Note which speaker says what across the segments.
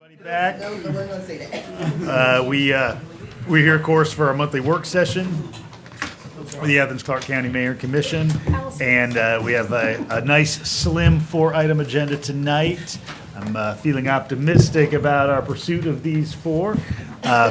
Speaker 1: Back. We're here, of course, for our monthly work session with the Athens-Clarke County Mayor and Commission, and we have a nice, slim 4-item agenda tonight. I'm feeling optimistic about our pursuit of these 4.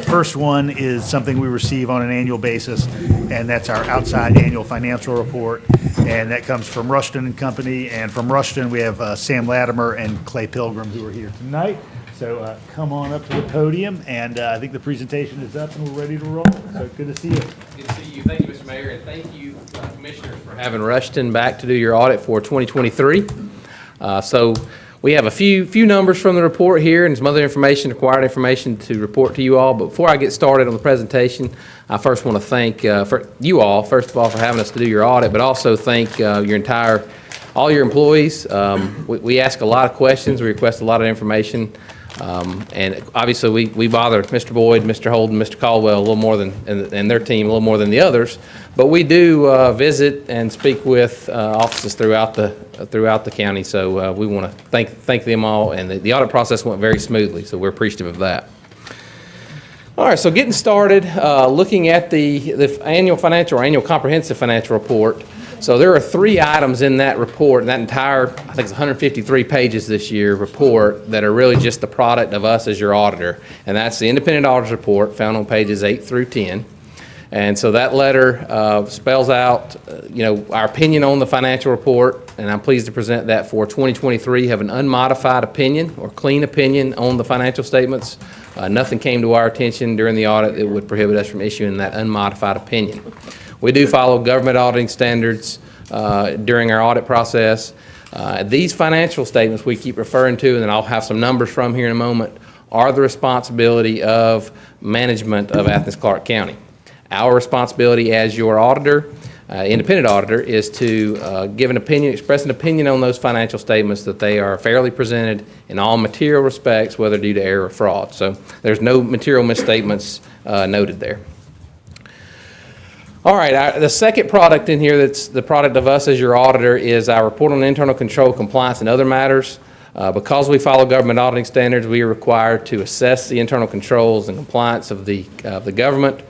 Speaker 1: First one is something we receive on an annual basis, and that's our outside annual financial report, and that comes from Rushton and Company. And from Rushton, we have Sam Latimer and Clay Pilgrim, who are here tonight. So come on up to the podium, and I think the presentation is up and we're ready to roll. So good to see you.
Speaker 2: Good to see you. Thank you, Mr. Mayor, and thank you, Commissioners, for having Rushton back to do your audit for 2023. So we have a few numbers from the report here and some other information, required information to report to you all. But before I get started on the presentation, I first want to thank for you all, first of all, for having us to do your audit, but also thank all your employees. We ask a lot of questions. We request a lot of information. And obviously we bother Mr. Boyd, Mr. Holden, Mr. Caldwell a little more than, and their team a little more than the others. But we do visit and speak with offices throughout the county. So we want to thank them all. And the audit process went very smoothly, so we're appreciative of that. All right, so getting started, looking at the annual comprehensive financial report. So there are 3 items in that report, that entire, I think it's 153 pages this year report, that are really just the product of us as your auditor. And that's the independent auditor's report found on pages 8 through 10. And so that letter spells out, our opinion on the financial report, and I'm pleased to present that for 2023. Have an unmodified opinion or clean opinion on the financial statements. Nothing came to our attention during the audit that would prohibit us from issuing that unmodified opinion. We do follow government auditing standards during our audit process. These financial statements we keep referring to, and then I'll have some numbers from here in a moment, are the responsibility of management of Athens-Clarke County. Our responsibility as your auditor, independent auditor, is to give an opinion, express an opinion on those financial statements that they are fairly presented in all material respects, whether due to error or fraud. So there's no material misstatements noted there. All right, the second product in here that's the product of us as your auditor is our report on internal control, compliance, and other matters. Because we follow government auditing standards, we are required to assess the internal controls and compliance of the government.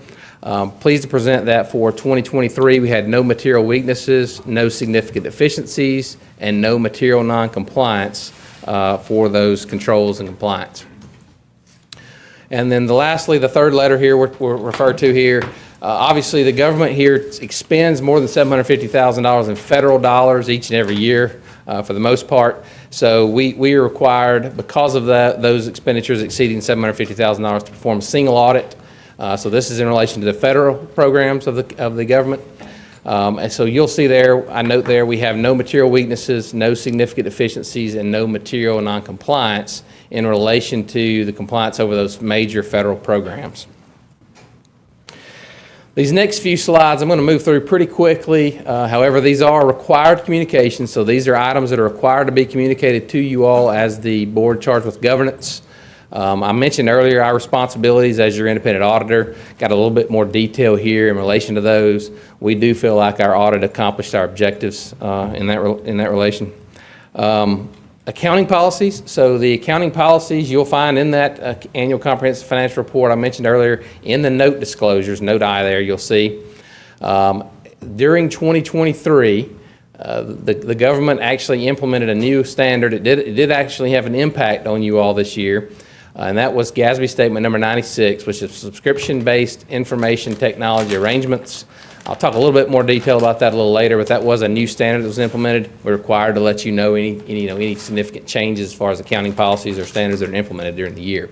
Speaker 2: Pleased to present that for 2023. We had no material weaknesses, no significant deficiencies, and no material non-compliance for those controls and compliance. And then lastly, the third letter here we're referred to here. Obviously, the government here expends more than $750,000 in federal dollars each and every year for the most part. So we are required, because of those expenditures exceeding $750,000, to perform a single audit. So this is in relation to the federal programs of the government. And so you'll see there, I note there, we have no material weaknesses, no significant deficiencies, and no material non-compliance in relation to the compliance over those major federal programs. These next few slides I'm going to move through pretty quickly. However, these are required communications, so these are items that are required to be communicated to you all as the board charged with governance. I mentioned earlier our responsibilities as your independent auditor. Got a little bit more detail here in relation to those. We do feel like our audit accomplished our objectives in that relation. Accounting policies. So the accounting policies you'll find in that annual comprehensive financial report I mentioned earlier in the note disclosures, note I there, you'll see. During 2023, the government actually implemented a new standard. It did actually have an impact on you all this year, and that was GASB Statement number 96, which is subscription-based information technology arrangements. I'll talk a little bit more detail about that a little later, but that was a new standard that was implemented. We're required to let you know any significant changes as far as accounting policies or standards that are implemented during the year.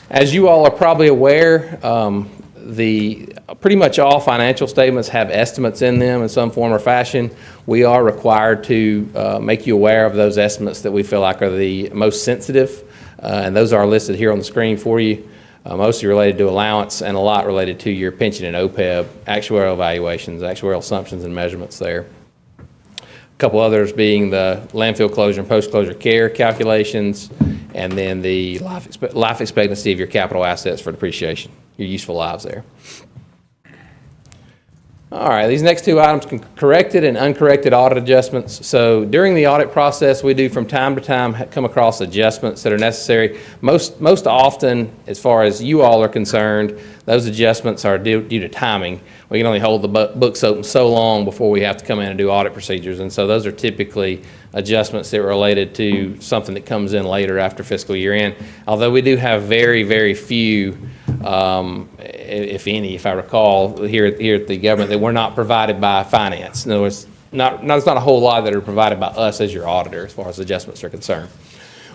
Speaker 2: As you all are probably aware, pretty much all financial statements have estimates in them in some form or fashion. We are required to make you aware of those estimates that we feel like are the most sensitive, and those are listed here on the screen for you. Mostly related to allowance and a lot related to your pension and OPEB, actuarial evaluations, actuarial assumptions and measurements there. A couple others being the landfill closure and post-closure care calculations, and then the life expectancy of your capital assets for depreciation, your useful lives there. All right, these next two items, corrected and uncorrected audit adjustments. So during the audit process, we do from time to time come across adjustments that are necessary. Most often, as far as you all are concerned, those adjustments are due to timing. We can only hold the books open so long before we have to come in and do audit procedures. And so those are typically adjustments that are related to something that comes in later after fiscal year end. Although we do have very, very few, if any, if I recall, here at the government that were not provided by finance. In other words, there's not a whole lot that are provided by us as your auditor as far as adjustments are concerned.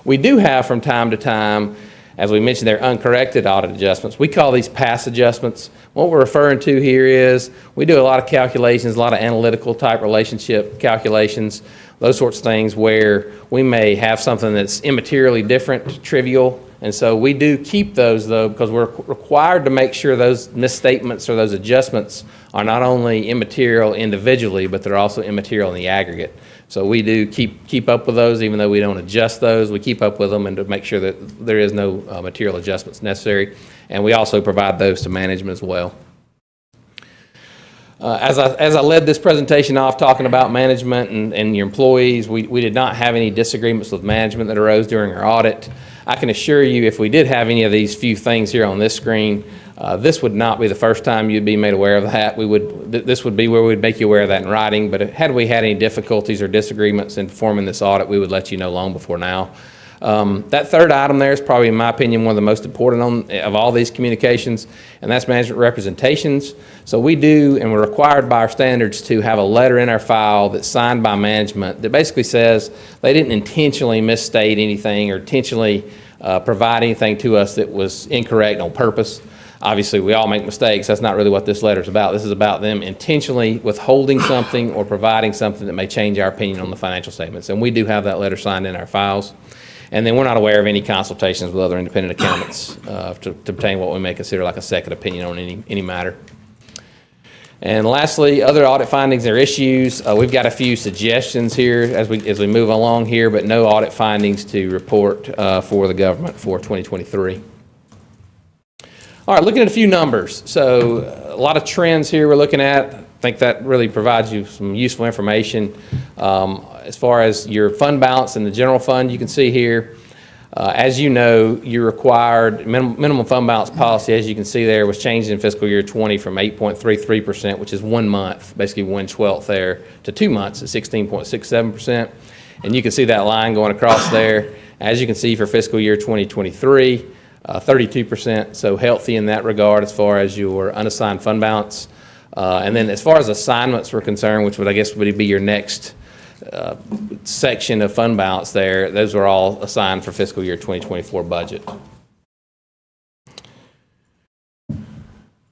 Speaker 2: We do have from time to time, as we mentioned, they're uncorrected audit adjustments. We call these pass adjustments. What we're referring to here is we do a lot of calculations, a lot of analytical type relationship calculations, those sorts of things where we may have something that's immaterially different, trivial, and so we do keep those though because we're required to make sure those misstatements or those adjustments are not only immaterial individually, but they're also immaterial in the aggregate. So we do keep up with those, even though we don't adjust those. We keep up with them and to make sure that there is no material adjustments necessary. And we also provide those to management as well. As I led this presentation off talking about management and your employees, we did not have any disagreements with management that arose during our audit. I can assure you if we did have any of these few things here on this screen, this would not be the first time you'd be made aware of that. This would be where we'd make you aware of that in writing, but had we had any difficulties or disagreements in performing this audit, we would let you know long before now. That third item there is probably, in my opinion, one of the most important of all these communications, and that's management representations. So we do, and we're required by our standards to have a letter in our file that's signed by management that basically says they didn't intentionally misstate anything or intentionally provide anything to us that was incorrect on purpose. Obviously, we all make mistakes. That's not really what this letter is about. This is about them intentionally withholding something or providing something that may change our opinion on the financial statements. And we do have that letter signed in our files. And then we're not aware of any consultations with other independent accountants to obtain what we may consider like a second opinion on any matter. And lastly, other audit findings or issues. We've got a few suggestions here as we move along here, but no audit findings to report for the government for 2023. All right, looking at a few numbers. So a lot of trends here we're looking at. I think that really provides you some useful information. As far as your fund balance in the general fund, you can see here, as you know, you're required, minimum fund balance policy, as you can see there, was changed in fiscal year 20 from 8.33%, which is 1 month, basically 1/12 there, to 2 months at 16.67%. And you can see that line going across there. As you can see for fiscal year 2023, 32%, so healthy in that regard as far as your unassigned fund balance. And then as far as assignments were concerned, which would, I guess, would be your next section of fund balance there, those were all assigned for fiscal year 2024 budget.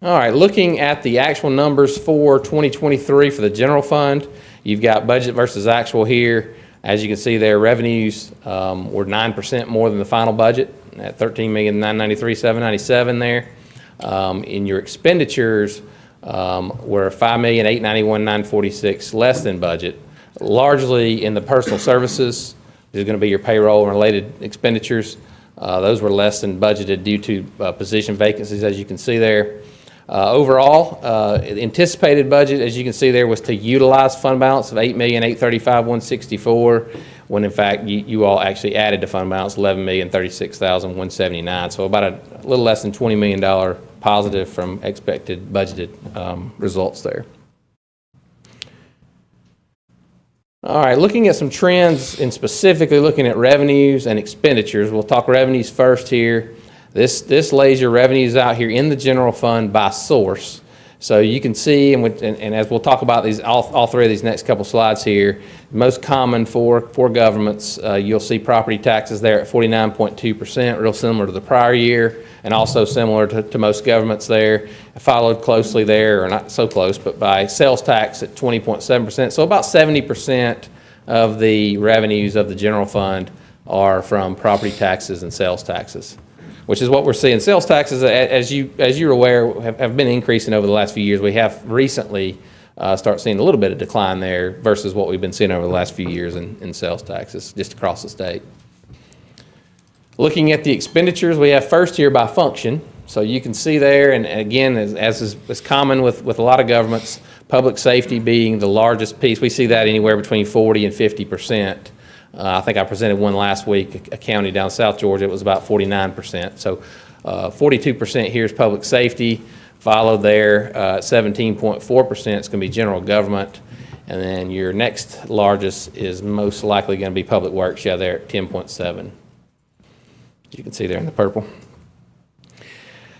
Speaker 2: All right, looking at the actual numbers for 2023 for the general fund, you've got budget versus actual here. As you can see there, revenues were 9% more than the final budget at $13,993,797 there. In your expenditures were $5,891,946 less than budget, largely in the personal services. This is going to be your payroll and related expenditures. Those were less than budgeted due to position vacancies, as you can see there. Overall, anticipated budget, as you can see there, was to utilize fund balance of $8,835,164, when in fact you all actually added to fund balance $11,036,179. So about a little less than $20 million positive from expected budgeted results there. All right, looking at some trends and specifically looking at revenues and expenditures. We'll talk revenues first here. This lays your revenues out here in the general fund by source. So you can see, and as we'll talk about these, all three of these next couple slides here, most common for governments, you'll see property taxes there at 49.2%, real similar to the prior year, and also similar to most governments there. Followed closely there, or not so close, but by sales tax at 20.7%. So about 70% of the revenues of the general fund are from property taxes and sales taxes, which is what we're seeing. Sales taxes, as you're aware, have been increasing over the last few years. We have recently start seeing a little bit of decline there versus what we've been seeing over the last few years in sales taxes just across the state. Looking at the expenditures, we have first here by function. So you can see there, and again, as is common with a lot of governments, public safety being the largest piece, we see that anywhere between 40 and 50%. I think I presented one last week, a county down South Georgia, it was about 49%. So 42% here is public safety, followed there 17.4% is going to be general government, and then your next largest is most likely going to be public works, yeah, there at 10.7. You can see there in the purple.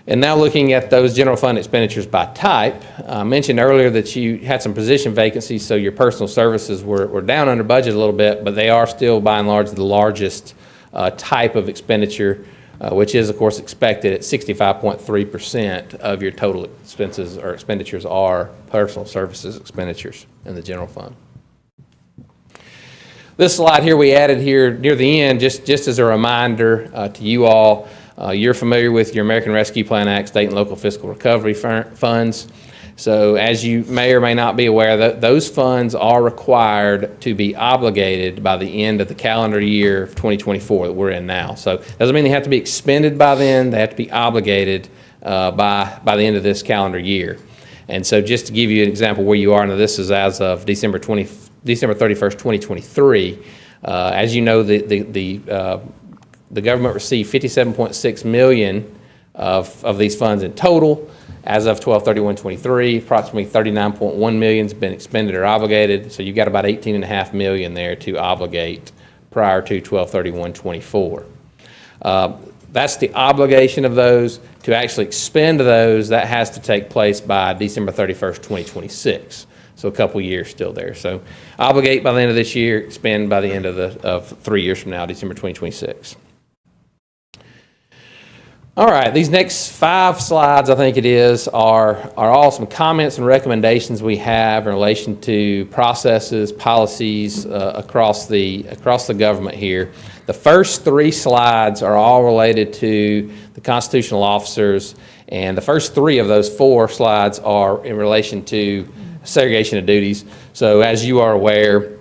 Speaker 2: And now looking at those general fund expenditures by type, I mentioned earlier that you had some position vacancies, so your personal services were down under budget a little bit, but they are still by and large the largest type of expenditure, which is of course expected at 65.3% of your total expenses or expenditures are personal services expenditures in the general fund. This slide here we added here near the end just as a reminder to you all. You're familiar with your American Rescue Plan Act, state and local fiscal recovery funds. So as you may or may not be aware, those funds are required to be obligated by the end of the calendar year of 2024 that we're in now. So doesn't mean they have to be expended by then, they have to be obligated by the end of this calendar year. And so just to give you an example where you are, and this is as of December 31st, 2023. As you know, the government received $57.6 million of these funds in total. As of 12/31/23, approximately $39.1 million has been expended or obligated. So you've got about $18.5 million there to obligate prior to 12/31/24. That's the obligation of those. To actually expend those, that has to take place by December 31st, 2026. So a couple years still there. So obligate by the end of this year, expend by the end of 3 years from now, December 2026. All right, these next 5 slides, I think it is, are all some comments and recommendations we have in relation to processes, policies across the government here. The first 3 slides are all related to the constitutional officers, and the first 3 of those 4 slides are in relation to segregation of duties. So as you are aware,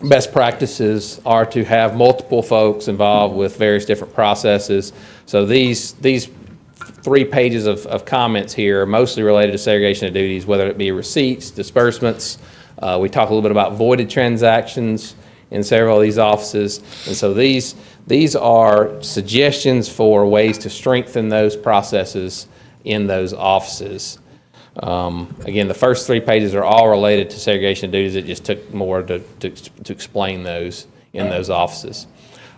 Speaker 2: best practices are to have multiple folks involved with various different processes. So these 3 pages of comments here are mostly related to segregation of duties, whether it be receipts, disbursements. We talk a little bit about voided transactions in several of these offices. And so these are suggestions for ways to strengthen those processes in those offices. Again, the first 3 pages are all related to segregation of duties. It just took more to explain those in those offices.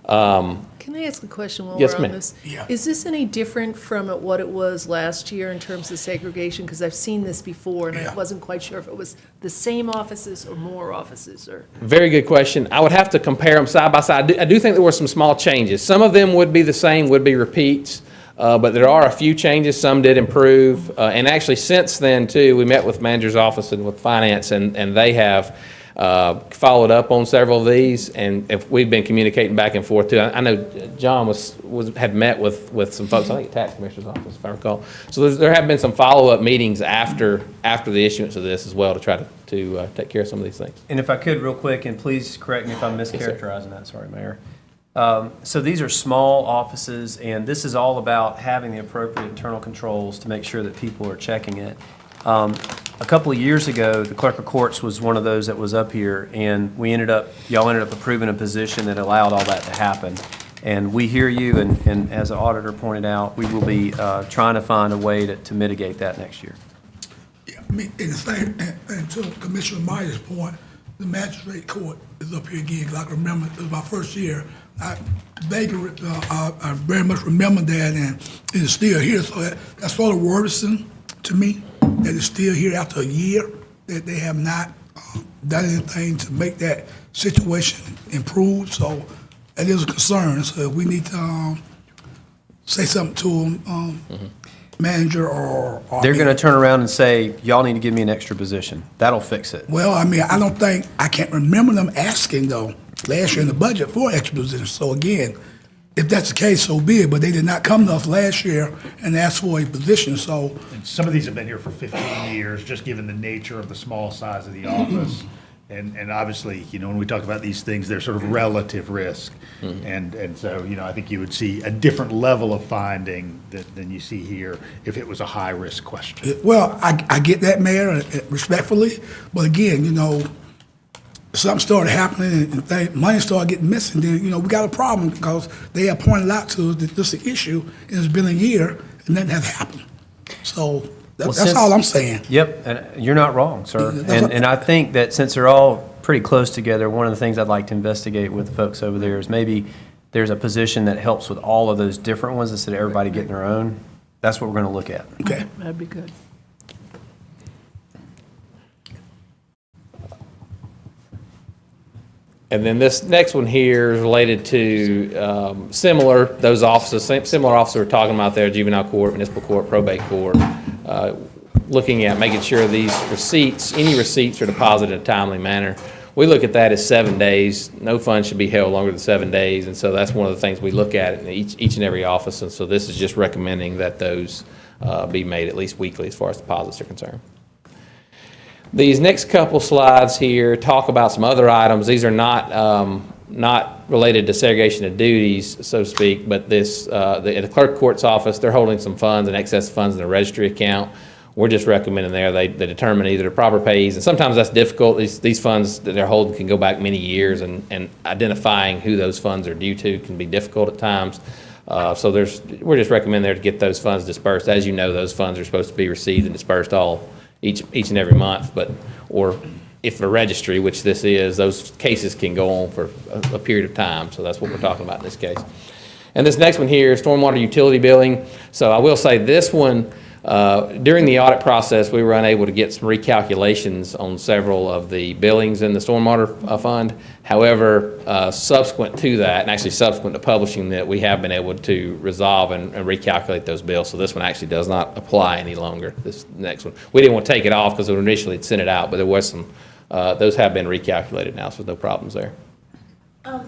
Speaker 3: Can I ask a question while
Speaker 2: Yes,
Speaker 3: we're on
Speaker 2: ma'am.
Speaker 3: this?
Speaker 1: Yeah.
Speaker 3: Is this any different from what it was last year in terms of segregation? Because I've seen this before, and I wasn't quite sure if it was the same offices or more offices, or...
Speaker 2: Very good question. I would have to compare them side by side. I do think there were some small changes. Some of them would be the same, would be repeats. But there are a few changes. Some did improve. And actually, since then, too, we met with manager's office and with finance, and they have followed up on several of these. And if we've been communicating back and forth, too. I know John had met with some folks, I think at tax commissioner's office, if I recall. So there have been some follow-up meetings after the issuance of this as well to try to take care of some of these things.
Speaker 4: And if I could real quick, and please correct me if I'm mischaracterizing that, sorry, Mayor. So these are small offices, and this is all about having the appropriate internal controls to make sure that people are checking it. A couple of years ago, the clerk of courts was one of those that was up here, and y'all ended up approving a position that allowed all that to happen. And we hear you, and as the auditor pointed out, we will be trying to find a way to mitigate that next year.
Speaker 5: Yeah, I mean, and the same, and to Commissioner Myers' point, the magistrate court is up here again, because I can remember, it was my first year. I very much remember that, and it's still here, so that's sort of worrisome to me, that it's still here after a year, that they have not done anything to make that situation improve, so that is a concern. So we need to say something to them, manager or...
Speaker 4: They're going to turn around and say, y'all need to give me an extra position. That'll fix it.
Speaker 5: Well, I mean, I can't remember them asking, though, last year in the budget for extra positions. So again, if that's the case, so be it, but they did not come to us last year and ask for a position, so...
Speaker 1: And some of these have been here for 15 years, just given the nature of the small size of the office. And obviously, when we talk about these things, they're sort of relative risk. And so, I think you would see a different level of finding than you see here if it was a high-risk question.
Speaker 5: Well, I get that, Mayor, respectfully, but again, something started happening and money started getting missing, then, we got a problem because they have pointed out to us that this is an issue and it's been a year and nothing has happened. So that's all I'm saying.
Speaker 4: Yep, and you're not wrong, sir.
Speaker 5: Yeah,
Speaker 4: And I think that since they're all pretty close together, one of the things I'd like to investigate with the folks over there is maybe there's a position that helps with all of those different ones instead of everybody getting their own. That's what we're going to look at.
Speaker 5: Okay.
Speaker 3: That'd be good.
Speaker 2: And then this next one here is related to similar, those offices, similar officer we're talking about there, juvenile court, municipal court, probate court, looking at making sure these receipts, any receipts are deposited in a timely manner. We look at that as 7 days. No funds should be held longer than 7 days, and so that's one of the things we look at in each and every office, and so this is just recommending that those be made at least weekly as far as deposits are concerned. These next couple slides here talk about some other items. These are not related to segregation of duties, so to speak, but this, at the clerk court's office, they're holding some funds and excess funds in the registry account. We're just recommending there they determine either the proper pays, and sometimes that's difficult. These funds that they're holding can go back many years, and identifying who those funds are due to can be difficult at times. So we're just recommending there to get those funds dispersed. As you know, those funds are supposed to be received and dispersed each and every month, or if a registry, which this is, those cases can go on for a period of time. So that's what we're talking about in this case. And this next one here is stormwater utility billing. So I will say this one, during the audit process, we were unable to get some recalculations on several of the billings in the stormwater fund. However, subsequent to that, and actually subsequent to publishing that, we have been able to resolve and recalculate those bills. So this one actually does not apply any longer, this next one. We didn't want to take it off because we initially had sent it out, but there was some, those have been recalculated now, so no problems there.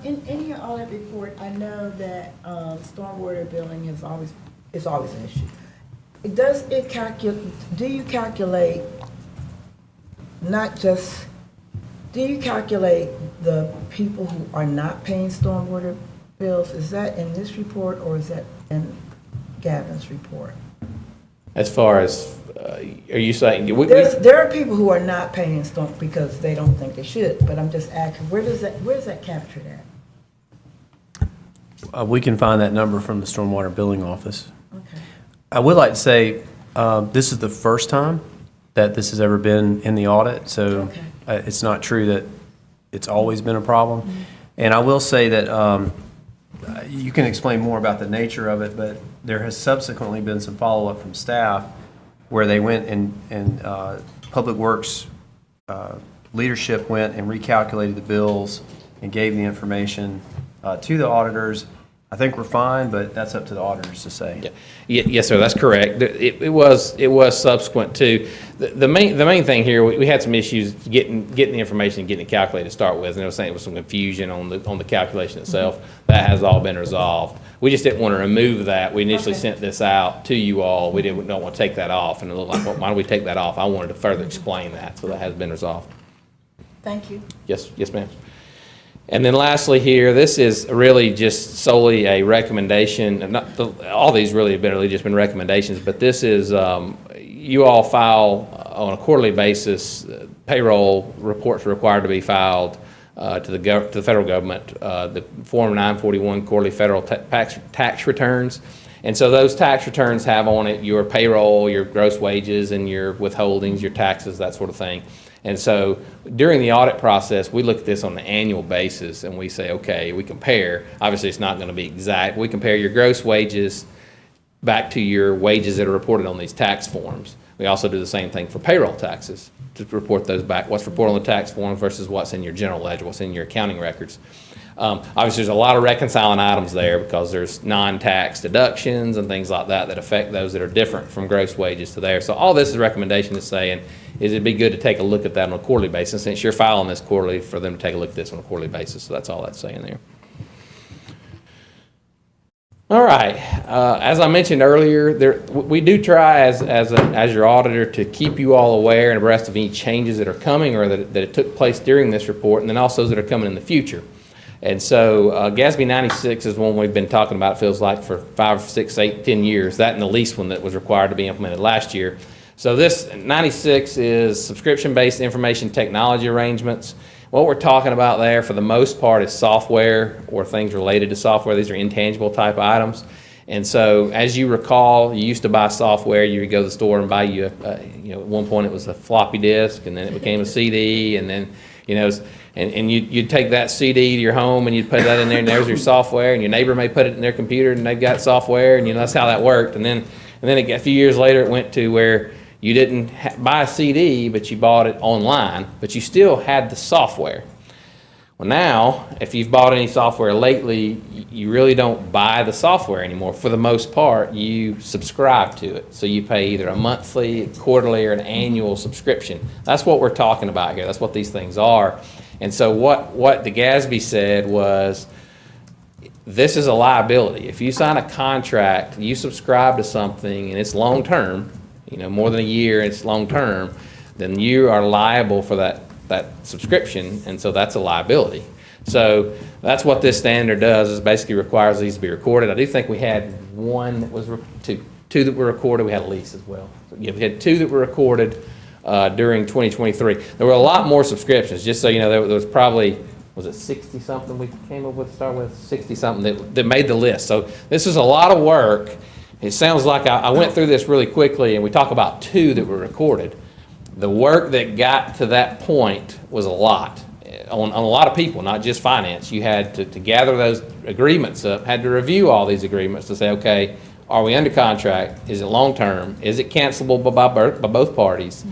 Speaker 6: In your audit report, I know that stormwater billing is always an issue. Do you calculate the people who are not paying stormwater bills? Is that in this report or is that in Gavin's report?
Speaker 2: As far as, are you saying?
Speaker 6: There are people who are not paying storm because they don't think they should, but I'm just asking, where's that captured at?
Speaker 4: We can find that number from the stormwater billing office.
Speaker 6: Okay.
Speaker 4: I would like to say this is the first time that this has ever been in the audit, so
Speaker 6: Okay.
Speaker 4: It's not true that it's always been a problem. Mm-hmm. And I will say that you can explain more about the nature of it, but there has subsequently been some follow-up from staff where they went and Public Works leadership went and recalculated the bills and gave the information to the auditors. I think we're fine, but that's up to the auditors to say.
Speaker 2: Yeah. Yes, sir, that's correct. It was subsequent to, the main thing here, we had some issues getting the information and getting it calculated to start with, and I was saying there was some confusion on the calculation itself. Mm-hmm. That has all been resolved. We just didn't want to remove that. We initially sent this out to you all. We don't want to take that off, and it looked like, well, why don't we take that off? I wanted to further explain that, so that has been resolved.
Speaker 6: Thank you.
Speaker 2: Yes, ma'am. And then lastly here, this is really just solely a recommendation, and all these really have been just been recommendations, but this is, you all file on a quarterly basis, payroll reports are required to be filed to the federal government, the Form 941 quarterly federal tax returns. And so those tax returns have on it your payroll, your gross wages, and your withholdings, your taxes, that sort of thing. And so during the audit process, we look at this on an annual basis and we say, okay, we compare. Obviously, it's not going to be exact. We compare your gross wages back to your wages that are reported on these tax forms. We also do the same thing for payroll taxes to report those back, what's reported on the tax form versus what's in your general ledger, what's in your accounting records. Obviously, there's a lot of reconciling items there because there's non-tax deductions and things like that that affect those that are different from gross wages to there. So all this is a recommendation is saying is it'd be good to take a look at that on a quarterly basis. Since you're filing this quarterly, for them to take a look at this on a quarterly basis. So that's all that's saying there. All right. As I mentioned earlier, we do try as your auditor to keep you all aware and abreast of any changes that are coming or that it took place during this report, and then also those that are coming in the future. And so GASB 96 is one we've been talking about, it feels like, for 5, 6, 8, 10 years. That and the lease one that was required to be implemented last year. So this 96 is subscription-based information technology arrangements. What we're talking about there, for the most part, is software or things related to software. These are intangible type items. And so, as you recall, you used to buy software. You would go to the store and buy at one point it was a floppy disk, and then it became a CD, and then, and you'd take that CD to your home and you'd put that in there, and there's your software, and your neighbor may put it in their computer, and they've got software, and that's how that worked. And then a few years later, it went to where you didn't buy a CD, but you bought it online, but you still had the software. Well, now, if you've bought any software lately, you really don't buy the software anymore. For the most part, you subscribe to it. So you pay either a monthly, quarterly, or an annual subscription. That's what we're talking about here. That's what these things are. And so what the GASB said was, this is a liability. If you sign a contract, you subscribe to something, and it's long-term, more than a year, it's long-term, then you are liable for that subscription, and so that's a liability. So that's what this standard does, is basically requires these to be recorded. I do think we had one that was, two that were recorded. We had a lease as well. So, yeah, we had 2 that were recorded during 2023. There were a lot more subscriptions, just so you know, there was probably, was it 60-something we came up with, start with 60-something that made the list. So this is a lot of work. It sounds like I went through this really quickly, and we talk about 2 that were recorded. The work that got to that point was a lot on a lot of people, not just finance. You had to gather those agreements up, had to review all these agreements to say, okay, are we under contract? Is it long-term? Is it cancelable by both parties?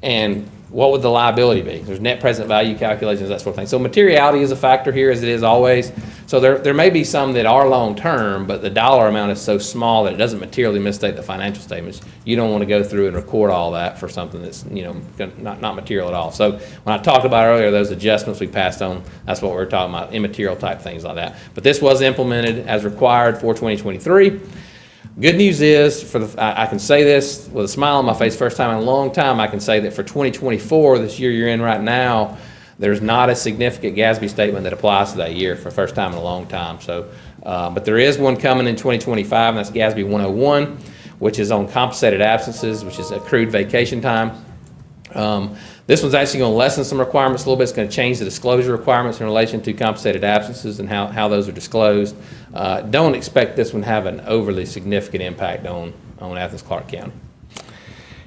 Speaker 2: And what would the liability be? There's net present value calculations, that sort of thing. So materiality is a factor here, as it is always. So there may be some that are long-term, but the dollar amount is so small that it doesn't materially misstate the financial statements. You don't want to go through and record all that for something that's not material at all. So when I talked about earlier those adjustments we passed on, that's what we're talking about, immaterial type things like that. But this was implemented as required for 2023. Good news is, I can say this with a smile on my face, first time in a long time, I can say that for 2024, this year you're in right now, there's not a significant GASB statement that applies to that year for the first time in a long time. So, but there is one coming in 2025, and that's GASB 101, which is on compensated absences, which is accrued vacation time. This one's actually going to lessen some requirements a little bit. It's going to change the disclosure requirements in relation to compensated absences and how those are disclosed. Don't expect this one to have an overly significant impact on Athens-Clarke County.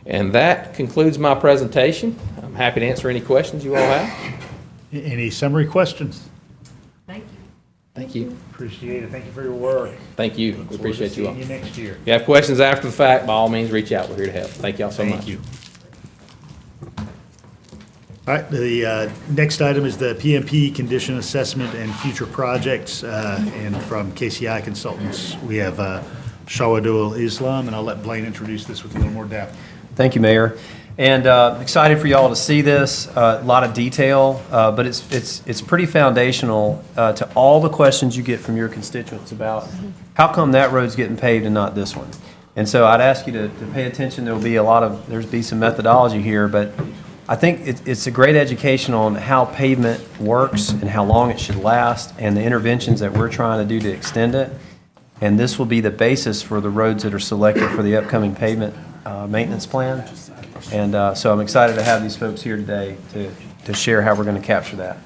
Speaker 2: And that concludes my presentation. I'm happy to answer any questions you all have.
Speaker 1: Any summary questions?
Speaker 3: Thank you.
Speaker 2: Thank you.
Speaker 1: Appreciate it. Thank you for your work.
Speaker 2: Thank you. We appreciate you all.
Speaker 1: See you next year.
Speaker 2: If you have questions after the fact, by all means, reach out. We're here to help. Thank you all so much.
Speaker 1: Thank you. All right, the next item is the PMP condition assessment and future projects. And from KCI Consultants, we have Shawadul Islam, and I'll let Blaine introduce this with a little more depth.
Speaker 4: Thank you, Mayor. And excited for y'all to see this. A lot of detail, but it's pretty foundational to all the questions you get from your constituents about how come that road's getting paved and not this one. And so I'd ask you to pay attention. There'll be some methodology here, but I think it's a great education on how pavement works and how long it should last and the interventions that we're trying to do to extend it. And this will be the basis for the roads that are selected for the upcoming pavement maintenance plan. And so I'm excited to have these folks here today to share how we're going to capture that.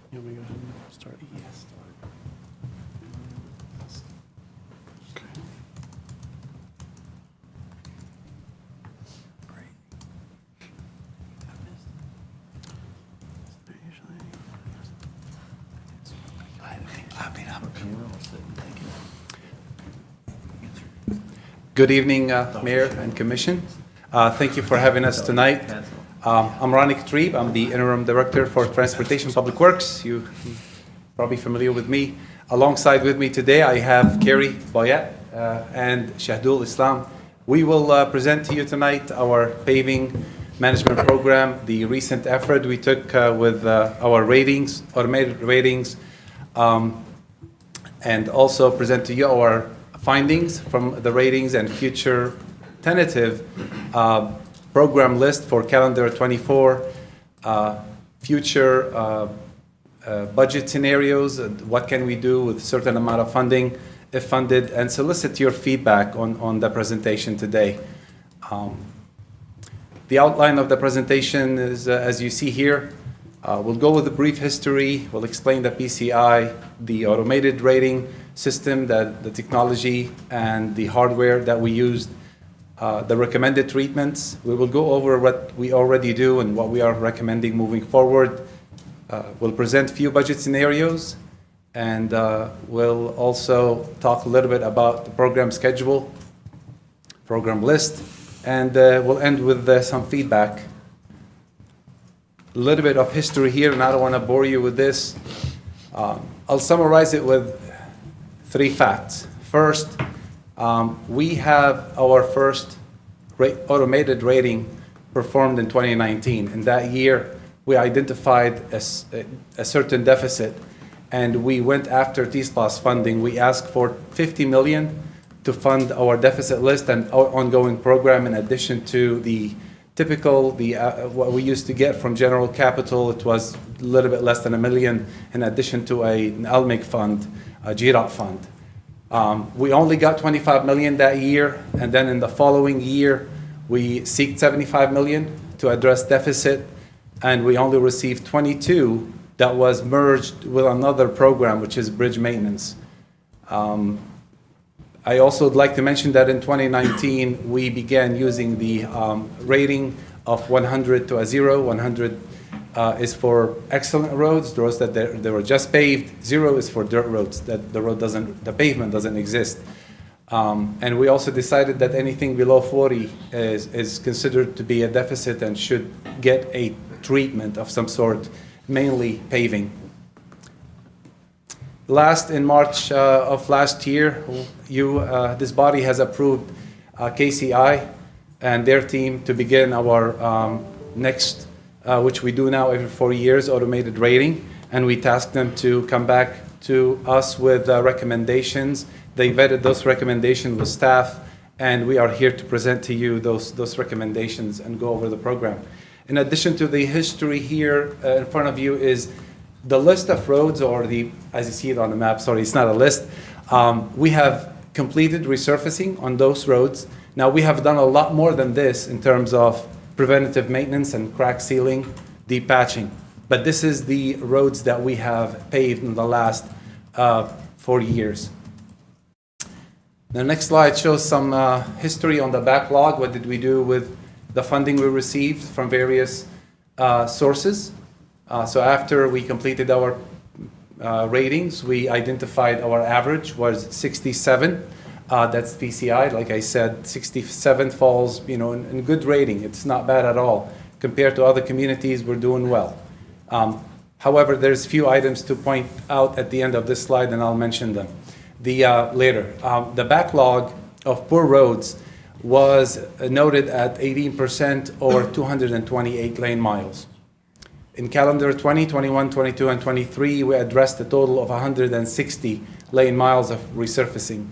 Speaker 7: Here we go ahead and start. Yes. Good evening, Mayor and Commission. Thank you for having us tonight. I'm Ronnie Trieb. I'm the Interim Director for Transportation Public Works. You're probably familiar with me. Alongside with me today, I have Kerry Boyat and Shahdul Islam. We will present to you tonight our paving management program, the recent effort we took with our ratings, automated ratings, and also present to you our findings from the ratings and future tentative program list for calendar 24, future budget scenarios, what can we do with certain amount of funding if funded, and solicit your feedback on the presentation today. The outline of the presentation is as you see here. We'll go with a brief history, we'll explain the PCI, the automated rating system, the technology and the hardware that we used, the recommended treatments. We will go over what we already do and what we are recommending moving forward. We'll present a few budget scenarios, and we'll also talk a little bit about the program schedule, program list, and we'll end with some feedback. A little bit of history here, and I don't want to bore you with this. I'll summarize it with 3 facts. First, we have our first automated rating performed in 2019. In that year, we identified a certain deficit, and we went after SPLOST funding. We asked for $50 million to fund our deficit list and our ongoing program, in addition to the typical, what we used to get from general capital. It was a little bit less than $1 million, in addition to an ALMIC fund, a GROT fund. We only got $25 million that year, and then in the following year, we seeked $75 million to address deficit, and we only received 22 that was merged with another program, which is bridge maintenance. I also would like to mention that in 2019, we began using the rating of 100 to a 0. 100 is for excellent roads, the roads that they were just paved. 0 is for dirt roads, that the pavement doesn't exist. And we also decided that anything below 40 is considered to be a deficit and should get a treatment of some sort, mainly paving. Last, in March of last year, this body has approved KCI and their team to begin our next, which we do now every 4 years, automated rating, and we tasked them to come back to us with recommendations. They vetted those recommendations with staff, and we are here to present to you those recommendations and go over the program. In addition to the history here in front of you is the list of roads, or as you see it on the map, sorry, it's not a list. We have completed resurfacing on those roads. Now, we have done a lot more than this in terms of preventative maintenance and crack sealing, deep patching. But this is the roads that we have paved in the last 4 years. The next slide shows some history on the backlog. What did we do with the funding we received from various sources? So after we completed our ratings, we identified our average was 67. That's PCI. Like I said, 67 falls, in good rating. It's not bad at all. Compared to other communities, we're doing well. However, there's few items to point out at the end of this slide, and I'll mention them later. The backlog of poor roads was noted at 18%, or 228 lane miles. In calendar 20, 21, 22, and 23, we addressed a total of 160 lane miles of resurfacing.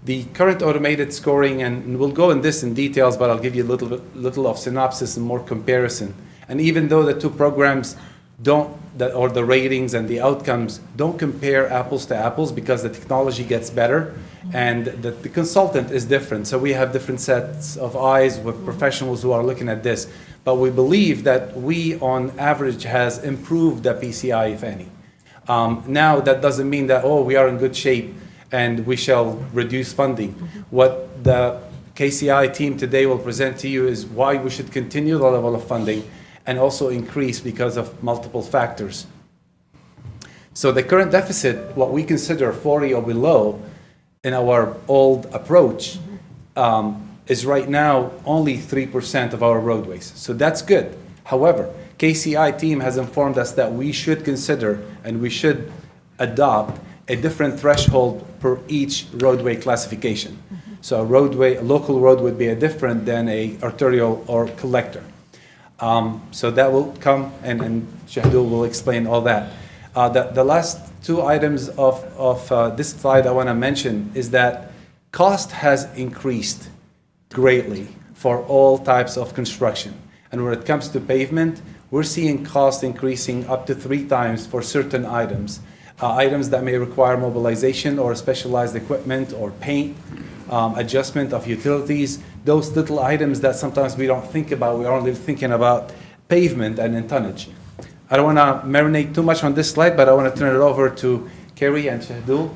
Speaker 7: The current automated scoring, and we'll go in this in details, but I'll give you a little of synopsis and more comparison. And even though the two programs or the ratings and the outcomes don't compare apples to apples, because the technology gets better and the consultant is different. So we have different sets of eyes with professionals who are looking at this. But we believe that we, on average, has improved the PCI, if any. Now, that doesn't mean that, we are in good shape and we shall reduce funding. What the KCI team today will present to you is why we should continue the level of funding and also increase because of multiple factors. So the current deficit, what we consider 40 or below in our old approach, is right now only 3% of our roadways. So that's good. However, KCI team has informed us that we should consider and we should adopt a different threshold per each roadway classification. So a local road would be different than a arterial or collector. So that will come, and Shahdul will explain all that. The last two items of this slide I want to mention is that cost has increased greatly for all types of construction. And when it comes to pavement, we're seeing cost increasing up to 3 times for certain items. Items that may require mobilization or specialized equipment or paint, adjustment of utilities, those little items that sometimes we don't think about. We're only thinking about pavement and in tonnage. I don't want to marinate too much on this slide, but I want to turn it over to Kerry and Shahdul.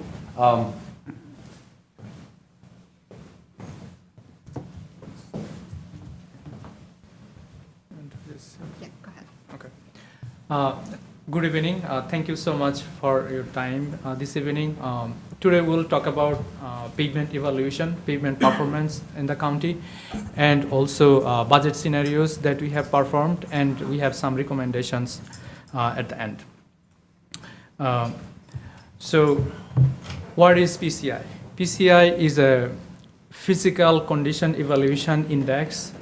Speaker 8: Good evening. Thank you so much for your time this evening. Today we'll talk about pavement evaluation, pavement performance in the county, and also budget scenarios that we have performed, and we have some recommendations at the end. So what is PCI? PCI is a physical condition evaluation index.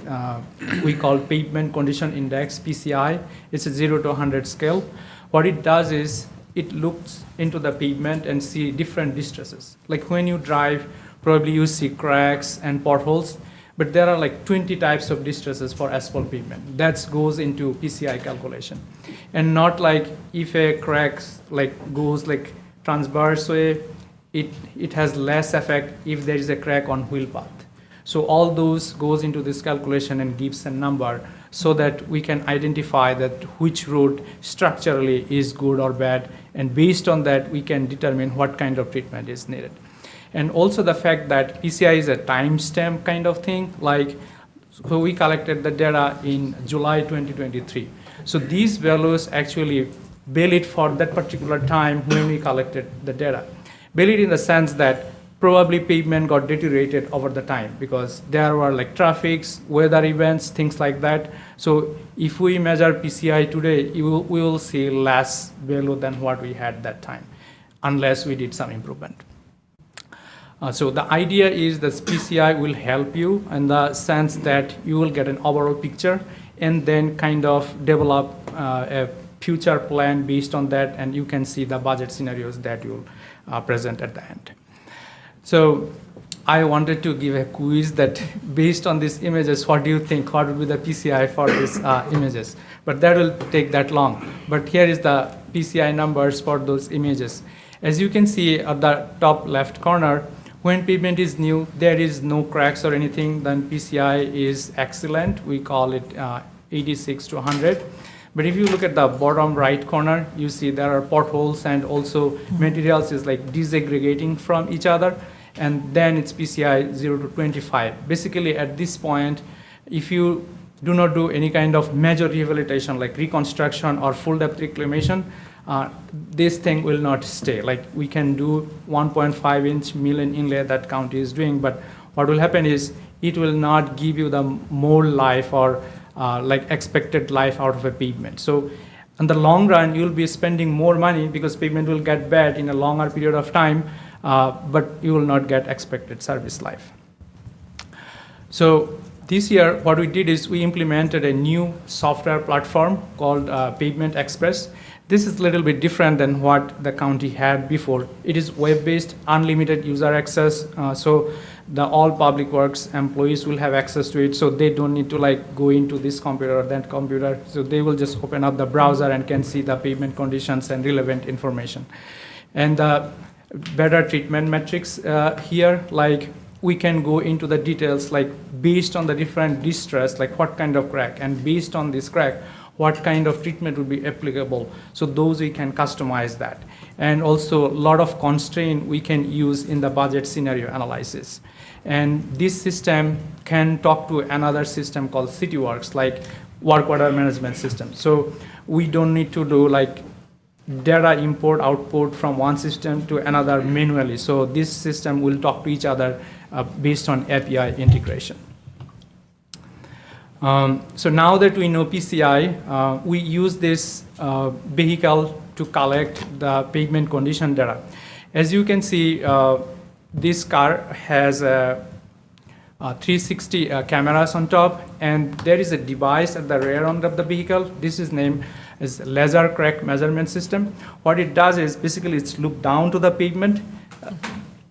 Speaker 8: We call pavement condition index, PCI. It's a 0 to 100 scale. What it does is it looks into the pavement and see different distresses. Like when you drive, probably you see cracks and potholes, but there are like 20 types of distresses for asphalt pavement. That goes into PCI calculation. And not like if a crack goes like transverse way, it has less effect if there is a crack on wheel path. So all those goes into this calculation and gives a number so that we can identify that which road structurally is good or bad, and based on that we can determine what kind of treatment is needed. And also the fact that PCI is a timestamp kind of thing, like so we collected the data in July 2023. So these values actually valid for that particular time when we collected the data. Valid in the sense that probably pavement got deteriorated over the time because there were like traffics, weather events, things like that. So if we measure PCI today, we will see less value than what we had that time, unless we did some improvement. So the idea is that PCI will help you in the sense that you will get an overall picture and then kind of develop a future plan based on that, and you can see the budget scenarios that you'll present at the end. So I wanted to give a quiz that based on these images, what do you think? What would be the PCI for these images? But that will take that long. But here is the PCI numbers for those images. As you can see at the top left corner, when pavement is new, there is no cracks or anything, then PCI is excellent. We call it 86 to 100. But if you look at the bottom right corner, you see there are potholes and also materials is like disaggregating from each other. And then it's PCI 0 to 25. Basically at this point, if you do not do any kind of major rehabilitation like reconstruction or full depth reclamation, this thing will not stay. Like we can do 1.5 inch million inlay that county is doing, but what will happen is it will not give you the more life or like expected life out of a pavement. So in the long run, you'll be spending more money because pavement will get bad in a longer period of time, but you will not get expected service life. So this year, what we did is we implemented a new software platform called Pavement Express. This is a little bit different than what the county had before. It is web-based, unlimited user access, so all public works employees will have access to it, so they don't need to like go into this computer or that computer. So they will just open up the browser and can see the pavement conditions and relevant information. And better treatment metrics here, like we can go into the details like based on the different distress, like what kind of crack, and based on this crack, what kind of treatment would be applicable. So those we can customize that. And also a lot of constraint we can use in the budget scenario analysis. And this system can talk to another system called CityWorks, like work order management system. So we don't need to do like data import output from one system to another manually. So this system will talk to each other based on API integration. So now that we know PCI, we use this vehicle to collect the pavement condition data. As you can see, this car has 360 cameras on top, and there is a device at the rear end of the vehicle. This is named as laser crack measurement system. What it does is basically it's look down to the pavement.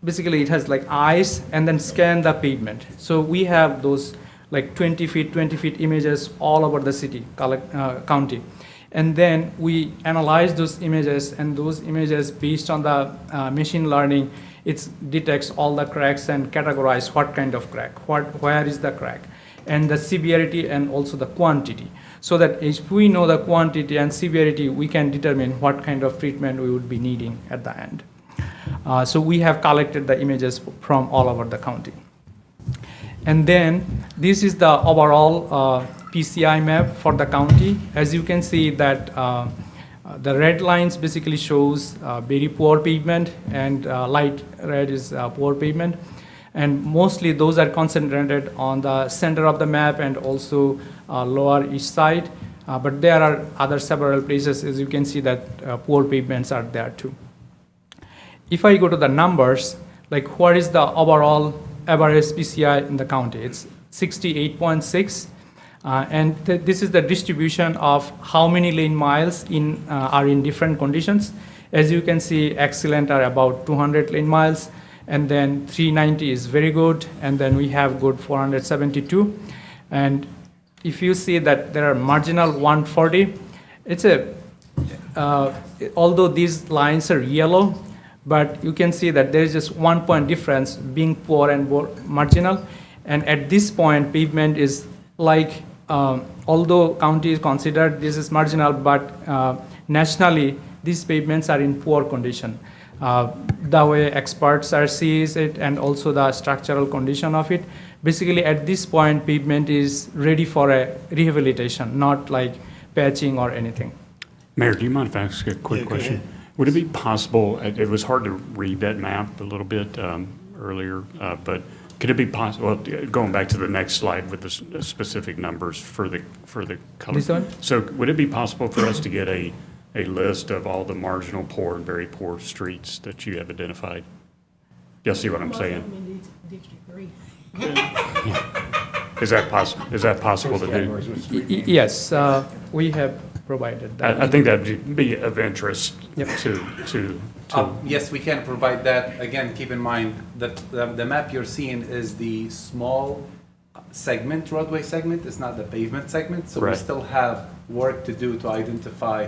Speaker 8: Basically it has like eyes and then scan the pavement. So we have those like 20 feet images all over the city, county. And then we analyze those images, and those images based on the machine learning, it detects all the cracks and categorize what kind of crack, where is the crack, and the severity and also the quantity. So that if we know the quantity and severity, we can determine what kind of treatment we would be needing at the end. So we have collected the images from all over the county. And then this is the overall PCI map for the county. As you can see that the red lines basically shows very poor pavement, and light red is poor pavement. And mostly those are concentrated on the center of the map and also lower east side. But there are other several places, as you can see, that poor pavements are there too. If I go to the numbers, like what is the overall average PCI in the county? It's 68.6. And this is the distribution of how many lane miles are in different conditions. As you can see, excellent are about 200 lane miles, and then 390 is very good, and then we have good 472. And if you see that there are marginal 140, it's although these lines are yellow, but you can see that there is just 1 point difference being poor and marginal. And at this point, pavement is like, although county is considered this is marginal, but nationally, these pavements are in poor condition. The way experts sees it, and also the structural condition of it. Basically, at this point, pavement is ready for a rehabilitation, not like patching or anything.
Speaker 9: Mayor, do you mind if I ask a quick question? Would it be possible, it was hard to read that map a little bit earlier, but could it be possible, well, going back to the next slide with the specific numbers for the color.
Speaker 8: This one?
Speaker 9: So would it be possible for us to get a list of all the marginal poor and very poor streets that you have identified? You'll see what I'm saying? Is that possible to do?
Speaker 8: Yes, we have provided that.
Speaker 9: I think that'd be of interest
Speaker 8: Yep.
Speaker 9: to.
Speaker 7: Yes, we can provide that. Again, keep in mind that the map you're seeing is the small segment, roadway segment. It's not the pavement segment. So we
Speaker 9: Right.
Speaker 7: still have work to do to identify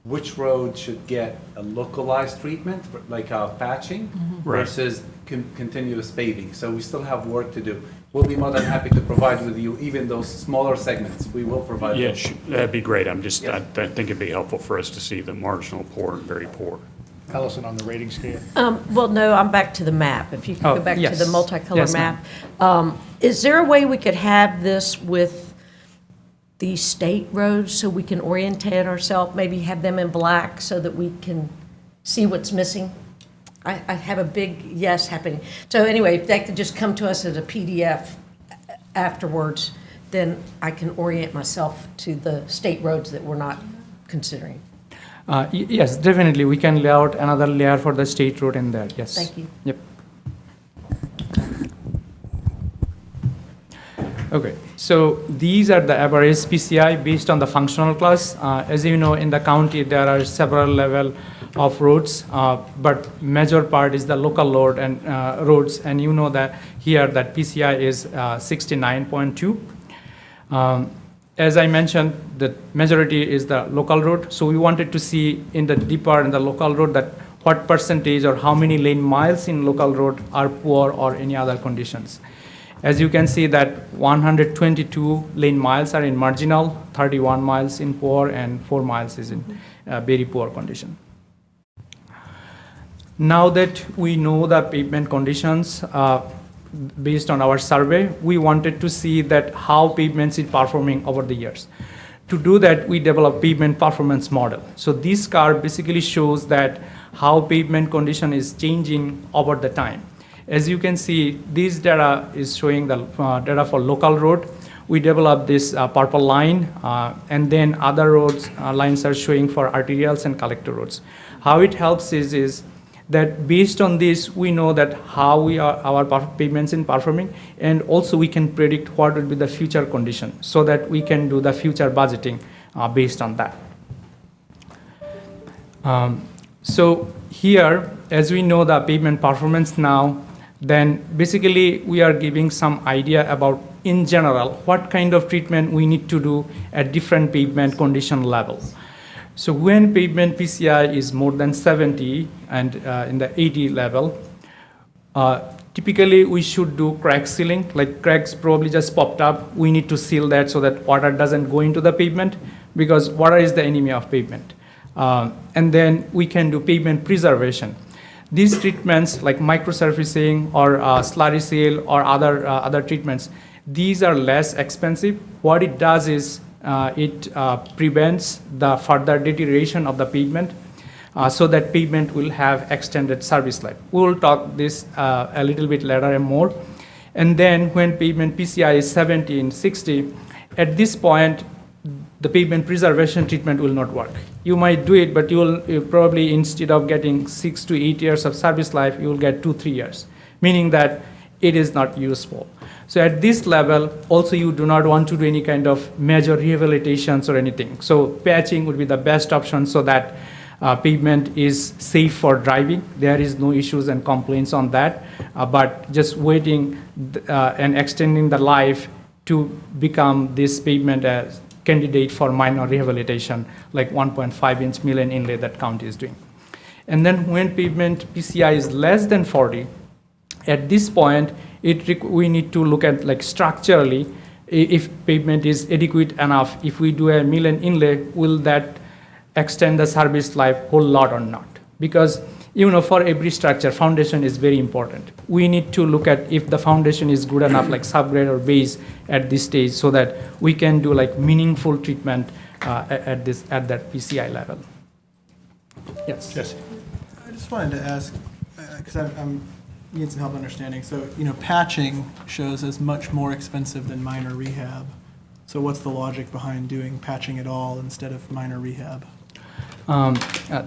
Speaker 7: which road should get a localized treatment, like patching,
Speaker 9: Right.
Speaker 7: versus continuous paving. So we still have work to do. We'll be more than happy to provide with you even those smaller segments. We will provide.
Speaker 9: Yeah,
Speaker 7: those.
Speaker 9: that'd be great. I
Speaker 7: Yes.
Speaker 9: think it'd be helpful for us to see the marginal poor and very poor.
Speaker 1: Allison, on the rating scale?
Speaker 10: Well, no, I'm back to the map. If you could go back to the
Speaker 8: yes.
Speaker 10: multicolor
Speaker 8: Yes, ma'am.
Speaker 10: map. Is there a way we could have this with the state roads so we can orientate ourselves, maybe have them in black so that we can see what's missing? I have a big yes happening. So anyway, if that could just come to us as a PDF afterwards, then I can orient myself to the state roads that we're not considering.
Speaker 8: Yes, definitely. We can lay out another layer for the state road in there, yes.
Speaker 10: Thank you.
Speaker 8: Yep. Okay, so these are the average PCI based on the functional class. As you know, in the county, there are several level of roads, but major part is the local road and roads, and you know that here that PCI is 69.2. As I mentioned, the majority is the local road. So we wanted to see in the deeper in the local road that what percentage or how many lane miles in local road are poor or any other conditions. As you can see that 122 lane miles are in marginal, 31 miles in poor, and 4 miles is in very poor condition. Now that we know the pavement conditions, based on our survey, we wanted to see that how pavements is performing over the years. To do that, we develop pavement performance model. So this curve basically shows that how pavement condition is changing over the time. As you can see, this data is showing the data for local road. We developed this purple line, and then other roads lines are showing for arterials and collector roads. How it helps is that based on this, we know that how our pavements in performing, and also we can predict what will be the future condition so that we can do the future budgeting based on that. So here, as we know the pavement performance now, then basically we are giving some idea about, in general, what kind of treatment we need to do at different pavement condition level. So when pavement PCI is more than 70 and in the 80 level, typically we should do crack sealing, like cracks probably just popped up. We need to seal that so that water doesn't go into the pavement, because water is the enemy of pavement. And then we can do pavement preservation. These treatments like microsurfacing or slurry seal or other treatments, these are less expensive. What it does is it prevents the further deterioration of the pavement so that pavement will have extended service life. We will talk this a little bit later and more. And then when pavement PCI is 70 and 60, at this point, the pavement preservation treatment will not work. You might do it, but you probably, instead of getting 6 to 8 years of service life, you will get 2-3 years, meaning that it is not useful. So at this level, also you do not want to do any kind of major rehabilitations or anything. So patching would be the best option so that pavement is safe for driving. There is no issues and complaints on that, but just waiting and extending the life to become this pavement as candidate for minor rehabilitation, like 1.5-inch mill inlay that county is doing. And then when pavement PCI is less than 40, at this point, we need to look at, like, structurally, if pavement is adequate enough. If we do a mill and inlay, will that extend the service life whole lot or not? Because, for every structure, foundation is very important. We need to look at if the foundation is good enough, like subgrade or base at this stage, so that we can do like meaningful treatment at that PCI level. Yes.
Speaker 1: Jesse.
Speaker 11: I just wanted to ask, because I'm need some help understanding. So, patching shows as much more expensive than minor rehab. So what's the logic behind doing patching at all instead of minor rehab?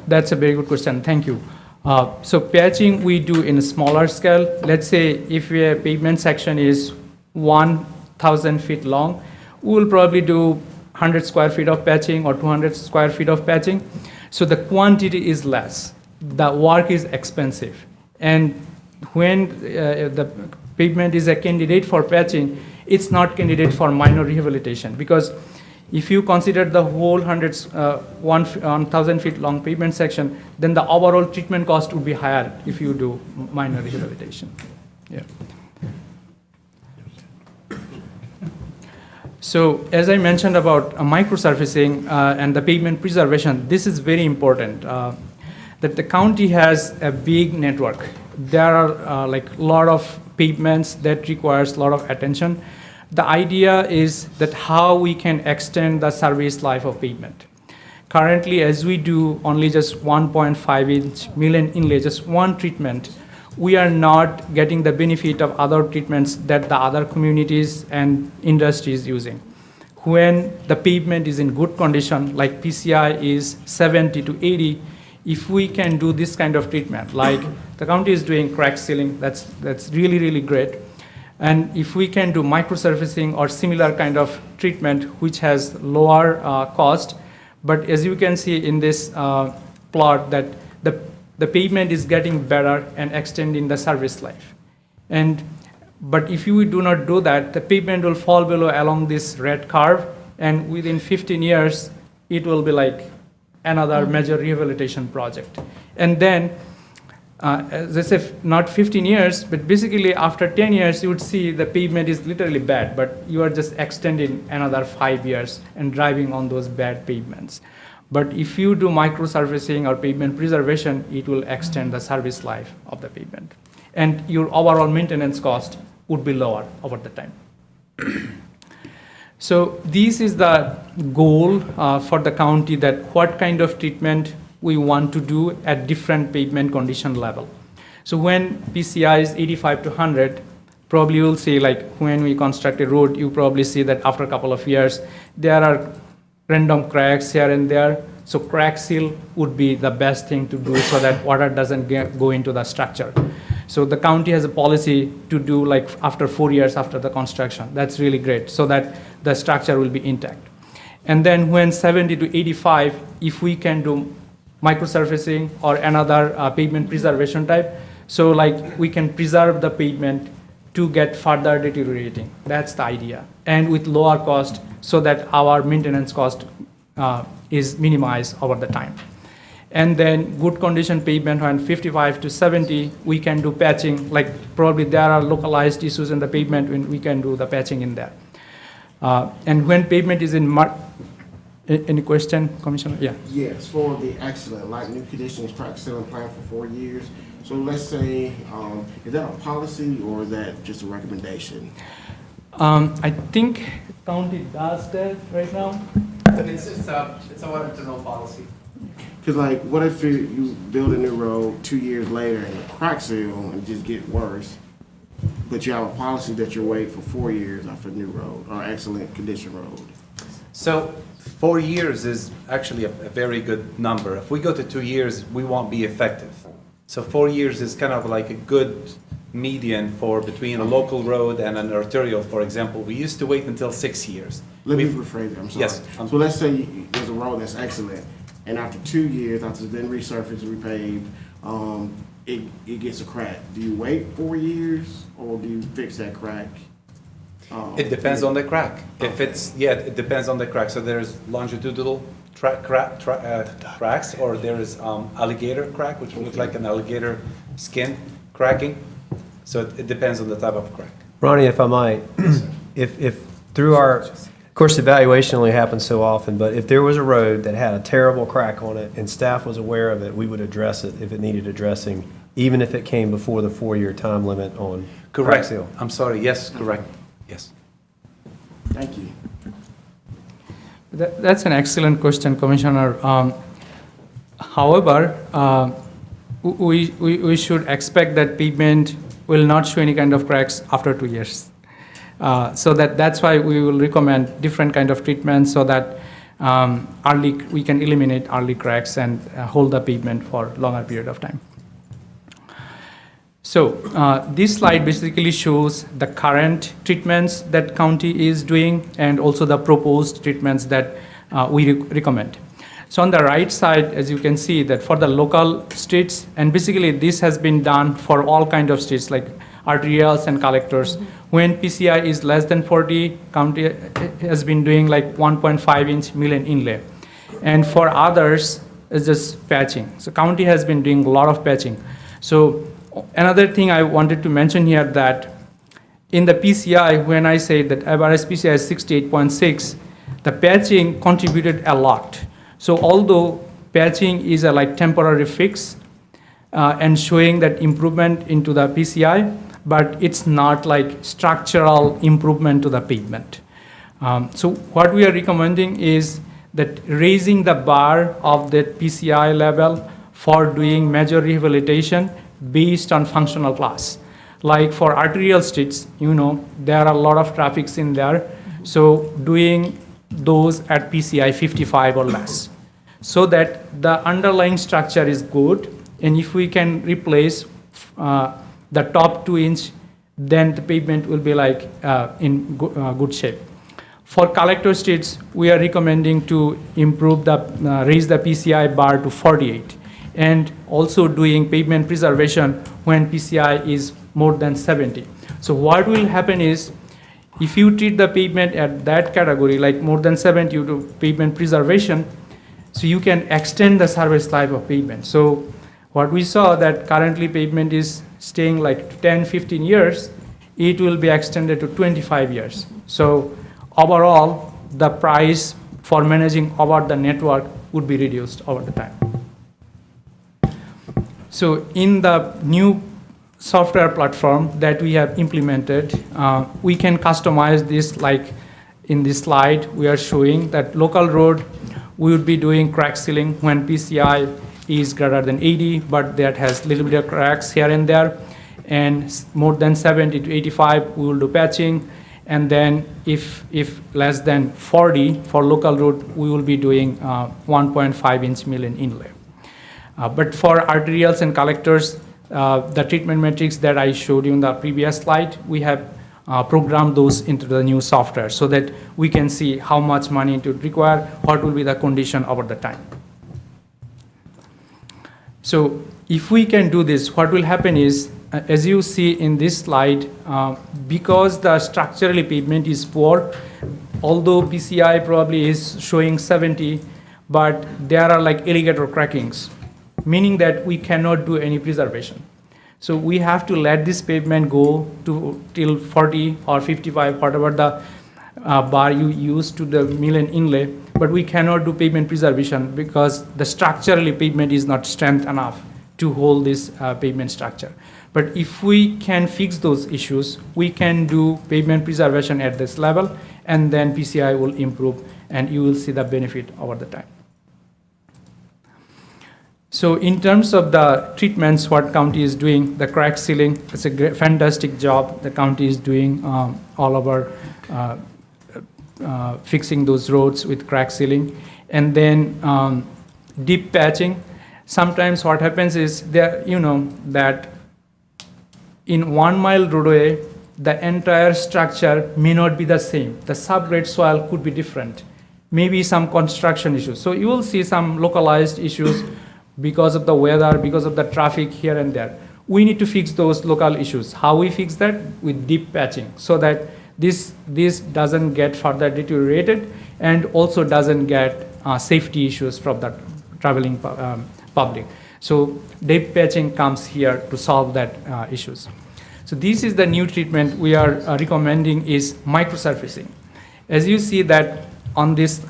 Speaker 8: That's a very good question. Thank you. So patching we do in a smaller scale. Let's say if a pavement section is 1,000 feet long, we will probably do 100 square feet of patching or 200 square feet of patching. So the quantity is less. The work is expensive. And when the pavement is a candidate for patching, it's not candidate for minor rehabilitation, because if you consider the whole 1,000 feet long pavement section, then the overall treatment cost would be higher if you do minor rehabilitation. Yeah. So as I mentioned about microsurfacing and the pavement preservation, this is very important. That the county has a big network. There are like a lot of pavements that requires a lot of attention. The idea is that how we can extend the service life of pavement. Currently, as we do only just 1.5-inch mill and inlay, just one treatment, we are not getting the benefit of other treatments that the other communities and industries using. When the pavement is in good condition, like PCI is 70 to 80, if we can do this kind of treatment, like the county is doing crack sealing, that's really, really great. And if we can do microsurfacing or similar kind of treatment, which has lower cost, but as you can see in this plot, that the pavement is getting better and extending the service life. But if you do not do that, the pavement will fall below along this red curve, and within 15 years, it will be like another major rehabilitation project. And then, as I said, not 15 years, but basically after 10 years, you would see the pavement is literally bad, but you are just extending another 5 years and driving on those bad pavements. But if you do microsurfacing or pavement preservation, it will extend the service life of the pavement. And your overall maintenance cost would be lower over the time. So this is the goal for the county, that what kind of treatment we want to do at different pavement condition level. So when PCI is 85 to 100, probably you'll see, like when we construct a road, you probably see that after a couple of years, there are random cracks here and there. So crack seal would be the best thing to do so that water doesn't go into the structure. So the county has a policy to do like after 4 years after the construction. That's really great, so that the structure will be intact. And then when 70 to 85, if we can do microsurfacing or another pavement preservation type, so like we can preserve the pavement to get further deteriorating. That's the idea. And with lower cost, so that our maintenance cost is minimized over the time. And then good condition pavement when 55 to 70, we can do patching, like probably there are localized issues in the pavement when we can do the patching in there. And when pavement is in mud, any question, Commissioner? Yeah.
Speaker 12: Yes, for the excellent, like new conditions, crack sealing plan for 4 years. So let's say, is that a policy or is that just a recommendation?
Speaker 8: I think county does that right now.
Speaker 2: It's our internal policy.
Speaker 12: Because like, what if you build a new road 2 years later and the crack seal and just get worse, but you have a policy that you're waiting for 4 years for new road or excellent condition road?
Speaker 7: So 4 years is actually a very good number. If we go to 2 years, we won't be effective. So 4 years is kind of like a good median for between a local road and an arterial, for example. We used to wait until 6 years.
Speaker 12: Let me rephrase it, I'm sorry.
Speaker 7: Yes.
Speaker 12: So let's say there's a road that's excellent, and after 2 years, after it's been resurfaced, repaved, it gets a crack. Do you wait 4 years, or do you fix that crack?
Speaker 7: It depends on the crack. If it's, yeah, it depends on the crack. So there's longitudinal cracks, or there is alligator crack, which looks like an alligator skin cracking. So it depends on the type of crack.
Speaker 4: Ronnie, if I might, if through our, of course, evaluation only happens so often, but if there was a road that had a terrible crack on it and staff was aware of it, we would address it if it needed addressing, even if it came before the 4-year time limit on crack
Speaker 7: Correct.
Speaker 4: seal.
Speaker 7: I'm sorry. Yes, correct. Yes.
Speaker 12: Thank you.
Speaker 8: That's an excellent question, Commissioner. However, we should expect that pavement will not show any kind of cracks after 2 years. So that's why we will recommend different kind of treatments so that we can eliminate early cracks and hold the pavement for longer period of time. So this slide basically shows the current treatments that county is doing and also the proposed treatments that we recommend. So on the right side, as you can see, that for the local streets, and basically this has been done for all kind of streets like arterials and collectors. When PCI is less than 40, county has been doing like 1.5-inch million inlay. And for others, it's just patching. So county has been doing a lot of patching. So another thing I wanted to mention here that in the PCI, when I say that average PCI is 68.6, the patching contributed a lot. So although patching is a like temporary fix and showing that improvement into the PCI, but it's not like structural improvement to the pavement. So what we are recommending is that raising the bar of that PCI level for doing major rehabilitation based on functional class. Like for arterial streets, there are a lot of traffics in there. So doing those at PCI 55 or less, so that the underlying structure is good. And if we can replace the top 2-inch, then the pavement will be like in good shape. For collector streets, we are recommending to improve raise the PCI bar to 48, and also doing pavement preservation when PCI is more than 70. So what will happen is, if you treat the pavement at that category, like more than 70 to pavement preservation, so you can extend the service life of pavement. So what we saw that currently pavement is staying like 10, 15 years, it will be extended to 25 years. So overall, the price for managing over the network would be reduced over the time. So in the new software platform that we have implemented, we can customize this like in this slide, we are showing that local road, we would be doing crack sealing when PCI is greater than 80, but that has little bit of cracks here and there. And more than 70 to 85, we will do patching. And then if less than 40 for local road, we will be doing 1.5-inch mill and inlay. But for arterials and collectors, the treatment metrics that I showed you in the previous slide, we have programmed those into the new software so that we can see how much money it would require, what will be the condition over the time. So if we can do this, what will happen is, as you see in this slide, because the structurally pavement is poor, although PCI probably is showing 70, but there are like alligator crackings, meaning that we cannot do any preservation. So we have to let this pavement go to till 40 or 55, whatever the bar you use to the mill and inlay, but we cannot do pavement preservation because the structurally pavement is not strength enough to hold this pavement structure. But if we can fix those issues, we can do pavement preservation at this level, and then PCI will improve, and you will see the benefit over the time. So in terms of the treatments, what county is doing, the crack sealing, it's a great, fantastic job the county is doing all over fixing those roads with crack sealing. And then deep patching. Sometimes what happens is that, that in 1 mile roadway, the entire structure may not be the same. The subgrade soil could be different. Maybe some construction issues. So you will see some localized issues because of the weather, because of the traffic here and there. We need to fix those local issues. How we fix that? With deep patching, so that this doesn't get further deteriorated and also doesn't get safety issues from the traveling public. So deep patching comes here to solve that issues. So this is the new treatment we are recommending is microsurfacing. As you see that on this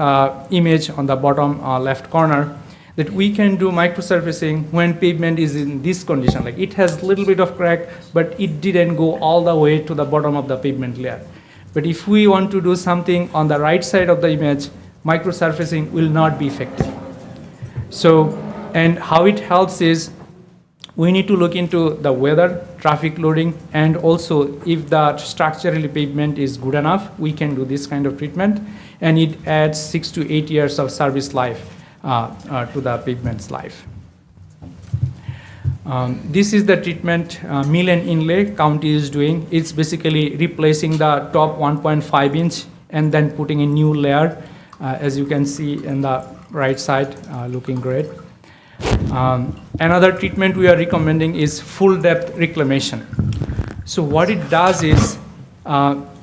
Speaker 8: image on the bottom left corner, that we can do microsurfacing when pavement is in this condition, like it has a little bit of crack, but it didn't go all the way to the bottom of the pavement layer. But if we want to do something on the right side of the image, microsurfacing will not be effective. So, and how it helps is, we need to look into the weather, traffic loading, and also if the structurally pavement is good enough, we can do this kind of treatment, and it adds 6 to 8 years of service life to the pavement's life. This is the treatment mill and inlay county is doing. It's basically replacing the top 1.5 inch and then putting a new layer, as you can see in the right side, looking great. Another treatment we are recommending is full depth reclamation. So what it does is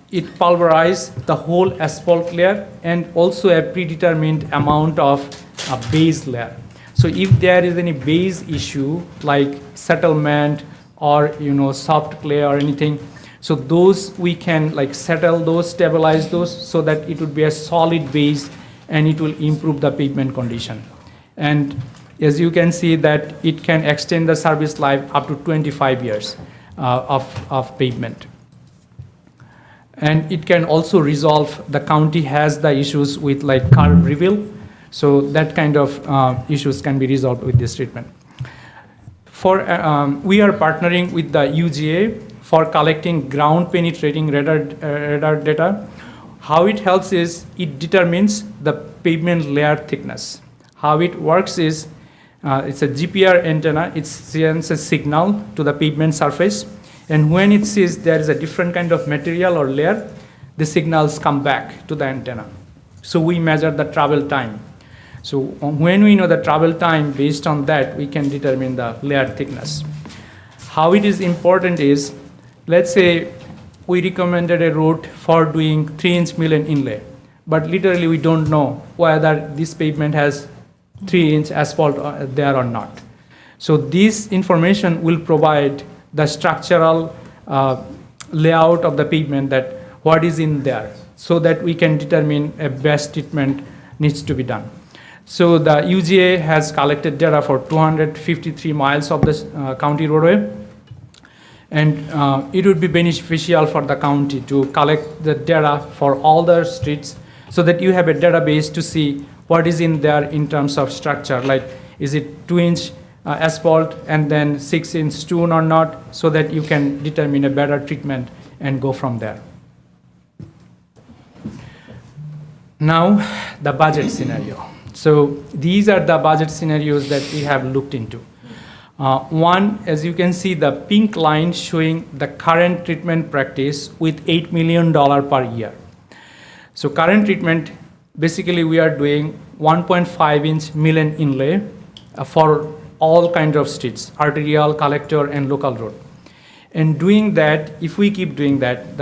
Speaker 8: it pulverizes the whole asphalt layer and also a predetermined amount of a base layer. So if there is any base issue like settlement or soft clay or anything, so those we can like settle those, stabilize those so that it would be a solid base and it will improve the pavement condition. And as you can see that it can extend the service life up to 25 years of pavement. And it can also resolve, the county has the issues with like curb reveal. So that kind of issues can be resolved with this treatment. We are partnering with the UGA for collecting ground penetrating radar data. How it helps is it determines the pavement layer thickness. How it works is it's a GPR antenna. It sends a signal to the pavement surface, and when it sees there is a different kind of material or layer, the signals come back to the antenna. So we measure the travel time. So when we know the travel time, based on that, we can determine the layer thickness. How it is important is, let's say we recommended a route for doing 3-inch mill and inlay, but literally we don't know whether this pavement has 3-inch asphalt there or not. So this information will provide the structural layout of the pavement, that what is in there, so that we can determine a best treatment needs to be done. So the UGA has collected data for 253 miles of this county roadway. And it would be beneficial for the county to collect the data for all the streets so that you have a database to see what is in there in terms of structure, like is it 2-inch asphalt and then 6-inch stone or not, so that you can determine a better treatment and go from there. Now, the budget scenario. So these are the budget scenarios that we have looked into. One, as you can see, the pink line showing the current treatment practice with $8 million per year. So current treatment, basically we are doing 1.5-inch mill and inlay for all kinds of streets, arterial, collector, and local road. And doing that, if we keep doing that,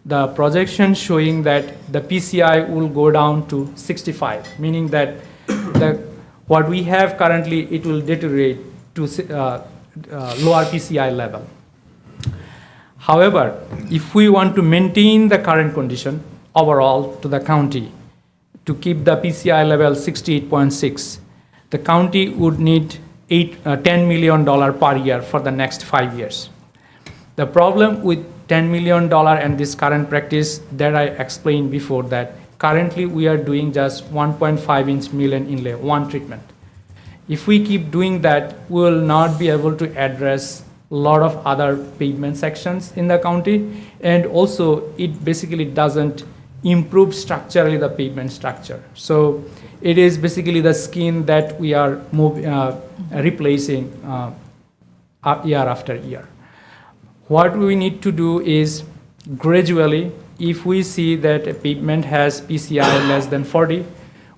Speaker 8: the projection showing that the PCI will go down to 65, meaning that what we have currently, it will deteriorate to lower PCI level. However, if we want to maintain the current condition overall to the county, to keep the PCI level 68.6, the county would need $10 million per year for the next 5 years. The problem with $10 million and this current practice that I explained before, that currently we are doing just 1.5-inch mill and inlay, one treatment. If we keep doing that, we will not be able to address a lot of other pavement sections in the county, and also it basically doesn't improve structurally the pavement structure. So it is basically the skin that we are replacing year after year. What we need to do is gradually, if we see that a pavement has PCI less than 40,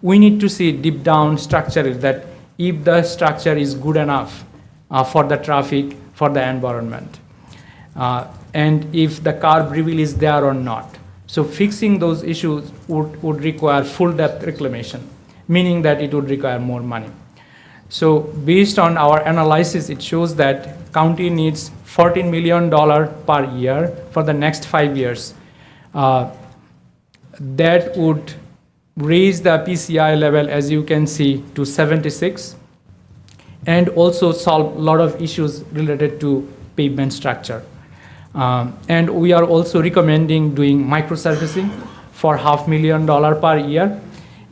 Speaker 8: we need to see deep down structure that if the structure is good enough for the traffic, for the environment, and if the curb reveal is there or not. So fixing those issues would require full depth reclamation, meaning that it would require more money. So based on our analysis, it shows that county needs $14 million per year for the next 5 years. That would raise the PCI level, as you can see, to 76, and also solve a lot of issues related to pavement structure. And we are also recommending doing microsurfacing for $500,000 per year.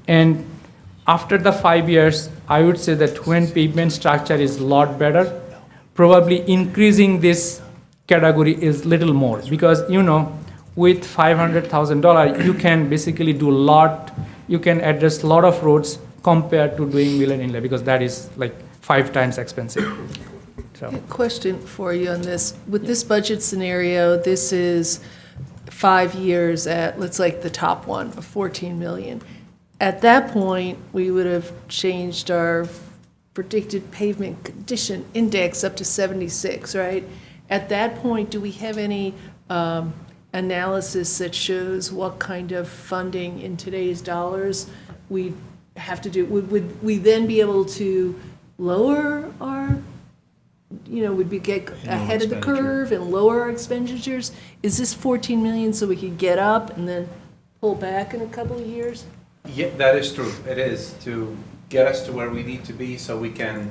Speaker 8: And after the 5 years, I would say that when pavement structure is a lot better, probably increasing this category is little more, because with $500,000, you can basically do a lot, you can address a lot of roads compared to doing mill and inlay, because that is like 5 times expensive. So.
Speaker 3: Question for you on this. With this budget scenario, this is 5 years at, let's like the top one of 14 million. At that point, we would have changed our predicted pavement condition index up to 76, right? At that point, do we have any analysis that shows what kind of funding in today's dollars we have to do? Would we then be able to lower our, would we get ahead of the curve and lower our expenditures? Is this 14 million so we could get up and then pull back in a couple of years?
Speaker 7: Yeah, that is true. It is to get us to where we need to be so we can,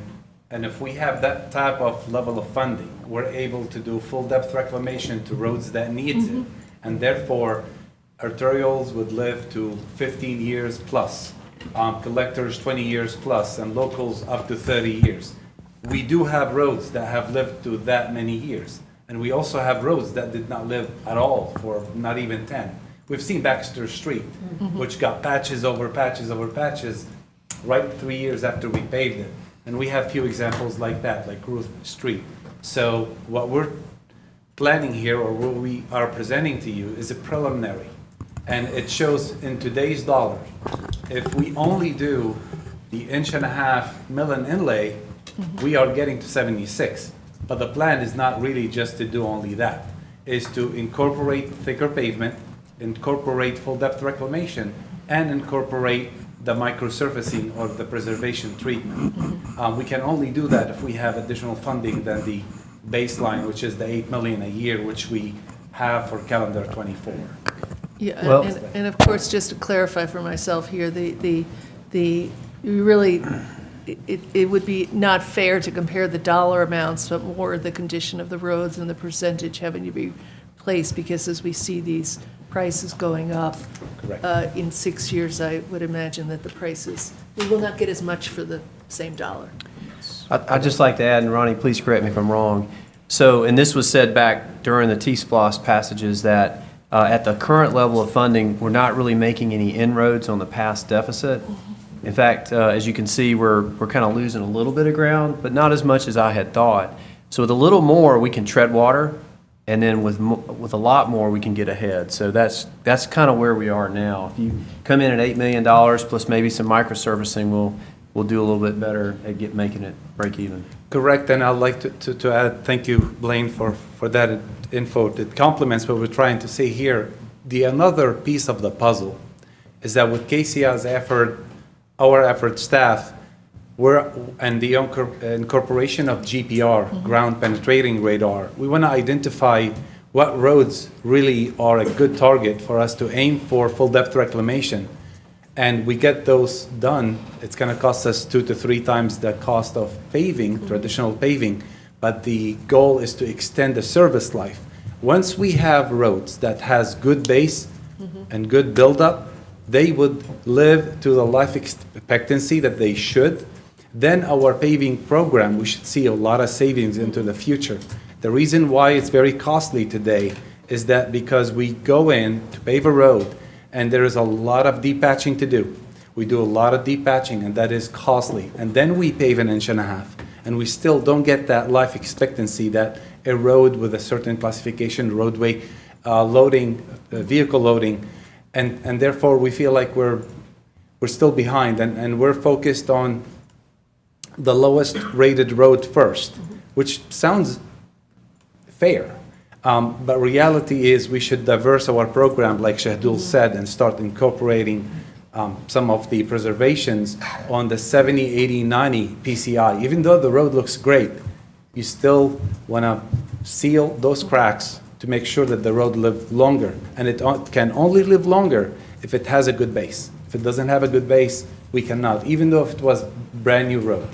Speaker 7: and if we have that type of level of funding, we're able to do full depth reclamation to roads that needs it. And therefore, arterials would live to 15 years plus, collectors 20 years plus, and locals up to 30 years. We do have roads that have lived to that many years. And we also have roads that did not live at all for not even 10. We've seen Baxter Street, which got patches over patches over patches right 3 years after we paved it. And we have few examples like that, like Ruth Street. So what we're planning here, or what we are presenting to you, is a preliminary. And it shows in today's dollar, if we only do the 1.5-inch mill and inlay, we are getting to 76. But the plan is not really just to do only that, is to incorporate thicker pavement, incorporate full depth reclamation, and incorporate the microsurfacing or the preservation treatment. We can only do that if we have additional funding than the baseline, which is the $8 million a year, which we have for calendar 24.
Speaker 3: Yeah,
Speaker 4: Well-
Speaker 3: and of course, just to clarify for myself here, you really it would be not fair to compare the dollar amounts, but more the condition of the roads and the percentage having to be placed, because as we see these prices going up,
Speaker 7: Correct.
Speaker 3: in 6 years, I would imagine that the prices, we will not get as much for the same dollar.
Speaker 4: I'd just like to add, and Ronnie, please correct me if I'm wrong. So, and this was said back during the SPLOST passages, that at the current level of funding, we're not really making any inroads on the past deficit. In fact, as you can see, we're kind of losing a little bit of ground, but not as much as I had thought. So with a little more, we can tread water, and then with a lot more, we can get ahead. So that's kind of where we are now. If you come in at $8 million plus maybe some microservicing, we'll do a little bit better at making it break even.
Speaker 7: Correct, and I'd like to add, thank you, Blaine, for that info. It complements what we're trying to say here. Another piece of the puzzle is that with KCI's effort, our effort staff, and the incorporation of GPR, ground penetrating radar, we want to identify what roads really are a good target for us to aim for full depth reclamation. And we get those done, it's going to cost us 2 to 3 times the cost of paving, traditional paving, but the goal is to extend the service life. Once we have roads that has good base and good buildup, they would live to the life expectancy that they should. Then our paving program, we should see a lot of savings into the future. The reason why it's very costly today is that because we go in to pave a road, and there is a lot of deep patching to do. We do a lot of deep patching, and that is costly. And then we pave 1.5 inches, and we still don't get that life expectancy that a road with a certain classification, roadway loading, vehicle loading, and therefore we feel like we're still behind, and we're focused on the lowest rated road first, which sounds fair. But reality is we should diverse our program, like Shahdul said, and start incorporating some of the preservations on the 70, 80, 90 PCI. Even though the road looks great, you still want to seal those cracks to make sure that the road lives longer. And it can only live longer if it has a good base. If it doesn't have a good base, we cannot. Even though if it was brand new road,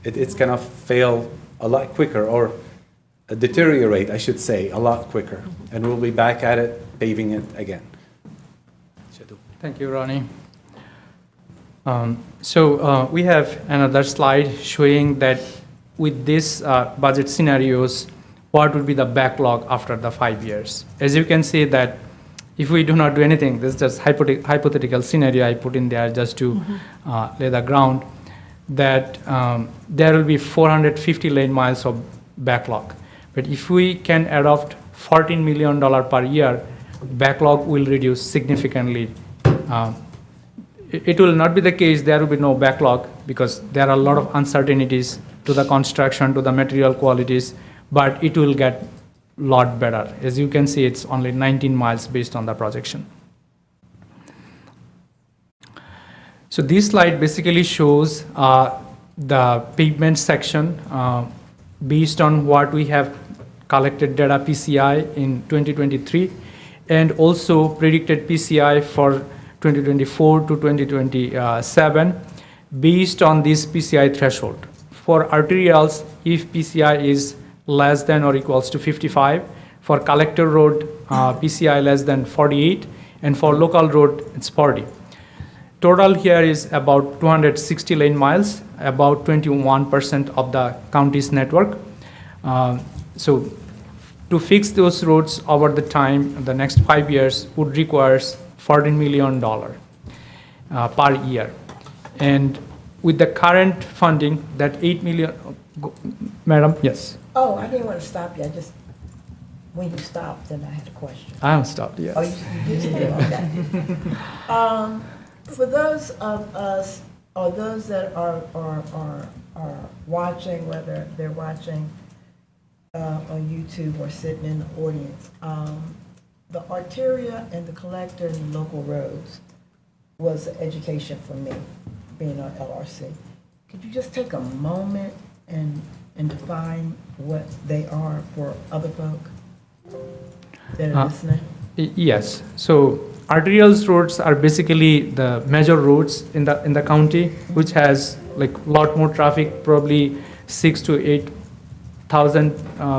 Speaker 7: it's going to fail a lot quicker, or deteriorate, I should say, a lot quicker. And we'll be back at it, paving it again.
Speaker 8: Thank you, Ronnie. We have another slide showing that with this budget scenarios, what would be the backlog after the 5 years. As you can see that if we do not do anything, this is just hypothetical scenario I put in there just to lay the ground, that there will be 450 lane miles of backlog. But if we can adopt $14 million per year, backlog will reduce significantly. It will not be the case, there will be no backlog, because there are a lot of uncertainties to the construction, to the material qualities, but it will get a lot better. As you can see, it's only 19 miles based on the projection. So this slide basically shows the pavement section based on what we have collected data PCI in 2023, and also predicted PCI for 2024 to 2027 based on this PCI threshold. For arterials, if PCI is less than or equals to 55, for collector road, PCI less than 48, and for local road, it's 40. Total here is about 260 lane miles, about 21% of the county's network. So to fix those roads over the time, the next 5 years would require $14 million per year. And with the current funding, that 8 million, Madam, yes.
Speaker 6: Oh, I didn't want to stop you. When you stopped, then I had a question.
Speaker 8: I haven't stopped, yes.
Speaker 6: Oh, you did stop, okay. For those of us, or those that are watching, whether they're watching on YouTube or sitting in the audience, the arteria and the collector and the local roads was education for me, being on LRC. Could you just take a moment and define what they are for other folk that are listening?
Speaker 8: Yes. So arterial roads are basically the major roads in the county, which has like a lot more traffic, probably 6 to 8,000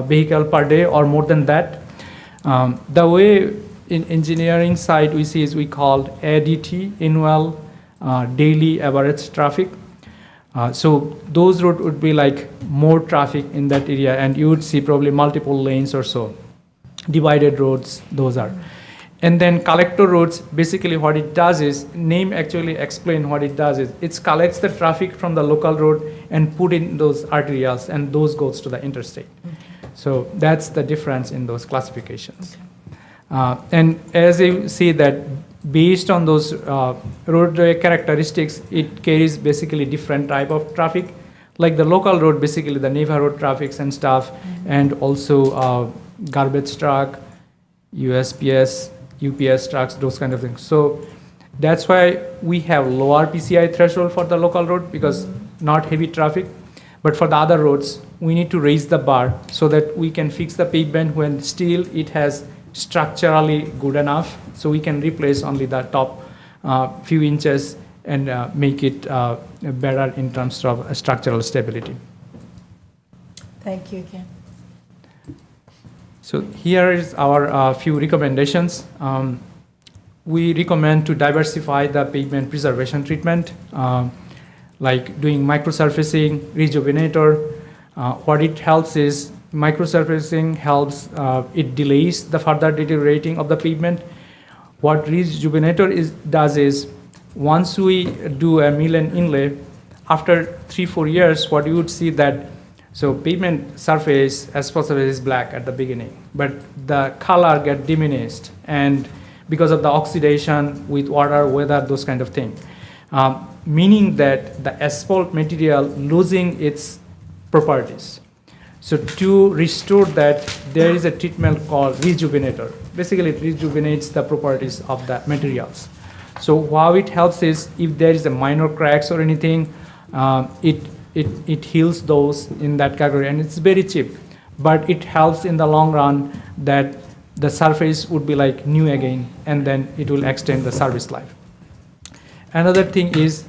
Speaker 8: vehicle per day or more than that. The way in engineering side we see is we call ADT, annual daily average traffic. So those roads would be like more traffic in that area, and you would see probably multiple lanes or so. Divided roads, those are. And then collector roads, basically what it does is, name actually explain what it does is, it collects the traffic from the local road and put in those arterials, and those goes to the interstate. So that's the difference in those classifications. And as you see that based on those roadway characteristics, it carries basically different type of traffic. Like the local road, basically the neighborhood traffics and stuff, and also garbage truck, USPS, UPS trucks, those kind of things. So that's why we have lower PCI threshold for the local road, because not heavy traffic. But for the other roads, we need to raise the bar so that we can fix the pavement when still it has structurally good enough. So we can replace only the top few inches and make it better in terms of structural stability.
Speaker 6: Thank you again.
Speaker 8: So here is our few recommendations. We recommend to diversify the pavement preservation treatment, like doing microsurfacing, rejuvenator. What it helps is microsurfacing helps, it delays the further deteriorating of the pavement. What rejuvenator does is, once we do a mill and inlay, after 3-4 years, what you would see that, so pavement surface, asphalt surface is black at the beginning, but the color get diminished, and because of the oxidation with water, weather, those kind of things. Meaning that the asphalt material losing its properties. So to restore that, there is a treatment called rejuvenator. Basically, it rejuvenates the properties of the materials. So how it helps is, if there is a minor cracks or anything, it heals those in that category, and it's very cheap. But it helps in the long run that the surface would be like new again, and then it will extend the service life. Another thing is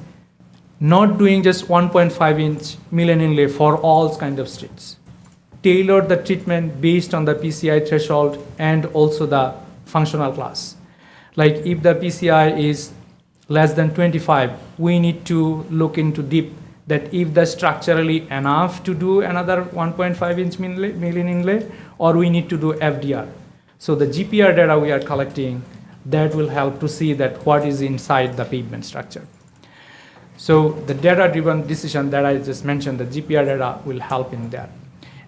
Speaker 8: not doing just 1.5-inch mill and inlay for all kinds of streets. Tailor the treatment based on the PCI threshold and also the functional class. Like if the PCI is less than 25, we need to look into deep that if the structurally enough to do another 1.5-inch mill and inlay, or we need to do FDR. So the GPR data we are collecting, that will help to see that what is inside the pavement structure. So the data-driven decision that I just mentioned, the GPR data will help in that.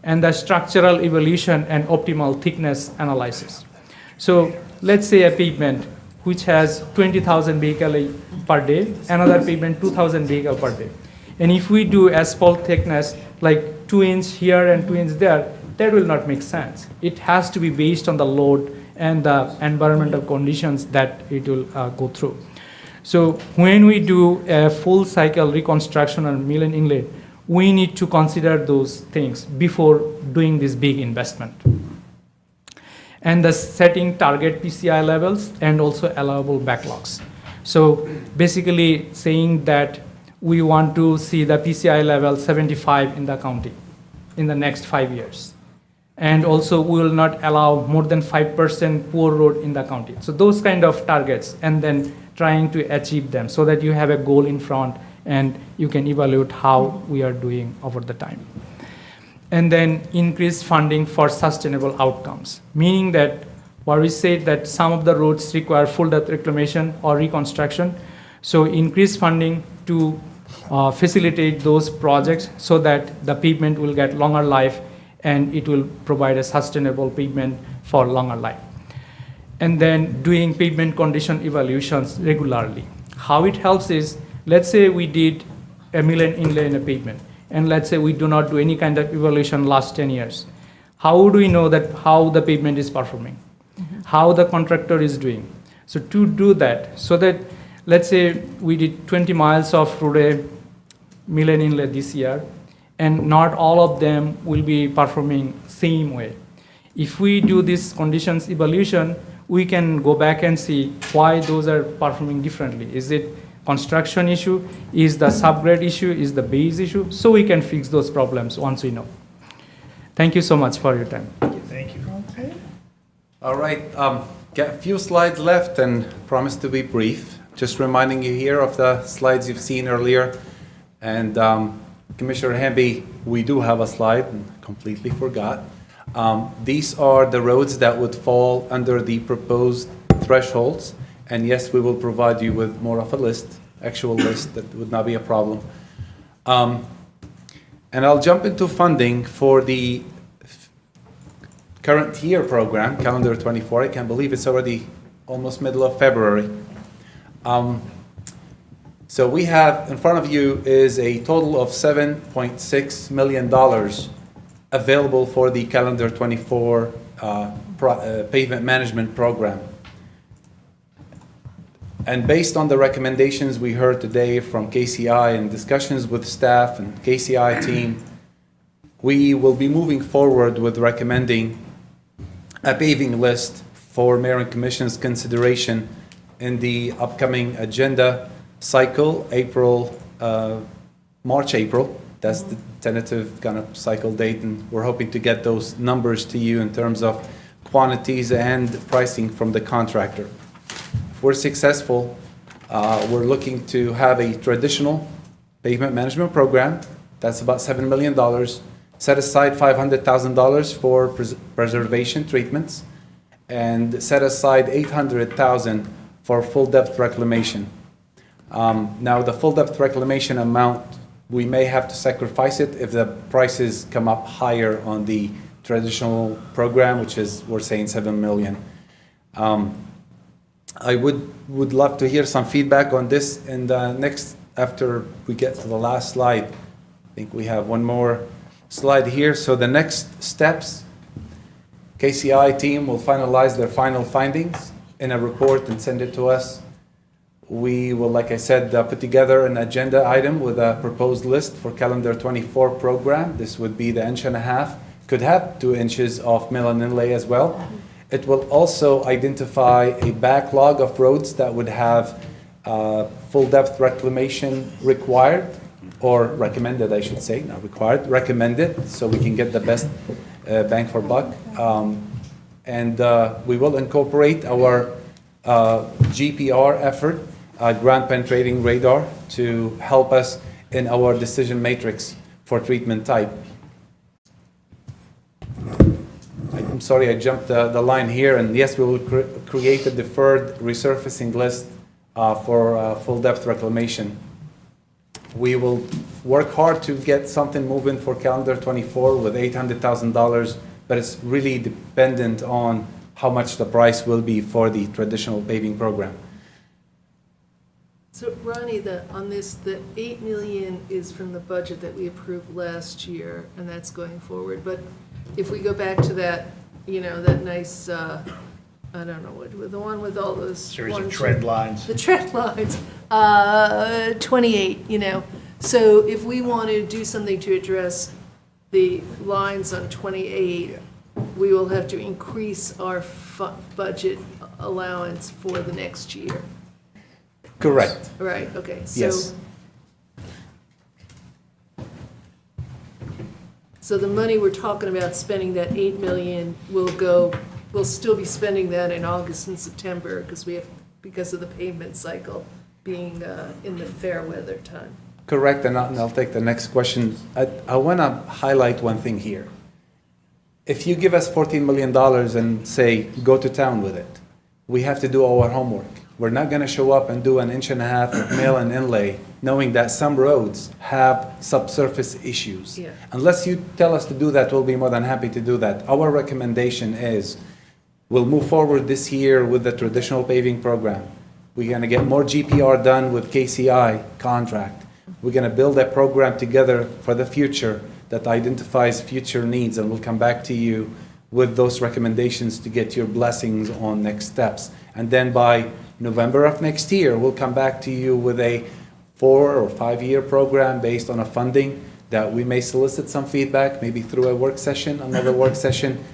Speaker 8: And the structural evolution and optimal thickness analysis. So let's say a pavement which has 20,000 vehicles per day, another pavement 2,000 vehicles per day. And if we do asphalt thickness like 2 inch here and 2 inch there, that will not make sense. It has to be based on the load and the environmental conditions that it will go through. So when we do a full cycle reconstruction on mill and inlay, we need to consider those things before doing this big investment. And the setting target PCI levels and also allowable backlogs. So basically saying that we want to see the PCI level 75 in the county in the next 5 years. And also we will not allow more than 5% poor road in the county. So those kind of targets, and then trying to achieve them so that you have a goal in front and you can evaluate how we are doing over the time. And then increase funding for sustainable outcomes, meaning that what we say that some of the roads require full depth reclamation or reconstruction. So increase funding to facilitate those projects so that the pavement will get longer life and it will provide a sustainable pavement for longer life. And then doing pavement condition evaluations regularly. How it helps is, let's say we did a mill and inlay in a pavement, and let's say we do not do any kind of evaluation last 10 years. How do we know that how the pavement is performing? How the contractor is doing? So to do that, so that let's say we did 20 miles of road mill and inlay this year, and not all of them will be performing same way. If we do this conditions evaluation, we can go back and see why those are performing differently. Is it construction issue, is the subgrade issue, is the base issue, so we can fix those problems once we know. Thank you so much for your time.
Speaker 1: Thank you.
Speaker 6: Okay.
Speaker 7: All right, got a few slides left and promise to be brief. Just reminding you here of the slides you've seen earlier. And Commissioner Hamby, we do have a slide, and completely forgot. These are the roads that would fall under the proposed thresholds. And yes, we will provide you with more of a list, actual list, that would not be a problem. And I'll jump into funding for the current year program, calendar 24. I can't believe it's already almost middle of February. So we have in front of you is a total of $7.6 million available for the calendar 24 pavement management program. And based on the recommendations we heard today from KCI and discussions with staff and KCI team, we will be moving forward with recommending a paving list for Mayor and Commission's consideration in the upcoming agenda cycle, March, April. That's the tentative kind of cycle date, and we're hoping to get those numbers to you in terms of quantities and pricing from the contractor. If we're successful, we're looking to have a traditional pavement management program. That's about $7 million. Set aside $500,000 for preservation treatments, and set aside $800,000 for full depth reclamation. Now, the full depth reclamation amount, we may have to sacrifice it if the prices come up higher on the traditional program, which is, we're saying $7 million. I would love to hear some feedback on this in the next, after we get to the last slide. I think we have one more slide here. So the next steps, KCI team will finalize their final findings in a report and send it to us. We will, like I said, put together an agenda item with a proposed list for calendar 24 program. This would be the 1.5 inch, could have 2 inches of mill and inlay as well. It will also identify a backlog of roads that would have full depth reclamation required, or recommended, I should say, not required, recommended, so we can get the best bang for buck. And we will incorporate our GPR effort, ground penetrating radar, to help us in our decision matrix for treatment type. I'm sorry, I jumped the line here, and yes, we will create a deferred resurfacing list for full depth reclamation. We will work hard to get something moving for calendar 24 with $800,000, but it's really dependent on how much the price will be for the traditional paving program.
Speaker 3: So Ronnie, on this, the 8 million is from the budget that we approved last year, and that's going forward. But if we go back to that, that nice, I don't know, the one with all those.
Speaker 1: Series of tread lines.
Speaker 3: The tread lines, 28, So if we want to do something to address the lines on 28, we will have to increase our budget allowance for the next year.
Speaker 7: Correct.
Speaker 3: Right, okay.
Speaker 7: Yes.
Speaker 3: So the money we're talking about spending, that 8 million, we'll still be spending that in August and September because of the payment cycle being in the fair weather time.
Speaker 7: Correct, and I'll take the next question. I want to highlight one thing here. If you give us $14 million and say, go to town with it, we have to do our homework. We're not going to show up and do an 1.5 inch of mill and inlay, knowing that some roads have subsurface issues.
Speaker 3: Yeah.
Speaker 7: Unless you tell us to do that, we'll be more than happy to do that. Our recommendation is, we'll move forward this year with the traditional paving program. We're going to get more GPR done with KCI contract. We're going to build a program together for the future that identifies future needs, and we'll come back to you with those recommendations to get your blessings on next steps. And then by November of next year, we'll come back to you with a 4 or 5 year program based on a funding that we may solicit some feedback, maybe through a work session, another work session.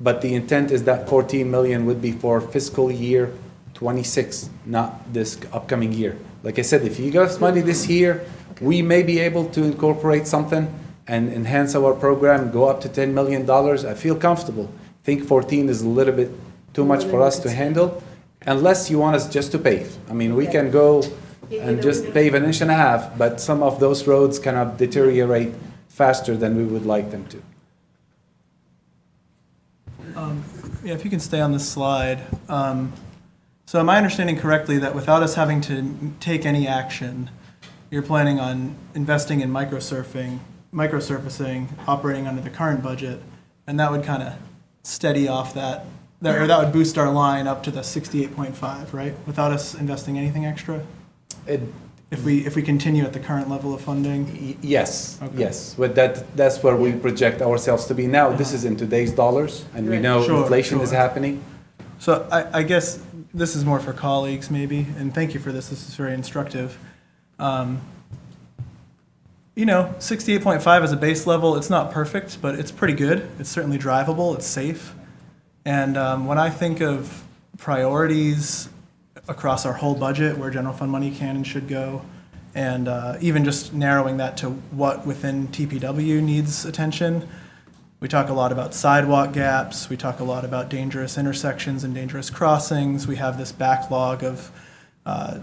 Speaker 7: But the intent is that 14 million would be for fiscal year 26, not this upcoming year. Like I said, if you give us money this year, we may be able to incorporate something and enhance our program, go up to $10 million. I feel comfortable. I think 14 is a little bit too much for us to handle, unless you want us just to pave. I mean, we can go and just pave an inch and a half, but some of those roads kind of deteriorate faster than we would like them to.
Speaker 11: Yeah, if you can stay on this slide. So am I understanding correctly that without us having to take any action, you're planning on investing in microsurfacing, operating under the current budget, and that would kind of steady off that, or that would boost our line up to the 68.5, right? Without us investing anything extra? If we continue at the current level of funding?
Speaker 7: Yes,
Speaker 11: Okay.
Speaker 7: yes. But that's where we project ourselves to be now. This is in today's dollars, and we know
Speaker 11: Sure,
Speaker 7: inflation is
Speaker 11: sure.
Speaker 7: happening.
Speaker 11: So I guess this is more for colleagues maybe, and thank you for this. This is very instructive. 68.5 as a base level, it's not perfect, but it's pretty good. It's certainly drivable, it's safe. And when I think of priorities across our whole budget, where general fund money can and should go, and even just narrowing that to what within TPW needs attention, we talk a lot about sidewalk gaps, we talk a lot about dangerous intersections and dangerous crossings. We have this backlog of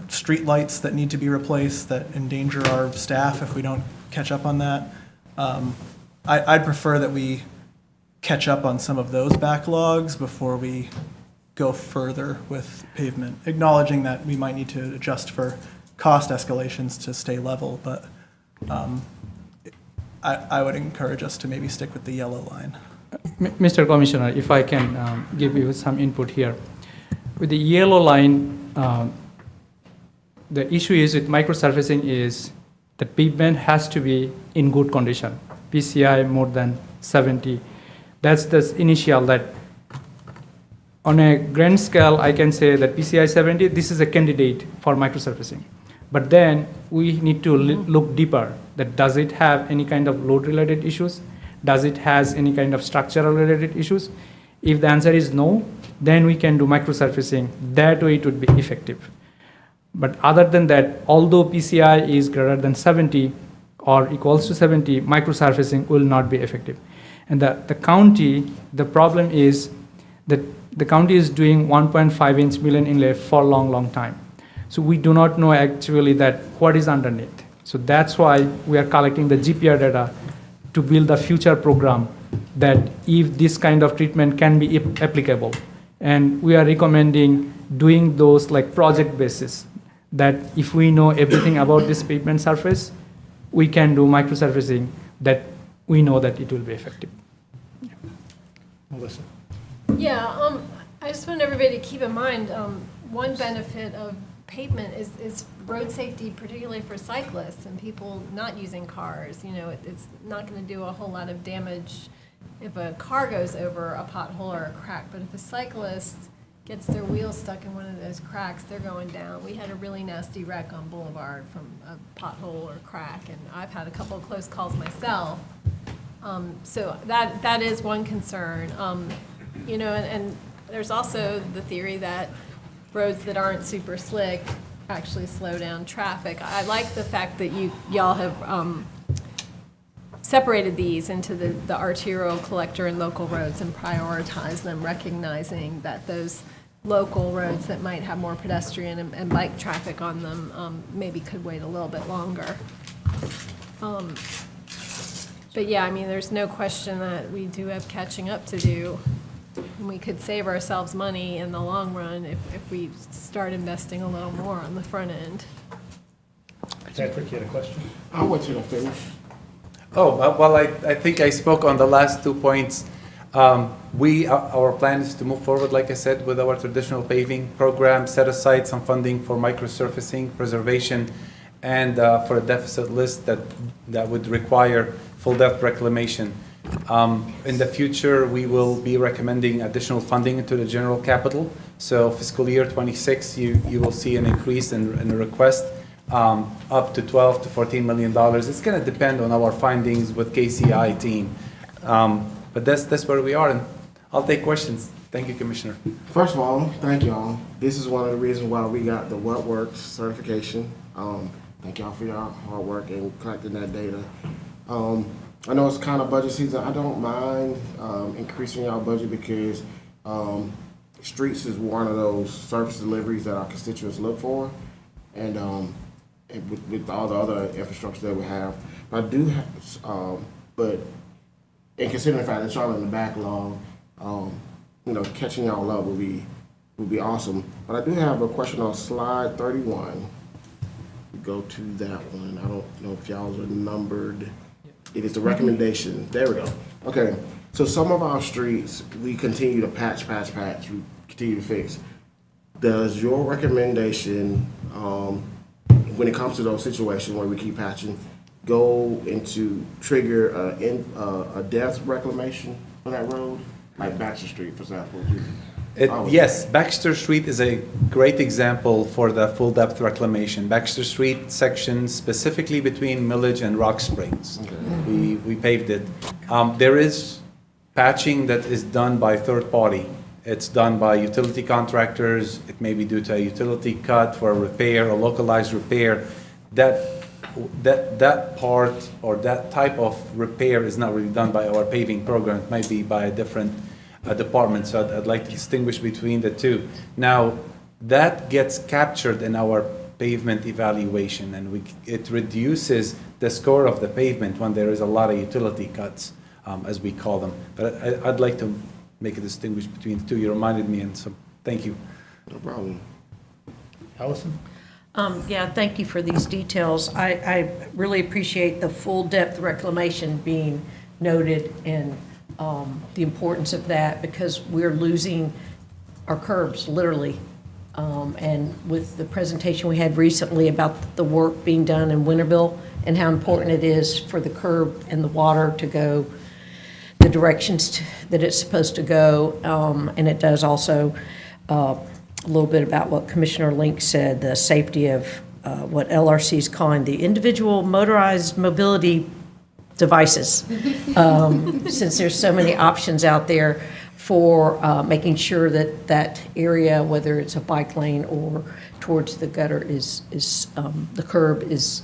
Speaker 11: street lights that need to be replaced that endanger our staff if we don't catch up on that. I'd prefer that we catch up on some of those backlogs before we go further with pavement, acknowledging that we might need to adjust for cost escalations to stay level, but I would encourage us to maybe stick with the yellow line.
Speaker 8: Mr. Commissioner, if I can give you some input here. With the yellow line, the issue is with microsurfacing is the pavement has to be in good condition, PCI more than 70. That's the initial that on a grand scale, I can say that PCI 70, this is a candidate for microsurfacing. But then we need to look deeper, that does it have any kind of load-related issues? Does it has any kind of structural-related issues? If the answer is no, then we can do microsurfacing. That way it would be effective. But other than that, although PCI is greater than 70 or equals to 70, microsurfacing will not be effective. And the county, the problem is that the county is doing 1.5-inch million inlay for a long, long time. So we do not know actually that what is underneath. So that's why we are collecting the GPR data to build a future program that if this kind of treatment can be applicable. And we are recommending doing those like project basis, that if we know everything about this pavement surface, we can do microsurfacing that we know that it will be effective.
Speaker 1: Melissa?
Speaker 13: Yeah, I just want everybody to keep in mind, one benefit of pavement is road safety, particularly for cyclists and people not using cars. You know, it's not going to do a whole lot of damage if a car goes over a pothole or a crack, but if a cyclist gets their wheel stuck in one of those cracks, they're going down. We had a really nasty wreck on Boulevard from a pothole or crack, and I've had a couple of close calls myself. So that is one concern. You know, and there's also the theory that roads that aren't super slick actually slow down traffic. I like the fact that y'all have separated these into the arterial, collector, and local roads and prioritize them, recognizing that those local roads that might have more pedestrian and bike traffic on them maybe could wait a little bit longer. But yeah, I mean, there's no question that we do have catching up to do. And we could save ourselves money in the long run if we start investing a little more on the front end.
Speaker 1: Patrick, you had a question?
Speaker 12: I'll wait till I finish.
Speaker 7: Oh, well, I think I spoke on the last 2 points. Our plan is to move forward, like I said, with our traditional paving program, set aside some funding for microsurfacing, preservation, and for a deficit list that would require full depth reclamation. In the future, we will be recommending additional funding into the general capital. So fiscal year 26, you will see an increase in the request up to $12 to $14 million. It's going to depend on our findings with KCI team. But that's where we are, and I'll take questions. Thank you, Commissioner.
Speaker 12: First of all, thank y'all. This is one of the reasons why we got the What Works certification. Thank y'all for your hard work and collecting that data. I know it's kind of budget season. I don't mind increasing y'all budget because streets is one of those service deliveries that our constituents look for, and with all the other infrastructure that we have. But I do have, but in considering the fact that y'all in the backlog, catching y'all up would be awesome. But I do have a question on slide 31. We go to that one. I don't know if y'all are numbered. It is the recommendation. There we go. Okay. So some of our streets, we continue to patch. We continue to fix. Does your recommendation, when it comes to those situations where we keep patching, go into trigger a depth reclamation on that road? Like Baxter Street, for example.
Speaker 7: Yes, Baxter Street is a great example for the full depth reclamation. Baxter Street section specifically between Millage and Rock Springs. Okay. We paved it. There is patching that is done by third party. It's done by utility contractors. It may be due to a utility cut for a repair, a localized repair. That part or that type of repair is not really done by our paving program. It might be by a different department. So I'd like to distinguish between the two. Now, that gets captured in our pavement evaluation, and it reduces the score of the pavement when there is a lot of utility cuts, as we call them. But I'd like to make a distinguish between the two. You reminded me, and so thank you.
Speaker 12: No problem.
Speaker 1: Allison?
Speaker 10: Yeah, thank you for these details. I really appreciate the full depth reclamation being noted and the importance of that, because we're losing our curbs, literally. And with the presentation we had recently about the work being done in Winterville and how important it is for the curb and the water to go the directions that it's supposed to go. And it does also a little bit about what Commissioner Link said, the safety of what LRC is calling the individual motorized mobility devices, since there's so many options out there for making sure that that area, whether it's a bike lane or towards the gutter, is the curb is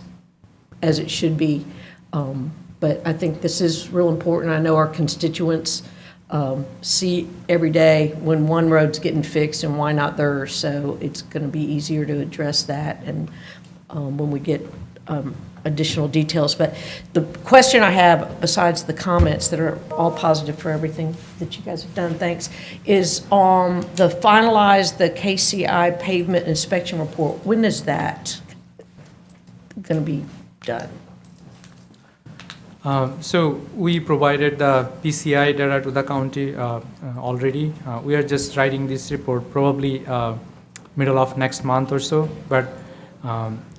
Speaker 10: as it should be. But I think this is real important. I know our constituents see every day when one road's getting fixed and why not theirs. So it's going to be easier to address that, and when we get additional details. But the question I have, besides the comments that are all positive for everything that you guys have done, thanks, is the KCI pavement inspection report. When is that going to be done?
Speaker 8: So we provided the PCI data to the county already. We are just writing this report probably middle of next month or so, but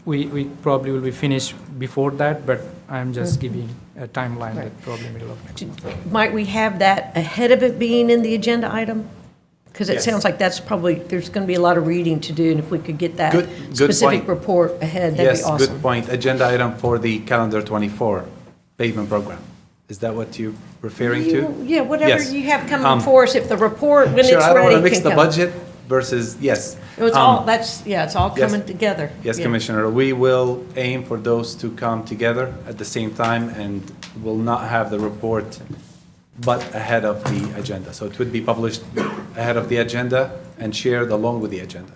Speaker 8: we probably will be finished before that, but I'm just giving a timeline that probably middle of next month.
Speaker 10: Might we have that ahead of it being in the agenda item? Because it
Speaker 7: Yes.
Speaker 10: sounds like that's probably, there's going to be a lot of reading to do, and if we could get that
Speaker 7: Good
Speaker 10: specific
Speaker 7: point.
Speaker 10: report ahead, that'd be
Speaker 7: Yes,
Speaker 10: awesome.
Speaker 7: good point. Agenda item for the calendar 24 pavement program. Is that what you're referring to?
Speaker 10: Yeah, whatever
Speaker 7: Yes.
Speaker 10: you have coming for us, if the report, when it's ready,
Speaker 7: Sure, I don't want to mix
Speaker 10: can
Speaker 7: the
Speaker 10: come.
Speaker 7: budget versus, yes.
Speaker 10: It's all, it's all
Speaker 7: yes.
Speaker 10: coming together.
Speaker 7: Yes,
Speaker 10: Yeah.
Speaker 7: Commissioner, we will aim for those to come together at the same time, and will not have the report but ahead of the agenda. So it would be published ahead of the agenda and shared along with the agenda.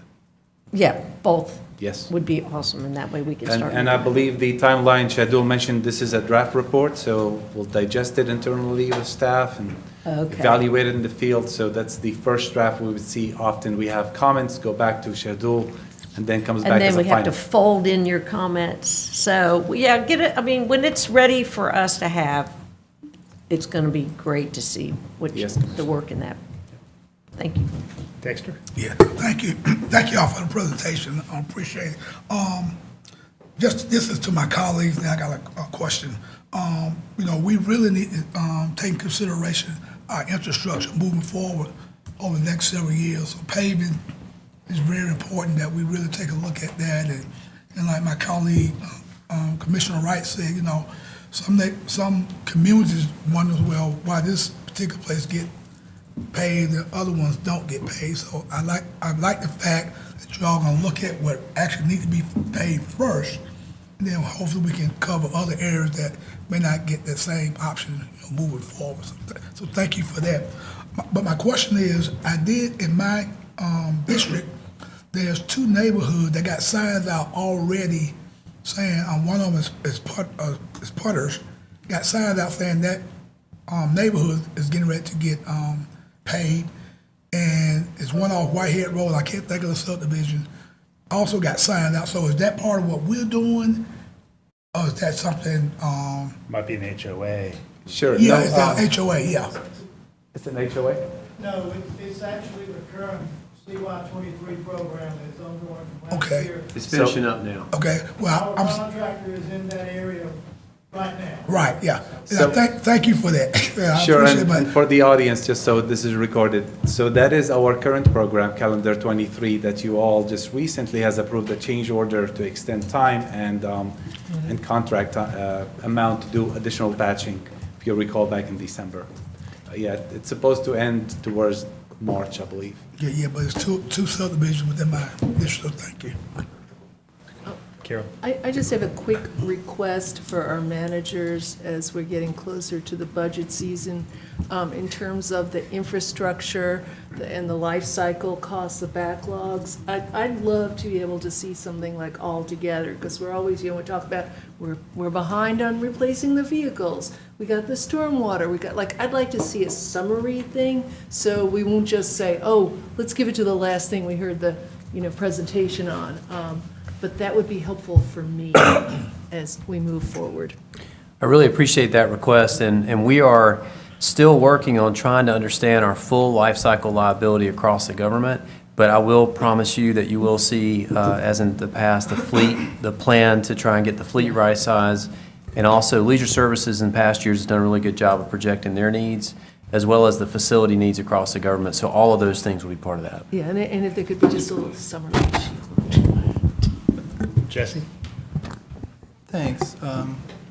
Speaker 10: Yeah, both
Speaker 7: Yes.
Speaker 10: would be awesome, and that way we can
Speaker 7: And,
Speaker 10: start.
Speaker 7: and I believe the timeline, Shadul mentioned, this is a draft report, so we'll digest it internally with staff and
Speaker 10: Okay.
Speaker 7: evaluate it in the field. So that's the first draft we would see. Often we have comments, go back to Shadul, and then comes back
Speaker 10: And
Speaker 7: as
Speaker 10: then
Speaker 7: a
Speaker 10: we have to
Speaker 7: final.
Speaker 10: fold in your comments. So, yeah, get it, I mean, when it's ready for us to have, it's going to be great to see what
Speaker 7: Yes,
Speaker 10: the
Speaker 7: Commissioner.
Speaker 10: work in that. Thank you.
Speaker 1: Dexter?
Speaker 5: Yeah, thank you. Thank you all for the presentation. I appreciate it. Just, this is to my colleagues, and I got a question. We really need to take in consideration our infrastructure moving forward over the next several years. So paving is very important that we really take a look at that. And like my colleague, Commissioner Wright said, some communities wonder, well, why this particular place get paid, the other ones don't get paid. So I like the fact that y'all gonna look at what actually need to be paid first, and then hopefully we can cover other areas that may not get that same option, moving forward. So thank you for that. But my question is, I did in my district, there's 2 neighborhoods that got signs out already saying, one of them is Putters, got signs out saying that neighborhood is getting ready to get paid, and it's one off Whitehead Road. I can't think of the subdivision. Also got signed out. So is that part of what we're doing, or is that something?
Speaker 1: Might be an HOA.
Speaker 7: Sure.
Speaker 5: Yeah,
Speaker 7: No,
Speaker 5: it's our HOA. Yeah.
Speaker 7: It's an HOA?
Speaker 14: No, it's actually the current CY 23 program that's ongoing from last
Speaker 5: Okay.
Speaker 14: year.
Speaker 4: It's finishing up now.
Speaker 5: Okay. Well,
Speaker 14: Our contractor is in that area right now.
Speaker 5: right. Yeah.
Speaker 7: So-
Speaker 5: Thank you for that. Yeah, I
Speaker 7: Sure,
Speaker 5: appreciate
Speaker 7: and
Speaker 5: it,
Speaker 7: and
Speaker 5: but-
Speaker 7: for the audience, just so this is recorded, so that is our current program, Calendar 23, that you all just recently has approved a change order to extend time and contract amount to do additional patching, if you recall back in December. Yeah, it's supposed to end towards March, I believe.
Speaker 5: Yeah, but it's two subdivisions within my district. So thank you.
Speaker 1: Carol?
Speaker 3: I just have a quick request for our managers as we're getting closer to the budget season, in terms of the infrastructure and the life cycle costs, the backlogs. I'd love to be able to see something like all together, because we're always, we talk about, we're behind on replacing the vehicles. We got the stormwater, I'd like to see a summary thing, so we won't just say, oh, let's give it to the last thing we heard the, presentation on. But that would be helpful for me as we move forward.
Speaker 4: I really appreciate that request, and we are still working on trying to understand our full life cycle liability across the government, but I will promise you that you will see, as in the past, the plan to try and get the fleet right size, and also Leisure Services in past years has done a really good job of projecting their needs, as well as the facility needs across the government, so all of those things will be part of that.
Speaker 3: Yeah, and if there could be just a little summary sheet.
Speaker 1: Jesse?
Speaker 11: Thanks.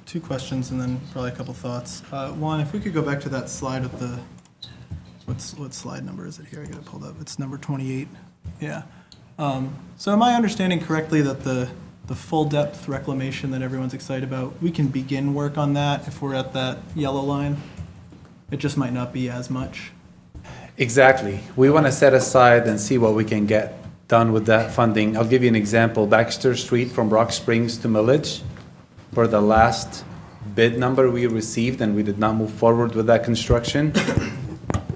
Speaker 11: 2 questions and then probably a couple thoughts. One, if we could go back to that slide with the, what slide number is it here? I got it pulled up. It's number 28. Yeah. So am I understanding correctly that the full depth reclamation that everyone's excited about, we can begin work on that if we're at that yellow line? It just might not be as much.
Speaker 7: Exactly. We want to set aside and see what we can get done with that funding. I'll give you an example. Baxter Street from Rock Springs to Milledge, for the last bid number we received, and we did not move forward with that construction,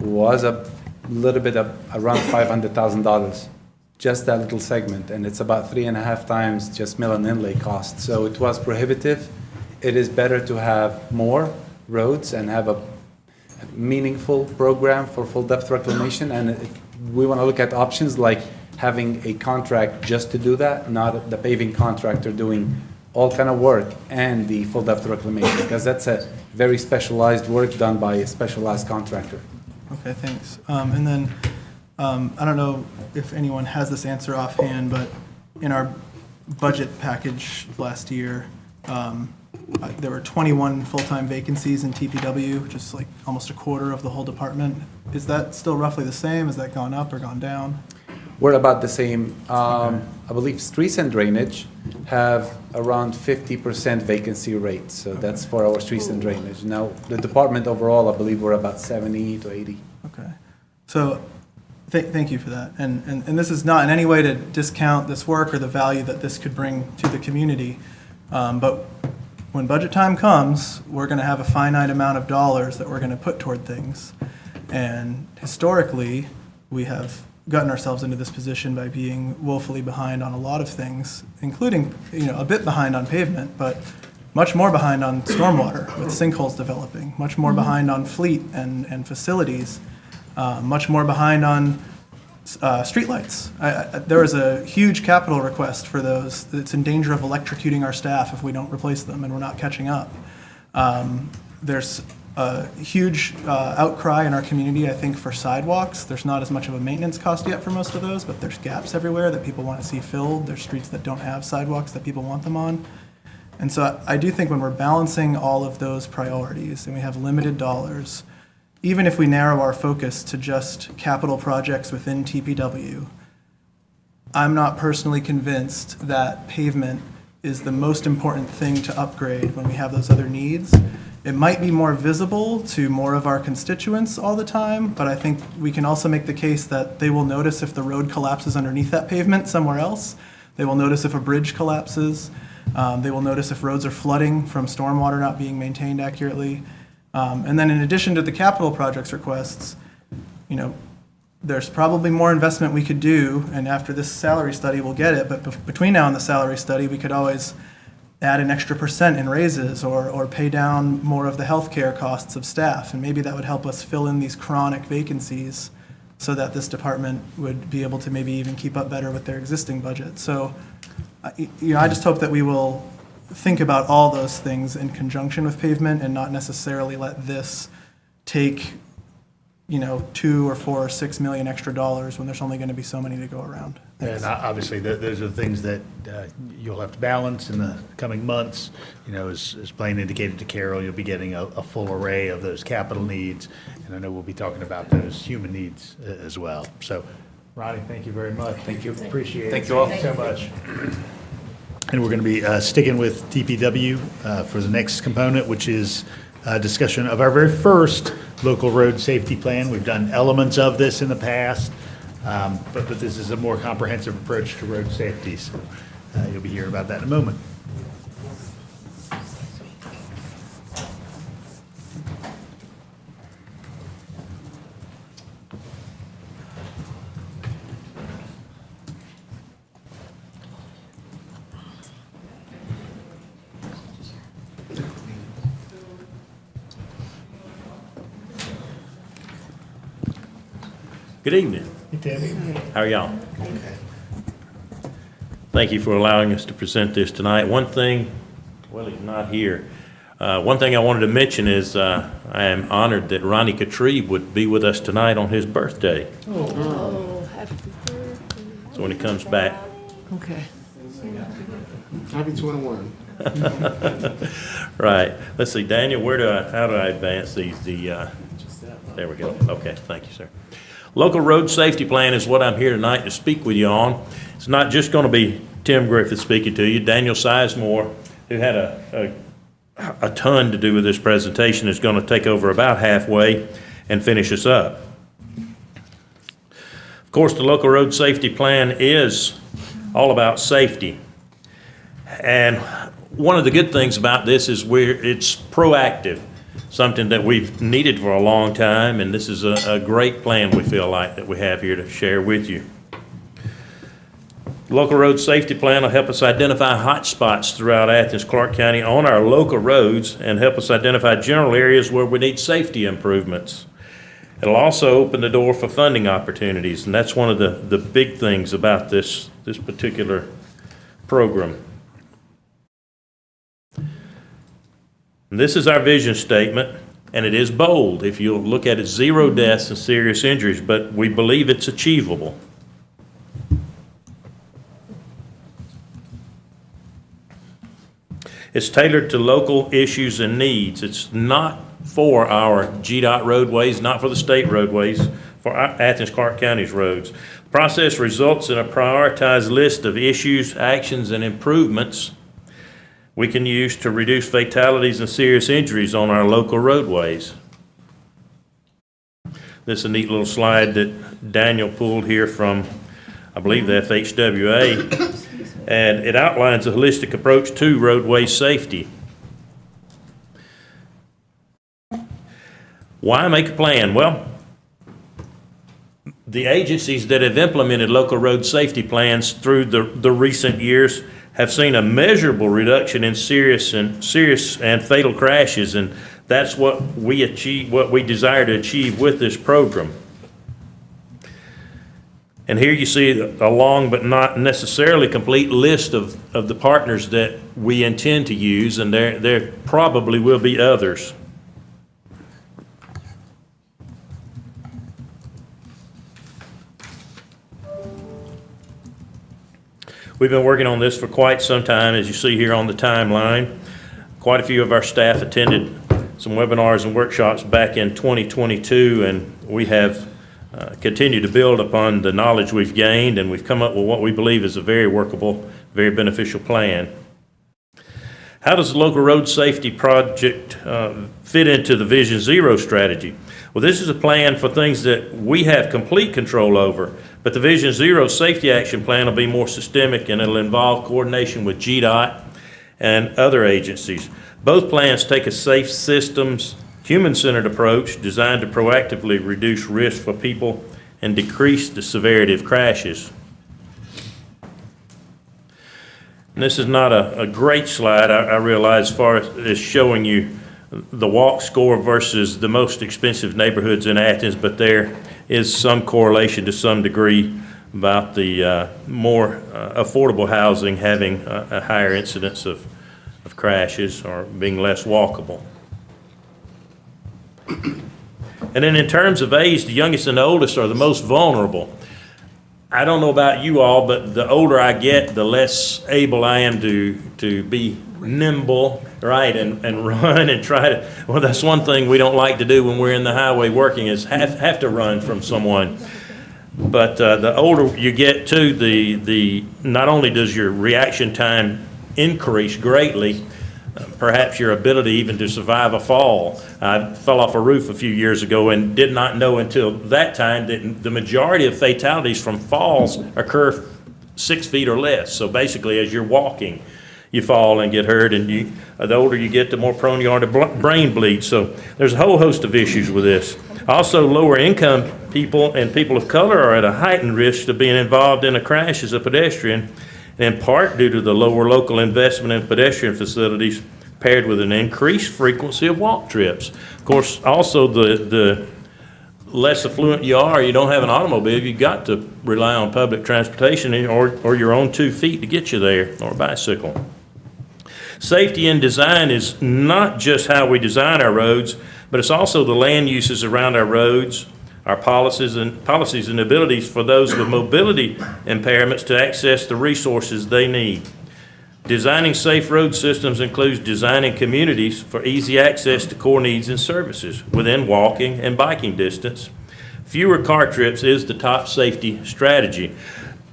Speaker 7: was a little bit around $500,000. Just that little segment, and it's about 3.5 times just mill and inlay cost. So it was prohibitive. It is better to have more roads and have a meaningful program for full depth reclamation, and we want to look at options like having a contract just to do that, not the paving contractor doing all kind of work and the full depth reclamation, because that's a very specialized work done by a specialized contractor.
Speaker 11: Okay, thanks. And then, I don't know if anyone has this answer offhand, but in our budget package last year, there were 21 full-time vacancies in TPW, which is like almost a quarter of the whole department. Is that still roughly the same? Has that gone up or gone down?
Speaker 7: We're about the same. I believe streets and drainage have around 50% vacancy rate, so that's for our streets and drainage. Now, the department overall, I believe we're about 70 to 80.
Speaker 11: Okay. So, thank you for that. And this is not in any way to discount this work or the value that this could bring to the community. But when budget time comes, we're going to have a finite amount of dollars that we're going to put toward things. And historically, we have gotten ourselves into this position by being woefully behind on a lot of things, including, a bit behind on pavement, but much more behind on stormwater with sinkholes developing, much more behind on fleet and facilities, much more behind on streetlights. There was a huge capital request for those. It's in danger of electrocuting our staff if we don't replace them, and we're not catching up. There's a huge outcry in our community, I think, for sidewalks. There's not as much of a maintenance cost yet for most of those, but there's gaps everywhere that people want to see filled. There's streets that don't have sidewalks that people want them on. And so I do think when we're balancing all of those priorities and we have limited dollars, even if we narrow our focus to just capital projects within TPW, I'm not personally convinced that pavement is the most important thing to upgrade when we have those other needs. It might be more visible to more of our constituents all the time, but I think we can also make the case that they will notice if the road collapses underneath that pavement somewhere else. They will notice if a bridge collapses. They will notice if roads are flooding from stormwater not being maintained accurately. And then in addition to the capital projects requests, there's probably more investment we could do, and after this salary study, we'll get it, but between now and the salary study, we could always add an extra % in raises or pay down more of the healthcare costs of staff, and maybe that would help us fill in these chronic vacancies so that this department would be able to maybe even keep up better with their existing budget. So, I just hope that we will think about all those things in conjunction with pavement and not necessarily let this take, $2 or $4 or $6 million extra dollars when there's only going to be so many to go around.
Speaker 1: And obviously, those are the things that you'll have to balance in the coming months. As Blaine indicated to Carol, you'll be getting a full array of those capital needs, and I know we'll be talking about those human needs as well. So, Ronnie, thank you very much. Thank you. Appreciate it.
Speaker 4: Thank you all.
Speaker 1: Thanks so much. And we're going to be sticking with DPW for the next component, which is a discussion of our very first local road safety plan. We've done elements of this in the past, but this is a more comprehensive approach to road safety. So you'll be hearing about that in a moment.
Speaker 15: Good evening.
Speaker 1: Hey, Tammy.
Speaker 15: How are y'all? Thank you for allowing us to present this tonight. One thing, well, he's not here. One thing I wanted to mention is I am honored that Ronnie Katree would be with us tonight on his birthday.
Speaker 3: Oh, happy birthday.
Speaker 15: So when he comes back.
Speaker 3: Okay.
Speaker 12: Happy 21.
Speaker 15: Right. Let's see, Daniel, how do I advance these? There we go. Okay, thank you, sir. Local road safety plan is what I'm here tonight to speak with you on. It's not just going to be Tim Griffith speaking to you. Daniel Sizemore, who had a ton to do with this presentation, is going to take over about halfway and finish us up. Of course, the local road safety plan is all about safety. And one of the good things about this is it's proactive. Something that we've needed for a long time, and this is a great plan we feel like that we have here to share with you. Local road safety plan will help us identify hot spots throughout Athens-Clarke County on our local roads and help us identify general areas where we need safety improvements. It'll also open the door for funding opportunities, and that's one of the big things about this particular program. This is our vision statement, and it is bold. If you look at it, 0 deaths and serious injuries, but we believe it's achievable. It's tailored to local issues and needs. It's not for our GDOT roadways, not for the state roadways, for our Athens-Clarke County's roads. The process results in a prioritized list of issues, actions, and improvements we can use to reduce fatalities and serious injuries on our local roadways. This is a neat little slide that Daniel pulled here from, I believe, the FHWA, and it outlines a holistic approach to roadway safety. Why make a plan? Well, the agencies that have implemented local road safety plans through the recent years have seen a measurable reduction in serious and fatal crashes, and that's what we desire to achieve with this program. And here you see a long but not necessarily complete list of the partners that we intend to use, and there probably will be others. We've been working on this for quite some time, as you see here on the timeline. Quite a few of our staff attended some webinars and workshops back in 2022, and we have continued to build upon the knowledge we've gained, and we've come up with what we believe is a very workable, very beneficial plan. How does the local road safety project fit into the Vision Zero strategy? Well, this is a plan for things that we have complete control over, but the Vision Zero safety action plan will be more systemic, and it'll involve coordination with GDOT and other agencies. Both plans take a safe systems, human-centered approach designed to proactively reduce risk for people and decrease the severity of crashes. And this is not a great slide, I realize, as far as showing you the walk score versus the most expensive neighborhoods in Athens, but there is some correlation to some degree about the more affordable housing having a higher incidence of crashes or being less walkable. And then in terms of age, the youngest and the oldest are the most vulnerable. I don't know about you all, but the older I get, the less able I am to be nimble, right, and run and try to, well, that's one thing we don't like to do when we're in the highway working is have to run from someone. But the older you get too, the not only does your reaction time increase greatly, perhaps your ability even to survive a fall. I fell off a roof a few years ago and did not know until that time that the majority of fatalities from falls occur 6 feet or less. So basically, as you're walking, you fall and get hurt, and the older you get, the more prone you are to brain bleed. So there's a whole host of issues with this. Also, lower income people and people of color are at a heightened risk of being involved in a crash as a pedestrian, in part due to the lower local investment in pedestrian facilities paired with an increased frequency of walk trips. Of course, also the less affluent you are, you don't have an automobile, you've got to rely on public transportation or your own 2 feet to get you there, or a bicycle. Safety in design is not just how we design our roads, but it's also the land uses around our roads, our policies and abilities for those with mobility impairments to access the resources they need. Designing safe road systems includes designing communities for easy access to core needs and services within walking and biking distance. Fewer car trips is the top safety strategy.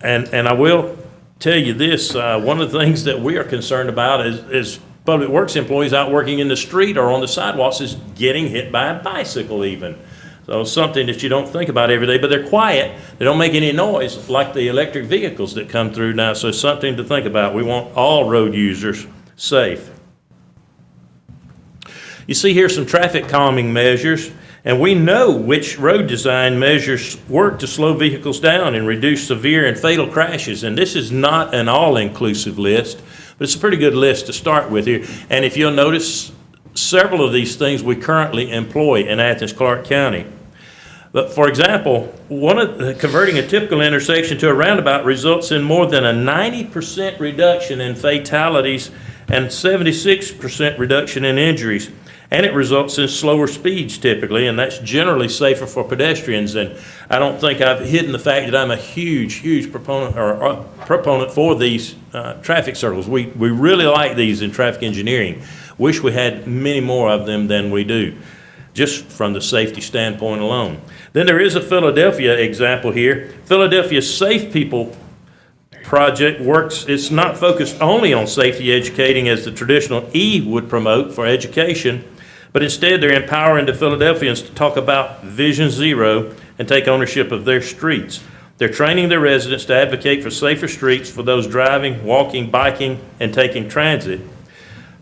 Speaker 15: And I will tell you this, one of the things that we are concerned about is public works employees out working in the street or on the sidewalks is getting hit by a bicycle even. So it's something that you don't think about every day, but they're quiet. They don't make any noise like the electric vehicles that come through now. So it's something to think about. We want all road users safe. You see here some traffic calming measures, and we know which road design measures work to slow vehicles down and reduce severe and fatal crashes. And this is not an all-inclusive list, but it's a pretty good list to start with here. And if you'll notice, several of these things we currently employ in Athens-Clarke County. But for example, converting a typical intersection to a roundabout results in more than a 90% reduction in fatalities and 76% reduction in injuries. And it results in slower speeds typically, and that's generally safer for pedestrians. And I don't think I've hidden the fact that I'm a huge proponent for these traffic circles. We really like these in traffic engineering. Wish we had many more of them than we do, just from the safety standpoint alone. Then there is a Philadelphia example here. Philadelphia's Safe People project works, it's not focused only on safety educating as the traditional E would promote for education, but instead they're empowering the Philadelphians to talk about Vision Zero and take ownership of their streets. They're training their residents to advocate for safer streets for those driving, walking, biking, and taking transit.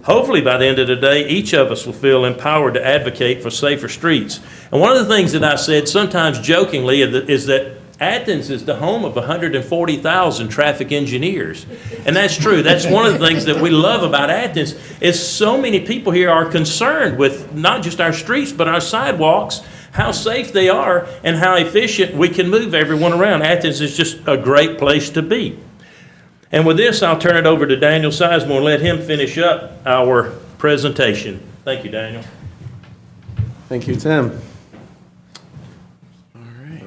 Speaker 15: Hopefully by the end of the day, each of us will feel empowered to advocate for safer streets. And one of the things that I said, sometimes jokingly, is that Athens is the home of 140,000 traffic engineers. And that's true. That's one of the things that we love about Athens is so many people here are concerned with not just our streets, but our sidewalks, how safe they are, and how efficient we can move everyone around. Athens is just a great place to be. And with this, I'll turn it over to Daniel Sizemore and let him finish up our presentation. Thank you, Daniel.
Speaker 16: Thank you, Tim. All right.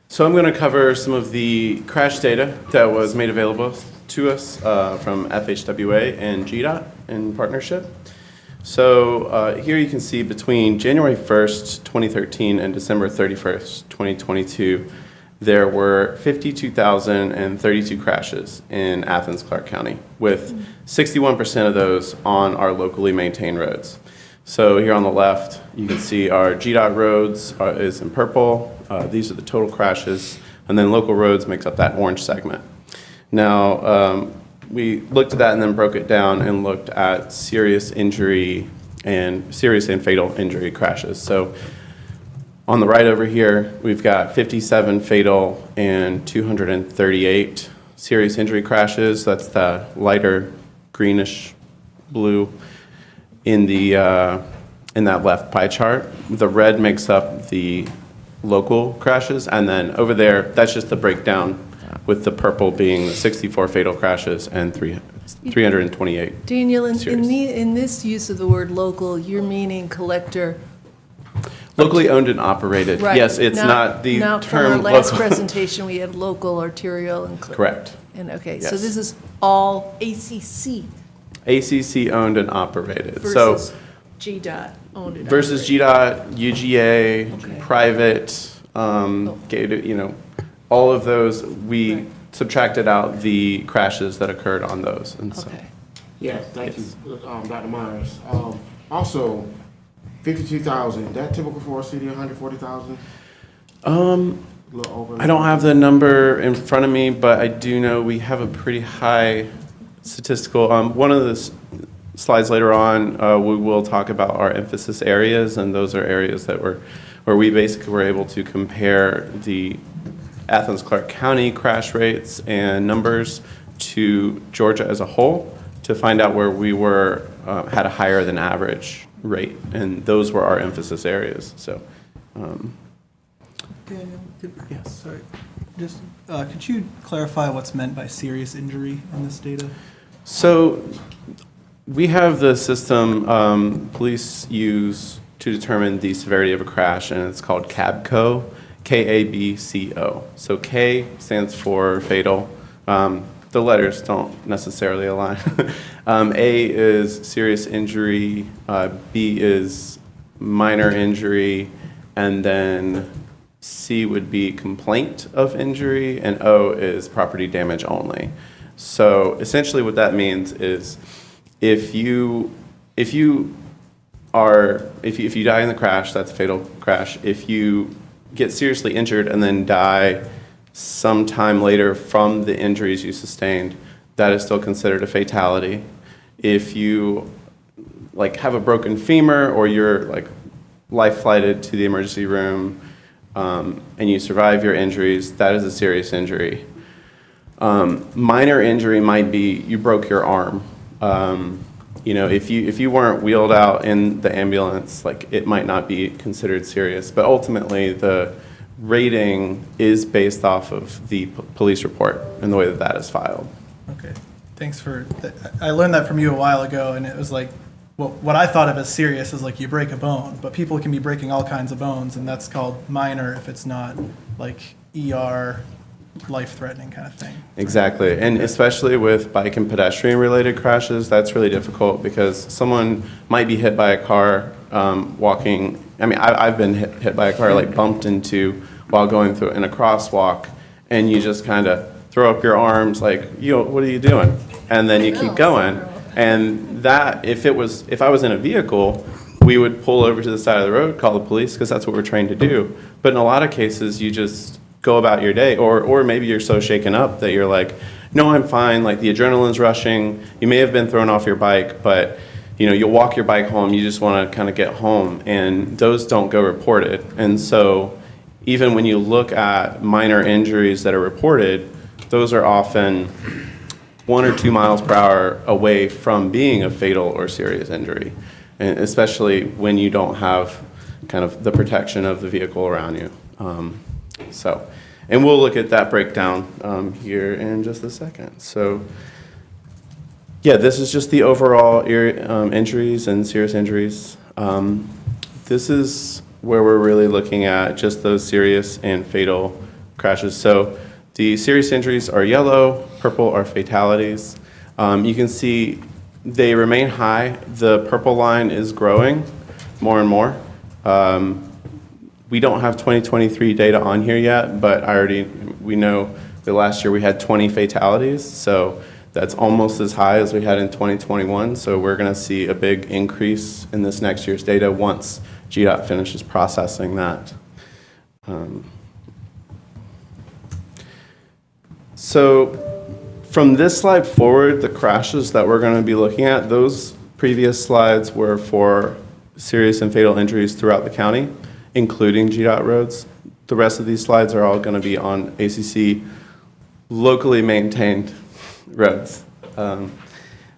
Speaker 16: So I'm going to cover some of the crash data that was made available to us from FHWA and GDOT in partnership. So here you can see between January 1st, 2013 and December 31st, 2022, there were 52,032 crashes in Athens-Clarke County, with 61% of those on our locally maintained roads. So here on the left, you can see our GDOT roads is in purple. These are the total crashes, and then local roads makes up that orange segment. Now, we looked at that and then broke it down and looked at serious and fatal injury crashes. So on the right over here, we've got 57 fatal and 238 serious injury crashes. That's the lighter greenish blue in that left pie chart. The red makes up the local crashes, and then over there, that's just the breakdown, with the purple being the 64 fatal crashes and 328
Speaker 3: Daniel, in
Speaker 16: serious.
Speaker 3: in this use of the word local, you're meaning collector.
Speaker 16: Locally owned and operated.
Speaker 3: Right.
Speaker 16: Yes, it's not the
Speaker 3: Now, from our
Speaker 16: term
Speaker 3: last
Speaker 16: local.
Speaker 3: presentation, we had local, arterial, and.
Speaker 16: Correct.
Speaker 3: And, okay, so
Speaker 16: Yes.
Speaker 3: this is all ACC
Speaker 16: ACC owned and operated. So
Speaker 3: versus GDOT owned and
Speaker 16: versus
Speaker 3: operated.
Speaker 16: GDOT, UGA,
Speaker 3: Okay.
Speaker 16: private, gated, all of those, we
Speaker 3: Right.
Speaker 16: subtracted out the crashes that occurred on those, and so.
Speaker 3: Okay.
Speaker 12: Yeah, thank you, Dr. Myers. Also, 52,000, that typical for a city, 140,000? A little over.
Speaker 16: I don't have the number in front of me, but I do know we have a pretty high statistical. One of the slides later on, we will talk about our emphasis areas, and those are areas that where we basically were able to compare the Athens-Clarke County crash rates and numbers to Georgia as a whole to find out where we were had a higher than average rate, and those were our emphasis areas. So.
Speaker 11: Daniel, yes, sorry. Just, could you clarify what's meant by serious injury in this data?
Speaker 16: So we have the system police use to determine the severity of a crash, and it's called CABCO, KABCO. So K stands for fatal. The letters don't necessarily align. A is serious injury, B is minor injury, and then C would be complaint of injury, and O is property damage only. So essentially what that means is if you die in the crash, that's a fatal crash. If you get seriously injured and then die sometime later from the injuries you sustained, that is still considered a fatality. If you have a broken femur, or you're life flighted to the emergency room, and you survive your injuries, that is a serious injury. Minor injury might be you broke your arm. If you weren't wheeled out in the ambulance, it might not be considered serious. But ultimately, the rating is based off of the police report and the way that is filed.
Speaker 11: Okay, thanks for that. I learned that from you a while ago, and it was what I thought of as serious is you break a bone, but people can be breaking all kinds of bones, and that's called minor if it's not ER, life-threatening kind of thing.
Speaker 16: Exactly, and especially with bike and pedestrian-related crashes, that's really difficult because someone might be hit by a car walking. I mean, I've been hit by a car, bumped into while going through in a crosswalk, and you just kind of throw up your arms what are you doing? And then you keep going. And that, if I was in a vehicle, we would pull over to the side of the road, call the police, because that's what we're trained to do. But in a lot of cases, you just go about your day, or maybe you're so shaken up that you're no, I'm fine, the adrenaline's rushing, you may have been thrown off your bike, but you'll walk your bike home, you just want to kind of get home, and those don't go reported. And so even when you look at minor injuries that are reported, those are often 1 or 2 miles per hour away from being a fatal or serious injury, and especially when you don't have kind of the protection of the vehicle around you. And we'll look at that breakdown here in just a second. So, yeah, this is just the overall injuries and serious injuries. This is where we're really looking at just those serious and fatal crashes. So the serious injuries are yellow, purple are fatalities. You can see They remain high. The purple line is growing more and more. We don't have 2023 data on here yet, but we know that last year we had 20 fatalities, so that's almost as high as we had in 2021. So we're going to see a big increase in this next year's data once GDOT finishes processing that. So from this slide forward, the crashes that we're going to be looking at, those previous slides were for serious and fatal injuries throughout the county, including GDOT roads. The rest of these slides are all going to be on ACC locally maintained roads.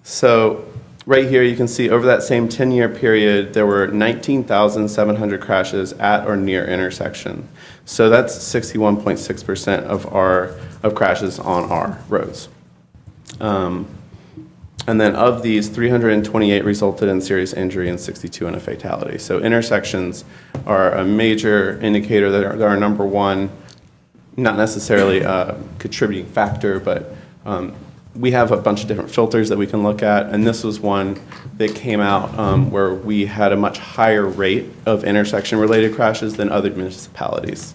Speaker 16: So right here you can see over that same 10-year period, there were 19,700 crashes at or near intersection. So that's 61.6% of crashes on our roads. And then of these, 328 resulted in serious injury and 62 in a fatality. So intersections are a major indicator. They're our number one, not necessarily a contributing factor, but we have a bunch of different filters that we can look at. And this was one that came out where we had a much higher rate of intersection-related crashes than other municipalities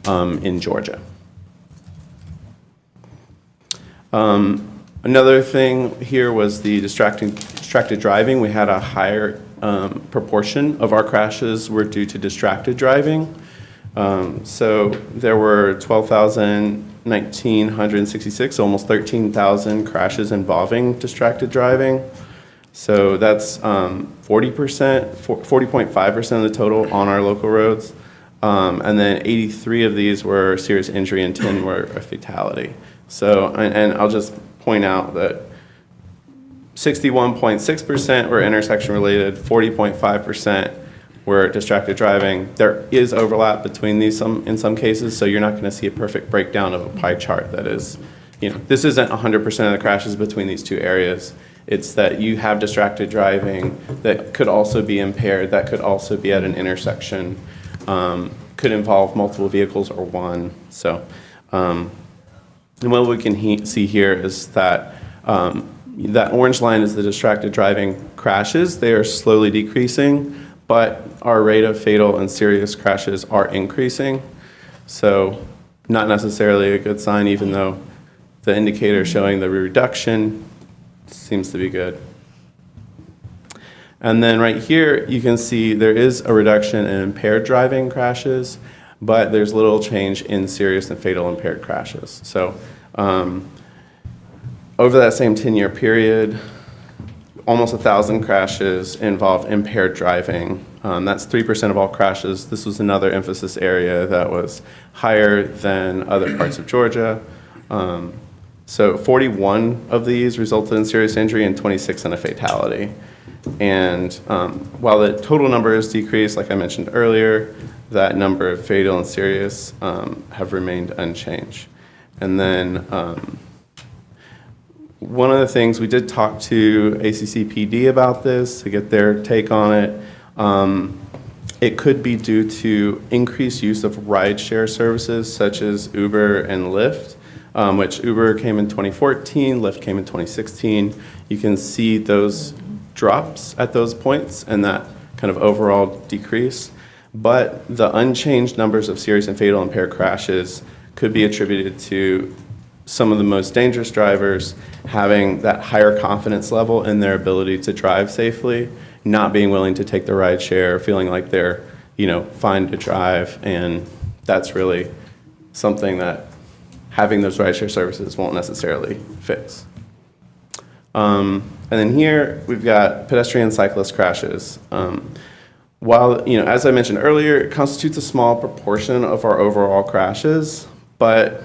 Speaker 16: in Georgia. Another thing here was the distracted driving. We had a higher proportion of our crashes were due to distracted driving. So there were 1,966, almost 13,000 crashes involving distracted driving. So that's 40.5% of the total on our local roads. And then 83 of these were serious injury and 10 were a fatality. So, and I'll just point out that 61.6% were intersection related, 40.5% were distracted driving. There is overlap between these in some cases, so you're not going to see a perfect breakdown of a pie chart that is, this isn't 100% of the crashes between these two areas. It's that you have distracted driving that could also be impaired, that could also be at an intersection, could involve multiple vehicles or one. So, and what we can see here is that that orange line is the distracted driving crashes. They are slowly decreasing, but our rate of fatal and serious crashes are increasing. So not necessarily a good sign, even though the indicator showing the reduction seems to be good. And then right here, you can see there is a reduction in impaired driving crashes, but there's little change in serious and fatal impaired crashes. So over that same 10-year period, almost 1,000 crashes involved impaired driving. That's 3% of all crashes. This was another emphasis area that was higher than other parts of Georgia. So 41 of these resulted in serious injury and 26 in a fatality. And while the total number has decreased, like I mentioned earlier, that number of fatal and serious have remained unchanged. And then one of the things, we did talk to ACCPD about this to get their take on it. It could be due to increased use of rideshare services such as Uber and Lyft, which Uber came in 2014, Lyft came in 2016. You can see those drops at those points and that kind of overall decrease. But the unchanged numbers of serious and fatal impaired crashes could be attributed to some of the most dangerous drivers having that higher confidence level in their ability to drive safely, not being willing to take the ride share, feeling like they're, fine to drive. And that's really something that having those rideshare services won't necessarily fix. And then here we've got pedestrian cyclist crashes. While, as I mentioned earlier, it constitutes a small proportion of our overall crashes, but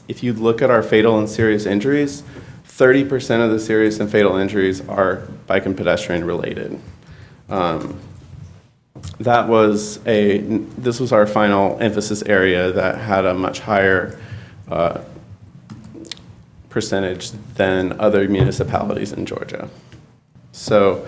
Speaker 16: if you look at our fatal and serious injuries, 30% of the serious and fatal injuries are bike and pedestrian related. This was our final emphasis area that had a much higher percentage than other municipalities in Georgia. So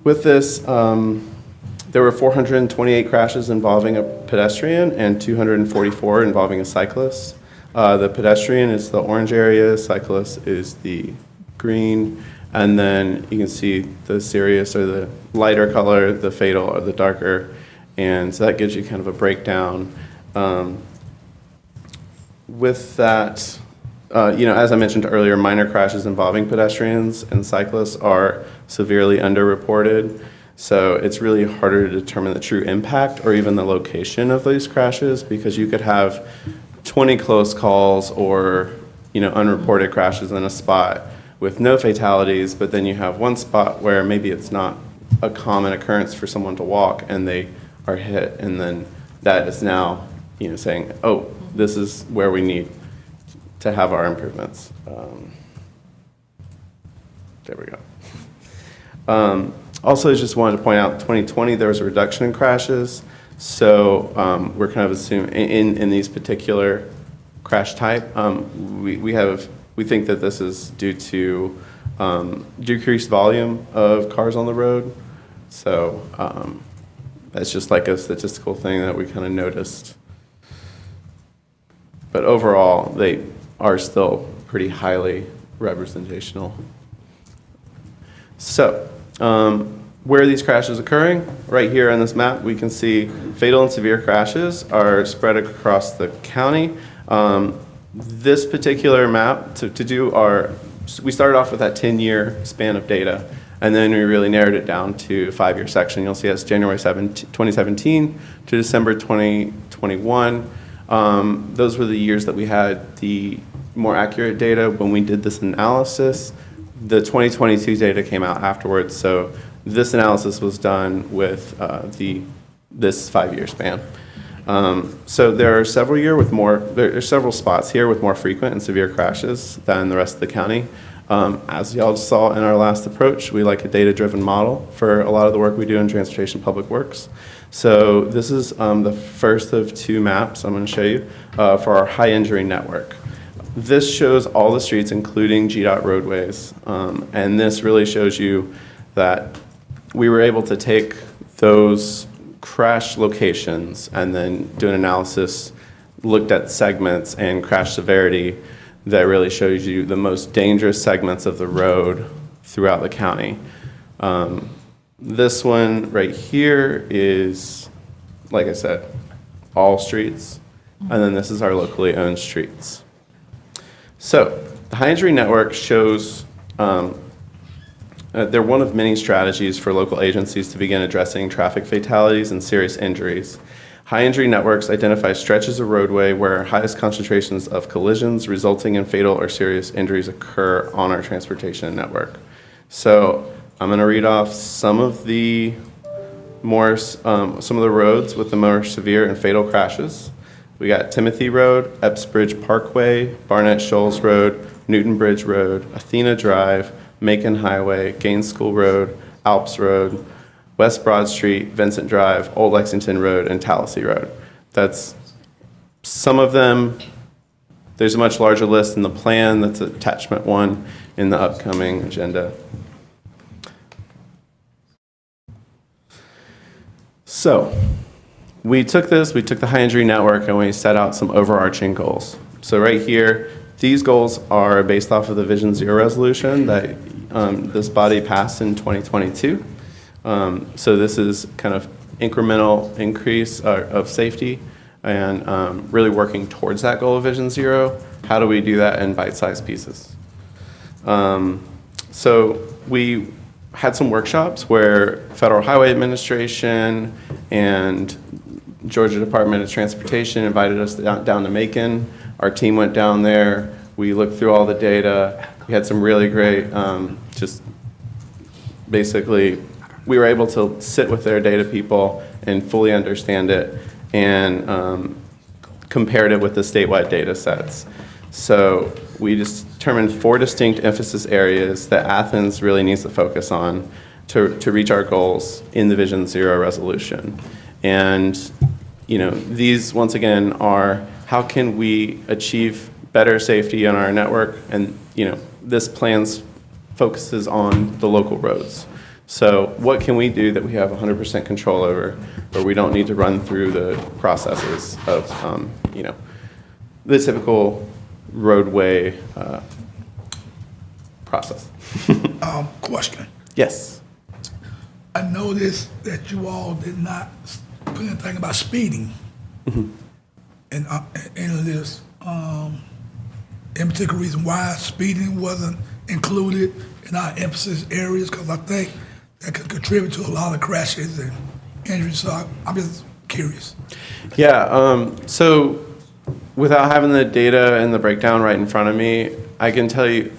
Speaker 16: with this, there were 428 crashes involving a pedestrian and 244 involving a cyclist. The pedestrian is the orange area, cyclist is the green, and then you can see the serious or the lighter color, the fatal or the darker, and so that gives you kind of a breakdown. With that, as I mentioned earlier, minor crashes involving pedestrians and cyclists are severely underreported. So it's really harder to determine the true impact or even the location of these crashes, because you could have 20 close calls or unreported crashes in a spot with no fatalities, but then you have one spot where maybe it's not a common occurrence for someone to walk and they are hit, and then that is now saying, oh, this is where we need to have our improvements. There we go. Also, just wanted to point out, 2020 there was a reduction in crashes. So we're kind of assuming in these particular crash type, we think that this is due to decreased volume of cars on the road. So that's just like a statistical thing that we kind of noticed. But overall, they are still pretty highly representational. So, where are these crashes occurring? Right here on this map, we can see fatal and severe crashes are spread across the county. This particular map, we started off with that 10-year span of data, and then we really narrowed it down to a 5-year section. You'll see that's January 2017 to December 2021. Those were the years that we had the more accurate data when we did this analysis. The 2022 data came out afterwards, so this analysis was done with this 5-year span. So there are several spots here with more frequent and severe crashes than the rest of the county. As y'all saw in our last approach, we like a data-driven model for a lot of the work we do in transportation public works. So this is the first of 2 maps I'm going to show you for our high injury network. This shows all the streets, including GDOT roadways, and this really shows you that we were able to take those crash locations and then do an analysis, looked at segments and crash severity that really shows you the most dangerous segments of the road throughout the county. This one right here is, like I said, all streets, and then this is our locally owned streets. So the high injury network shows they're one of many strategies for local agencies to begin addressing traffic fatalities and serious injuries. High injury networks identify stretches of roadway where highest concentrations of collisions resulting in fatal or serious injuries occur on our transportation network. So I'm going to read off some of the roads with the more severe and fatal crashes. We got Timothy Road, Epps Bridge Parkway, Barnett Shoals Road, Newton Bridge Road, Athena Drive, Macon Highway, Gaines School Road, Alps Road, West Broad Street, Vincent Drive, Old Lexington Road, and Tallahassee Road. That's some of them. There's a much larger list in the plan. That's attachment 1 in the upcoming agenda. So we took the high injury network, and we set out some overarching goals. So right here, these goals are based off of the Vision Zero resolution that this body passed in 2022. So this is kind of incremental increase of safety and really working towards that goal of Vision Zero. How do we do that in bite-sized pieces? So we had some workshops where Federal Highway Administration and Georgia Department of Transportation invited us down to Macon. Our team went down there. We looked through all the data. We had some really great, we were able to sit with their data people and fully understand it and compared it with the statewide data sets. So we just determined 4 distinct emphasis areas that Athens really needs to focus on to reach our goals in the Vision Zero resolution. And these once again are how can we achieve better safety on our network, and this plan focuses on the local roads. So what can we do that we have 100% control over, where we don't need to run through the processes of the typical roadway process.
Speaker 5: Question.
Speaker 16: Yes.
Speaker 5: I noticed that you all did not put anything about speeding in this. In particular reason why speeding wasn't included in our emphasis areas, because I think that could contribute to a lot of crashes and injuries. So I'm just curious.
Speaker 16: Yeah, so without having the data and the breakdown right in front of me, I can tell you,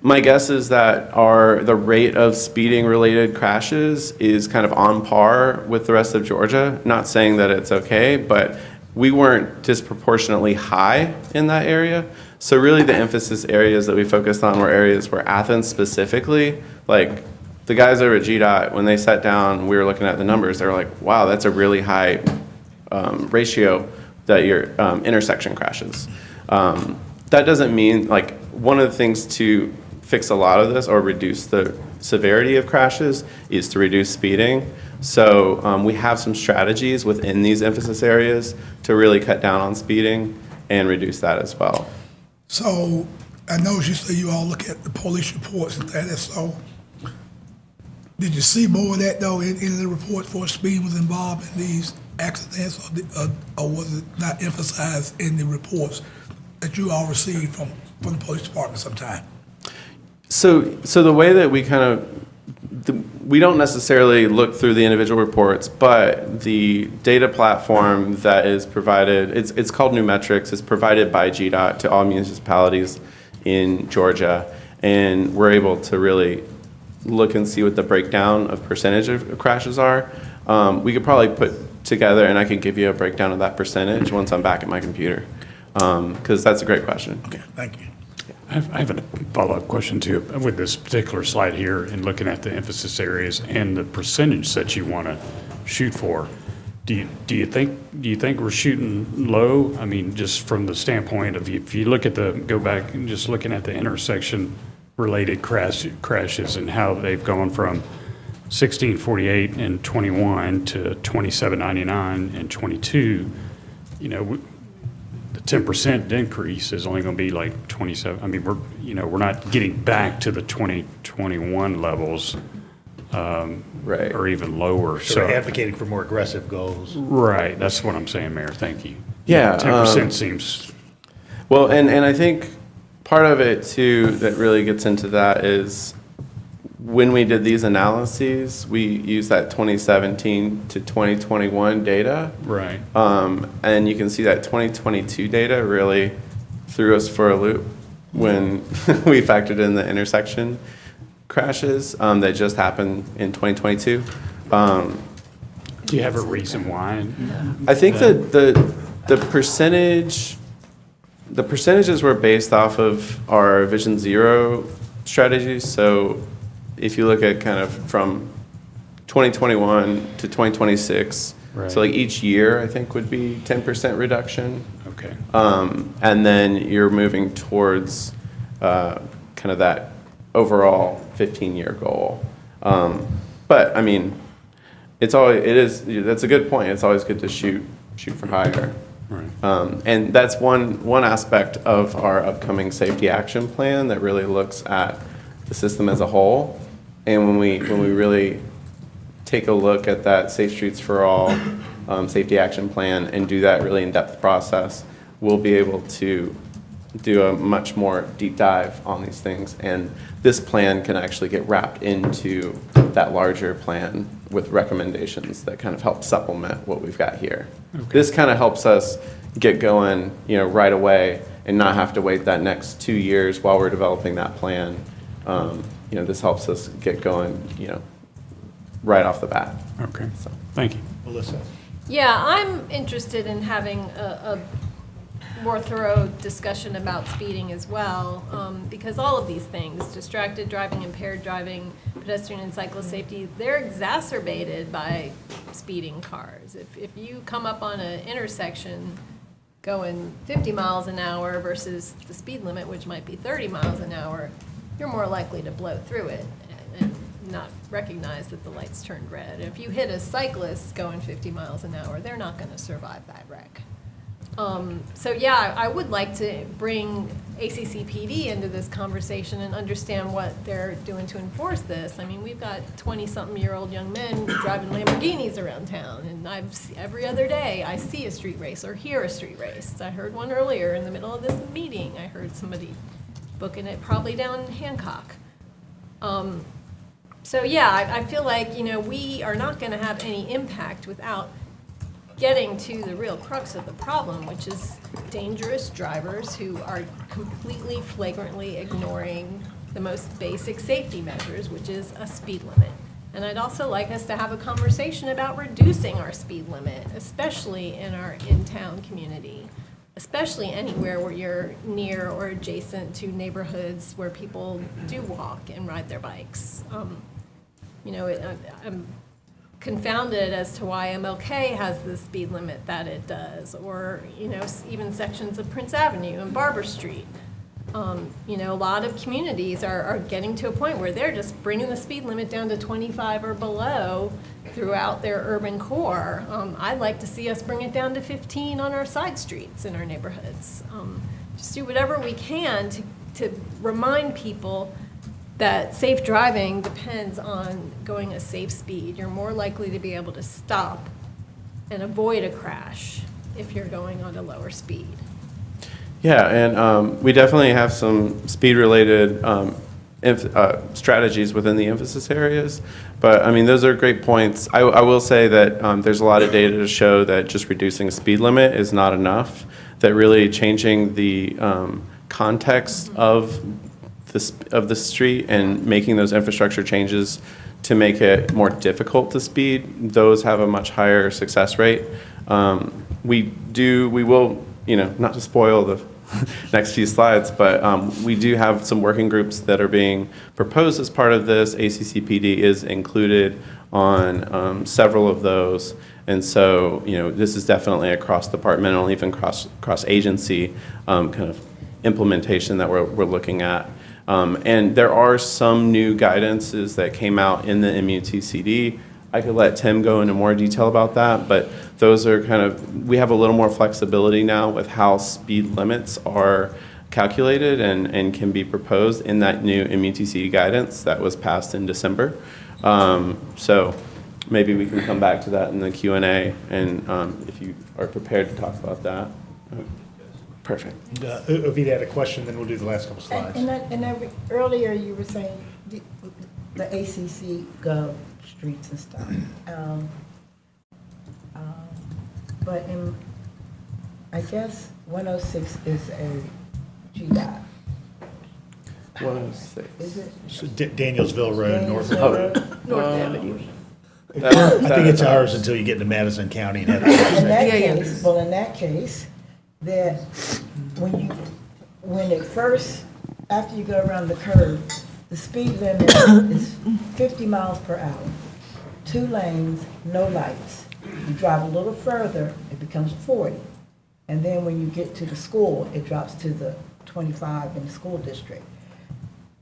Speaker 16: my guess is that the rate of speeding related crashes is kind of on par with the rest of Georgia. Not saying that it's okay, but we weren't disproportionately high in that area. So really the emphasis areas that we focused on were areas where Athens specifically, like the guys over at GDOT, when they sat down, we were looking at the numbers, they were like, wow, that's a really high ratio that your intersection crashes. That doesn't mean, like, one of the things to fix a lot of this or reduce the severity of crashes is to reduce speeding. So we have some strategies within these emphasis areas to really cut down on speeding and reduce that as well.
Speaker 5: So I know you say you all look at the police reports and that. So did you see more of that though in the report for speed was involved in these accidents, or was it not emphasized in the reports that you all received from the police department sometime?
Speaker 16: So the way that we kind of, we don't necessarily look through the individual reports, but the data platform that is provided, it's called New Metrics, it's provided by GDOT to all municipalities in Georgia, and we're able to really look and see what the breakdown of percentage of crashes are. We could probably put together, and I could give you a breakdown of that percentage once I'm back at my computer, because that's a great question.
Speaker 5: Okay, thank you.
Speaker 9: I have a follow-up question too, with this particular slide here and looking at the emphasis areas and the percentage that you want to shoot for. Do you think we're shooting low? I mean, just from the standpoint of, if you look at go back and just looking at the intersection related crashes and how they've gone from 1648 and 21 to 2799 and 22, the 10% increase is only going to be like 27. I mean, we're not getting back to the 2021 levels,
Speaker 16: Right.
Speaker 9: or even lower.
Speaker 1: So advocating for more aggressive goals.
Speaker 9: Right, that's what I'm saying, Mayor. Thank you.
Speaker 16: Yeah,
Speaker 9: 10% seems.
Speaker 16: Well, and I think part of it too that really gets into that is when we did these analyses, we used that 2017 to 2021 data.
Speaker 9: Right.
Speaker 16: And you can see that 2022 data really threw us for a loop when we factored in the intersection crashes that just happened in 2022.
Speaker 9: Do you have a reason why?
Speaker 16: I think that the percentages were based off of our Vision Zero strategies. So if you look at kind of from 2021 to 2026,
Speaker 9: Right.
Speaker 16: so like each year I think would be 10% reduction.
Speaker 9: Okay.
Speaker 16: And then you're moving towards kind of that overall 15-year goal. But I mean, that's a good point. It's always good to shoot for higher.
Speaker 9: Right.
Speaker 16: And that's one aspect of our upcoming safety action plan that really looks at the system as a whole. And when we really take a look at that Safe Streets for All safety action plan and do that really in-depth process, we'll be able to do a much more deep dive on these things. And this plan can actually get wrapped into that larger plan with recommendations that kind of help supplement what we've got here.
Speaker 9: Okay.
Speaker 16: This kind of helps us get going, right away and not have to wait that next 2 years while we're developing that plan. This helps us get going, right off the bat.
Speaker 9: Okay.
Speaker 16: So.
Speaker 9: Thank you.
Speaker 1: Melissa.
Speaker 13: Yeah, I'm interested in having a more thorough discussion about speeding as well, because all of these things, distracted driving, impaired driving, pedestrian and cyclist safety, they're exacerbated by speeding cars. If you come up on an intersection going 50 miles an hour versus the speed limit, which might be 30 miles an hour, you're more likely to blow through it and not recognize that the lights turned red. If you hit a cyclist going 50 miles an hour, they're not going to survive that wreck. So yeah, I would like to bring ACCPD into this conversation and understand what they're doing to enforce this. I mean, we've got 20-something-year-old young men driving Lamborghinis around town, and every other day I see a street race or hear a street race. I heard one earlier in the middle of this meeting. I heard somebody booking it probably down in Hancock. So yeah, I feel like, we are not going to have any impact without getting to the real crux of the problem, which is dangerous drivers who are completely flagrantly ignoring the most basic safety measures, which is a speed limit. And I'd also like us to have a conversation about reducing our speed limit, especially in our in-town community, especially anywhere where you're near or adjacent to neighborhoods where people do walk and ride their bikes. I'm confounded as to why MLK has the speed limit that it does, or, even sections of Prince Avenue and Barber Street. A lot of communities are getting to a point where they're just bringing the speed limit down to 25 or below throughout their urban core. I'd like to see us bring it down to 15 on our side streets in our neighborhoods. Just do whatever we can to remind people that safe driving depends on going a safe speed. You're more likely to be able to stop and avoid a crash if you're going on a lower speed.
Speaker 16: Yeah, and we definitely have some speed-related strategies within the emphasis areas. But, I mean, those are great points. I will say that there's a lot of data to show that just reducing a speed limit is not enough, that really changing the context of the street and making those infrastructure changes to make it more difficult to speed, those have a much higher success rate. We will, not to spoil the next few slides, but we do have some working groups that are being proposed as part of this. ACCPD is included on several of those. And so, this is definitely a cross-departmental, even cross-agency kind of implementation that we're looking at. And there are some new guidances that came out in the MUTCD. I could let Tim go into more detail about that, but those are we have a little more flexibility now with how speed limits are calculated and can be proposed in that new MUTCD guidance that was passed in December. So maybe we can come back to that in the Q&A, and if you are prepared to talk about that. Perfect.
Speaker 1: If you had a question, then we'll do the last couple slides.
Speaker 6: Earlier you were saying the ACC Gov streets and stuff. But I guess 106 is a GDOT.
Speaker 16: 106.
Speaker 6: Is it?
Speaker 1: So Danielsville Road, North
Speaker 3: Avenue.
Speaker 1: I think it's ours until you get into Madison County and have
Speaker 6: In that
Speaker 3: Yeah, yeah.
Speaker 6: case, well, in that case, that when it first, after you go around the curve, the speed limit is 50 miles per hour. 2 lanes, no lights. You drive a little further, it becomes 40. And then when you get to the school, it drops to the 25 in the school district.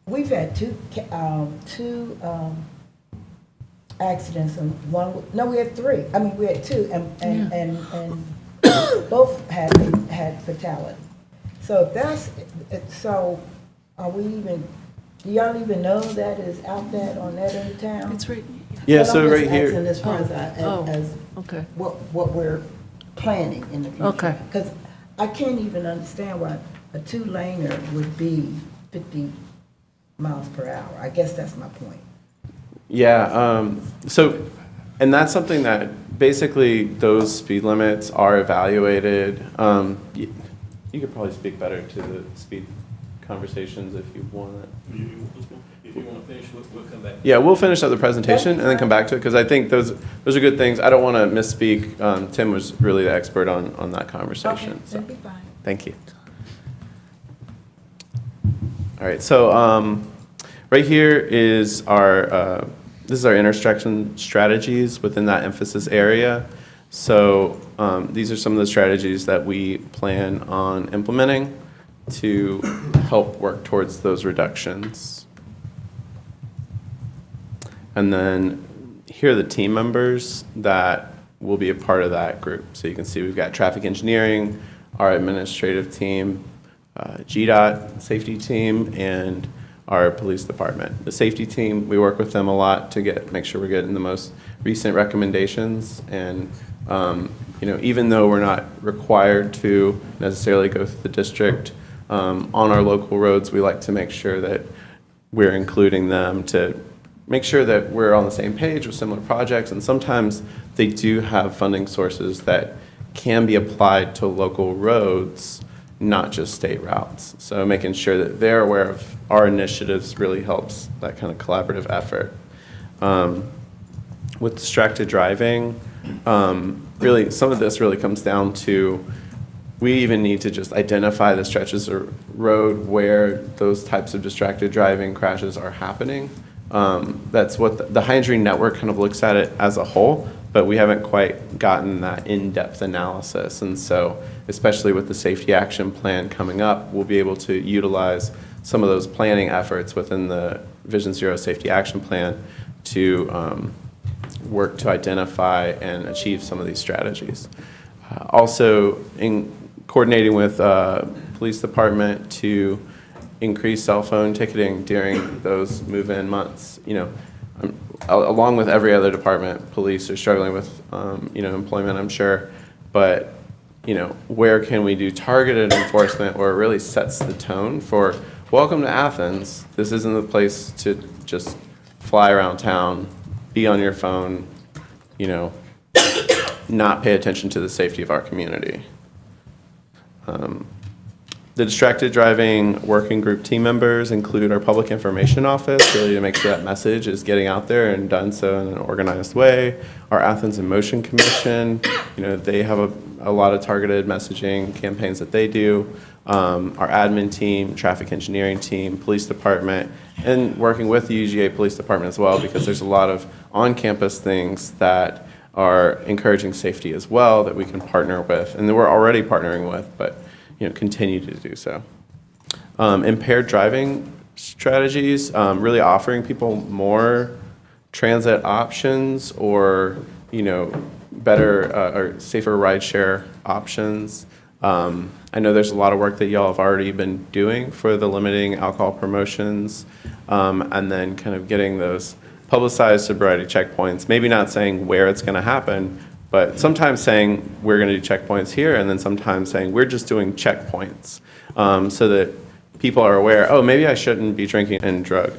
Speaker 6: We've had two accidents, and we had 3. I mean, we had 2, and both had fatality. So are we even, do y'all even know that is out there on that end of town?
Speaker 3: It's right.
Speaker 16: Yeah,
Speaker 6: But
Speaker 16: so
Speaker 6: I'm just
Speaker 16: right here.
Speaker 6: asking as far as
Speaker 3: Okay.
Speaker 6: what we're planning in the future.
Speaker 3: Okay.
Speaker 6: Because I can't even understand why a 2-laner would be 50 miles per hour. I guess that's my point.
Speaker 16: Yeah, and that's something that basically those speed limits are evaluated. You could probably speak better to the speed conversations if you want.
Speaker 15: If you want to finish, we'll come back.
Speaker 16: Yeah, we'll finish up the presentation and then come back to it, because I think those are good things. I don't want to misspeak. Tim was really the expert on that conversation.
Speaker 6: Okay,
Speaker 16: So,
Speaker 6: that'd be fine.
Speaker 16: thank you. All right, so right here is this is our intersection strategies within that emphasis area. So these are some of the strategies that we plan on implementing to help work towards those reductions. And then here are the team members that will be a part of that group. So you can see we've got traffic engineering, our administrative team, GDOT safety team, and our police department. The safety team, we work with them a lot to make sure we're getting the most recent recommendations. And even though we're not required to necessarily go through the district on our local roads, we like to make sure that we're including them to make sure that we're on the same page with similar projects. And sometimes they do have funding sources that can be applied to local roads, not just state routes. So making sure that they're aware of our initiatives really helps that kind of collaborative effort. With distracted driving, really, some of this really comes down to, we even need to just identify the stretches of road where those types of distracted driving crashes are happening. That's what the high injury network kind of looks at it as a whole, but we haven't quite gotten that in-depth analysis. And so, especially with the safety action plan coming up, we'll be able to utilize some of those planning efforts within the Vision Zero Safety Action Plan to work to identify and achieve some of these strategies. Also, in coordinating with police department to increase cell phone ticketing during those move-in months. Along with every other department, police are struggling with employment, I'm sure, but where can we do targeted enforcement where it really sets the tone for welcome to Athens. This isn't the place to just fly around town, be on your phone, not pay attention to the safety of our community. The distracted driving working group team members include our public information office, really to make sure that message is getting out there and done so in an organized way. Our Athens in Motion Commission, they have a lot of targeted messaging campaigns that they do. Our admin team, traffic engineering team, police department, and working with the UGA Police Department as well, because there's a lot of on-campus things that are encouraging safety as well that we can partner with, and that we're already partnering with, but continue to do so. Impaired driving strategies, really offering people more transit options or better or safer rideshare options. I know there's a lot of work that y'all have already been doing for the limiting alcohol promotions, and then kind of getting those publicized sobriety checkpoints, maybe not saying where it's going to happen, but sometimes saying we're going to do checkpoints here, and then sometimes saying we're just doing checkpoints, so that people are aware, oh, maybe I shouldn't be drinking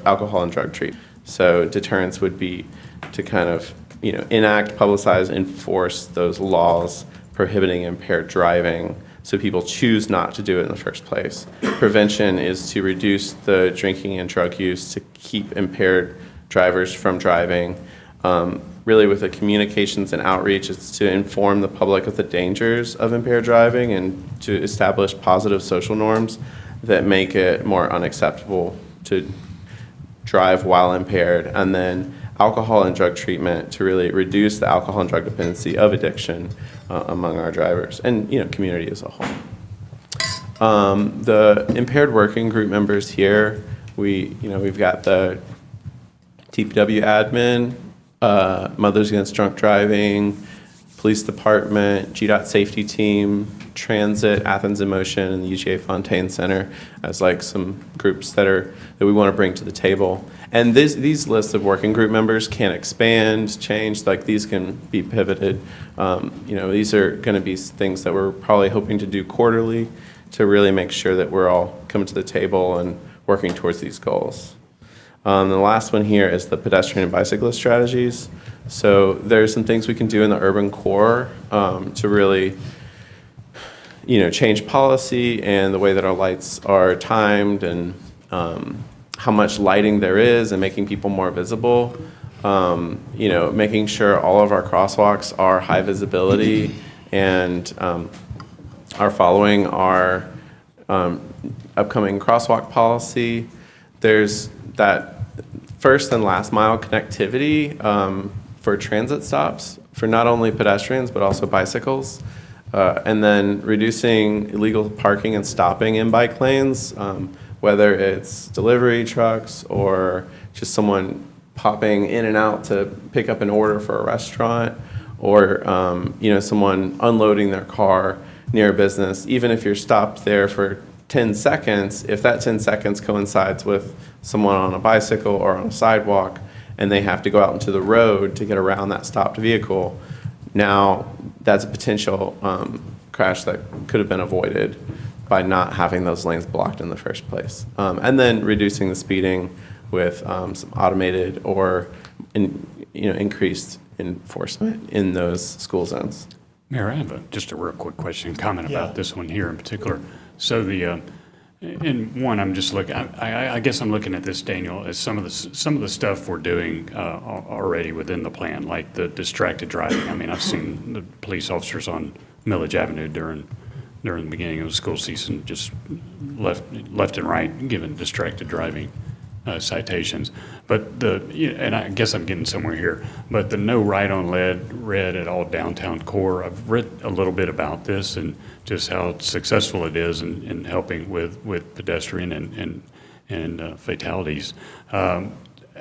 Speaker 16: alcohol and drug treatment. So deterrence would be to kind of enact, publicize, enforce those laws prohibiting impaired driving so people choose not to do it in the first place. Prevention is to reduce the drinking and drug use to keep impaired drivers from driving. Really with the communications and outreach, it's to inform the public of the dangers of impaired driving and to establish positive social norms that make it more unacceptable to drive while impaired. And then alcohol and drug treatment to really reduce the alcohol and drug dependency of addiction among our drivers and community as a whole. The impaired working group members here, we've got the TPW admin, Mothers Against Drunk Driving, Police Department, GDOT Safety Team, Transit, Athens in Motion, and the UGA Fontaine Center as like some groups that we want to bring to the table. And these lists of working group members can expand, change, like these can be pivoted. These are going to be things that we're probably hoping to do quarterly to really make sure that we're all coming to the table and working towards these goals. The last one here is the pedestrian and bicyclist strategies. So there's some things we can do in the urban core to really change policy and the way that our lights are timed and how much lighting there is and making people more visible. Making sure all of our crosswalks are high visibility and are following our upcoming crosswalk policy. There's that first and last mile connectivity for transit stops for not only pedestrians but also bicycles. And then reducing illegal parking and stopping in bike lanes, whether it's delivery trucks or just someone popping in and out to pick up an order for a restaurant or someone unloading their car near a business, even if you're stopped there for 10 seconds, if that 10 seconds coincides with someone on a bicycle or on a sidewalk, and they have to go out into the road to get around that stopped vehicle, now that's a potential crash that could have been avoided by not having those lanes blocked in the first place. And then reducing the speeding with some automated or increased enforcement in those school zones.
Speaker 9: Mayor, I have just a real quick question, comment about this one here in particular. So in one, I'm just looking, I guess I'm looking at this, Daniel, as some of the stuff we're doing already within the plan, like the distracted driving. I mean, I've seen the police officers on Millage Avenue during the beginning of the school season, just left and right, giving distracted driving citations. But and I guess I'm getting somewhere here, but the no right on red at all downtown core, I've read a little bit about this and just how successful it is in helping with pedestrian and fatalities. I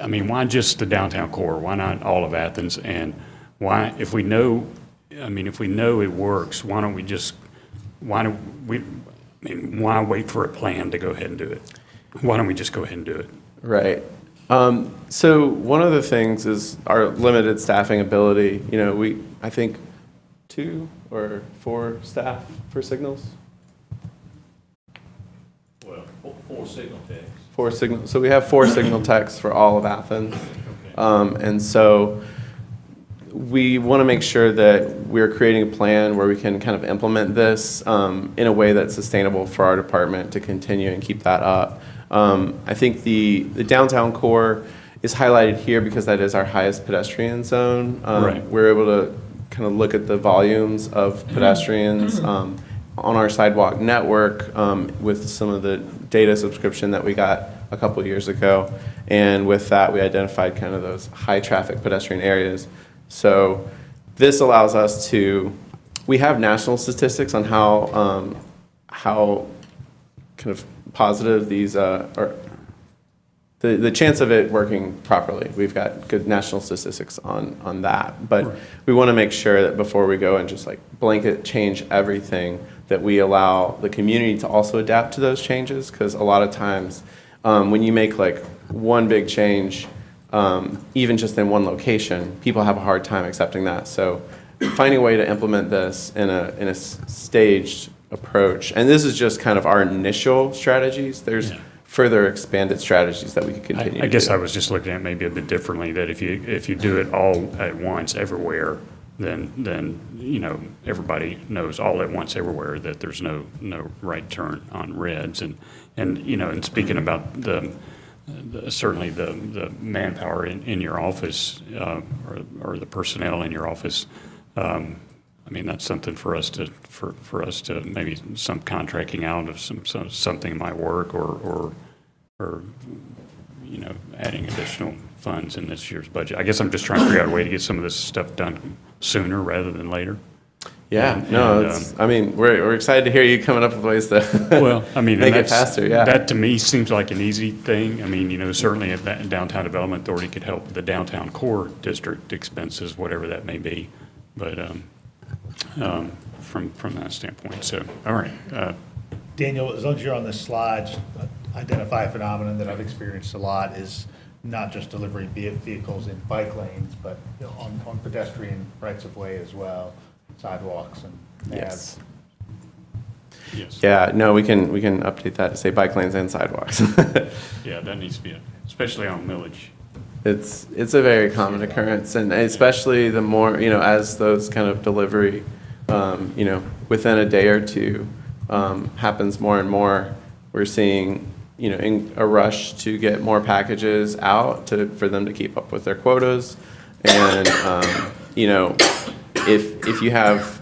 Speaker 9: mean, why just the downtown core? Why not all of Athens? And why, if we know it works, why wait for a plan to go ahead and do it? Why don't we just go ahead and do it?
Speaker 16: Right. So one of the things is our limited staffing ability. I think 2 or 4 staff for signals.
Speaker 15: Well, 4 signal techs.
Speaker 16: 4 signal. So we have 4 signal techs for all of Athens, and so we want to make sure that we're creating a plan where we can kind of implement this in a way that's sustainable for our department to continue and keep that up. I think the downtown core is highlighted here because that is our highest pedestrian zone.
Speaker 9: Right.
Speaker 16: We're able to kind of look at the volumes of pedestrians on our sidewalk network with some of the data subscription that we got a couple years ago. And with that, we identified kind of those high traffic pedestrian areas. So this allows us to, we have national statistics on how kind of positive these are, the chance of it working properly. We've got good national statistics on that. But we want to make sure that before we go and just like blanket change everything, that we allow the community to also adapt to those changes. Because a lot of times when you make like one big change, even just in one location, people have a hard time accepting that. So finding a way to implement this in a staged approach, and this is just kind of our initial strategies. There's further expanded strategies that we could continue.
Speaker 9: I guess I was just looking at maybe a bit differently, that if you do it all at once everywhere, then everybody knows all at once everywhere that there's no right turn on reds, and speaking about certainly the manpower in your office or the personnel in your office. I mean, that's something for us to maybe some contracting out of something might work, or adding additional funds in this year's budget. I guess I'm just trying to figure out a way to get some of this stuff done sooner rather than later.
Speaker 16: Yeah, I mean, we're excited to hear you coming up with ways to make it faster. Yeah,
Speaker 9: that to me seems like an easy thing. I mean, certainly a downtown development authority could help the downtown core district expenses, whatever that may be. But from that standpoint, so all right.
Speaker 1: Daniel, as long as you're on this slide, just identify a phenomenon that I've experienced a lot is not just delivering vehicles in bike lanes, but on pedestrian rights of way as well, sidewalks and paths.
Speaker 9: Yes.
Speaker 16: Yeah, no, we can update that to say bike lanes and sidewalks.
Speaker 9: Yeah, that needs to be, especially on Millage.
Speaker 16: It's a very common occurrence, and especially the more, as those kind of delivery, within a day or two happens more and more, we're seeing, in a rush to get more packages out for them to keep up with their quotas. And, if you have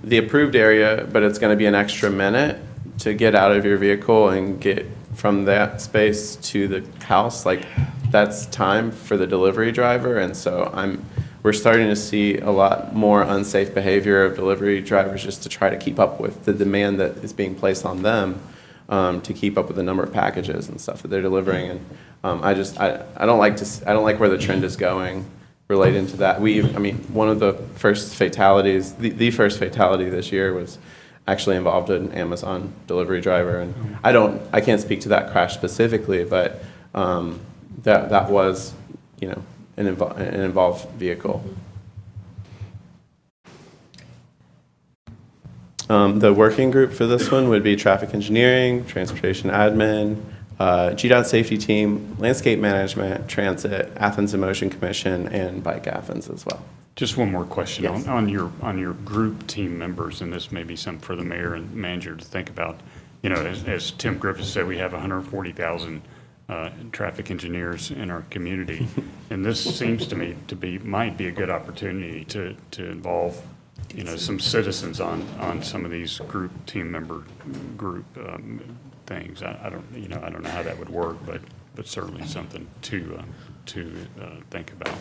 Speaker 16: the approved area, but it's going to be an extra minute to get out of your vehicle and get from that space to the house, like that's time for the delivery driver. And so we're starting to see a lot more unsafe behavior of delivery drivers just to try to keep up with the demand that is being placed on them, to keep up with the number of packages and stuff that they're delivering. And I don't like where the trend is going relating to that. One of the first fatalities, the first fatality this year was actually involved an Amazon delivery driver. And I can't speak to that crash specifically, but that was, an involved vehicle. The working group for this one would be traffic engineering, transportation admin, GDOT safety team, landscape management, transit, Athens and Motion Commission, and Bike Athens as well.
Speaker 9: Just one more question
Speaker 16: Yes.
Speaker 9: on your group team members, and this may be something for the mayor and manager to think about. As Tim Griffith said, we have 140,000 traffic engineers in our community, and this seems to me might be a good opportunity to involve some citizens on some of these group team member group things. I don't know how that would work, but certainly something to think about.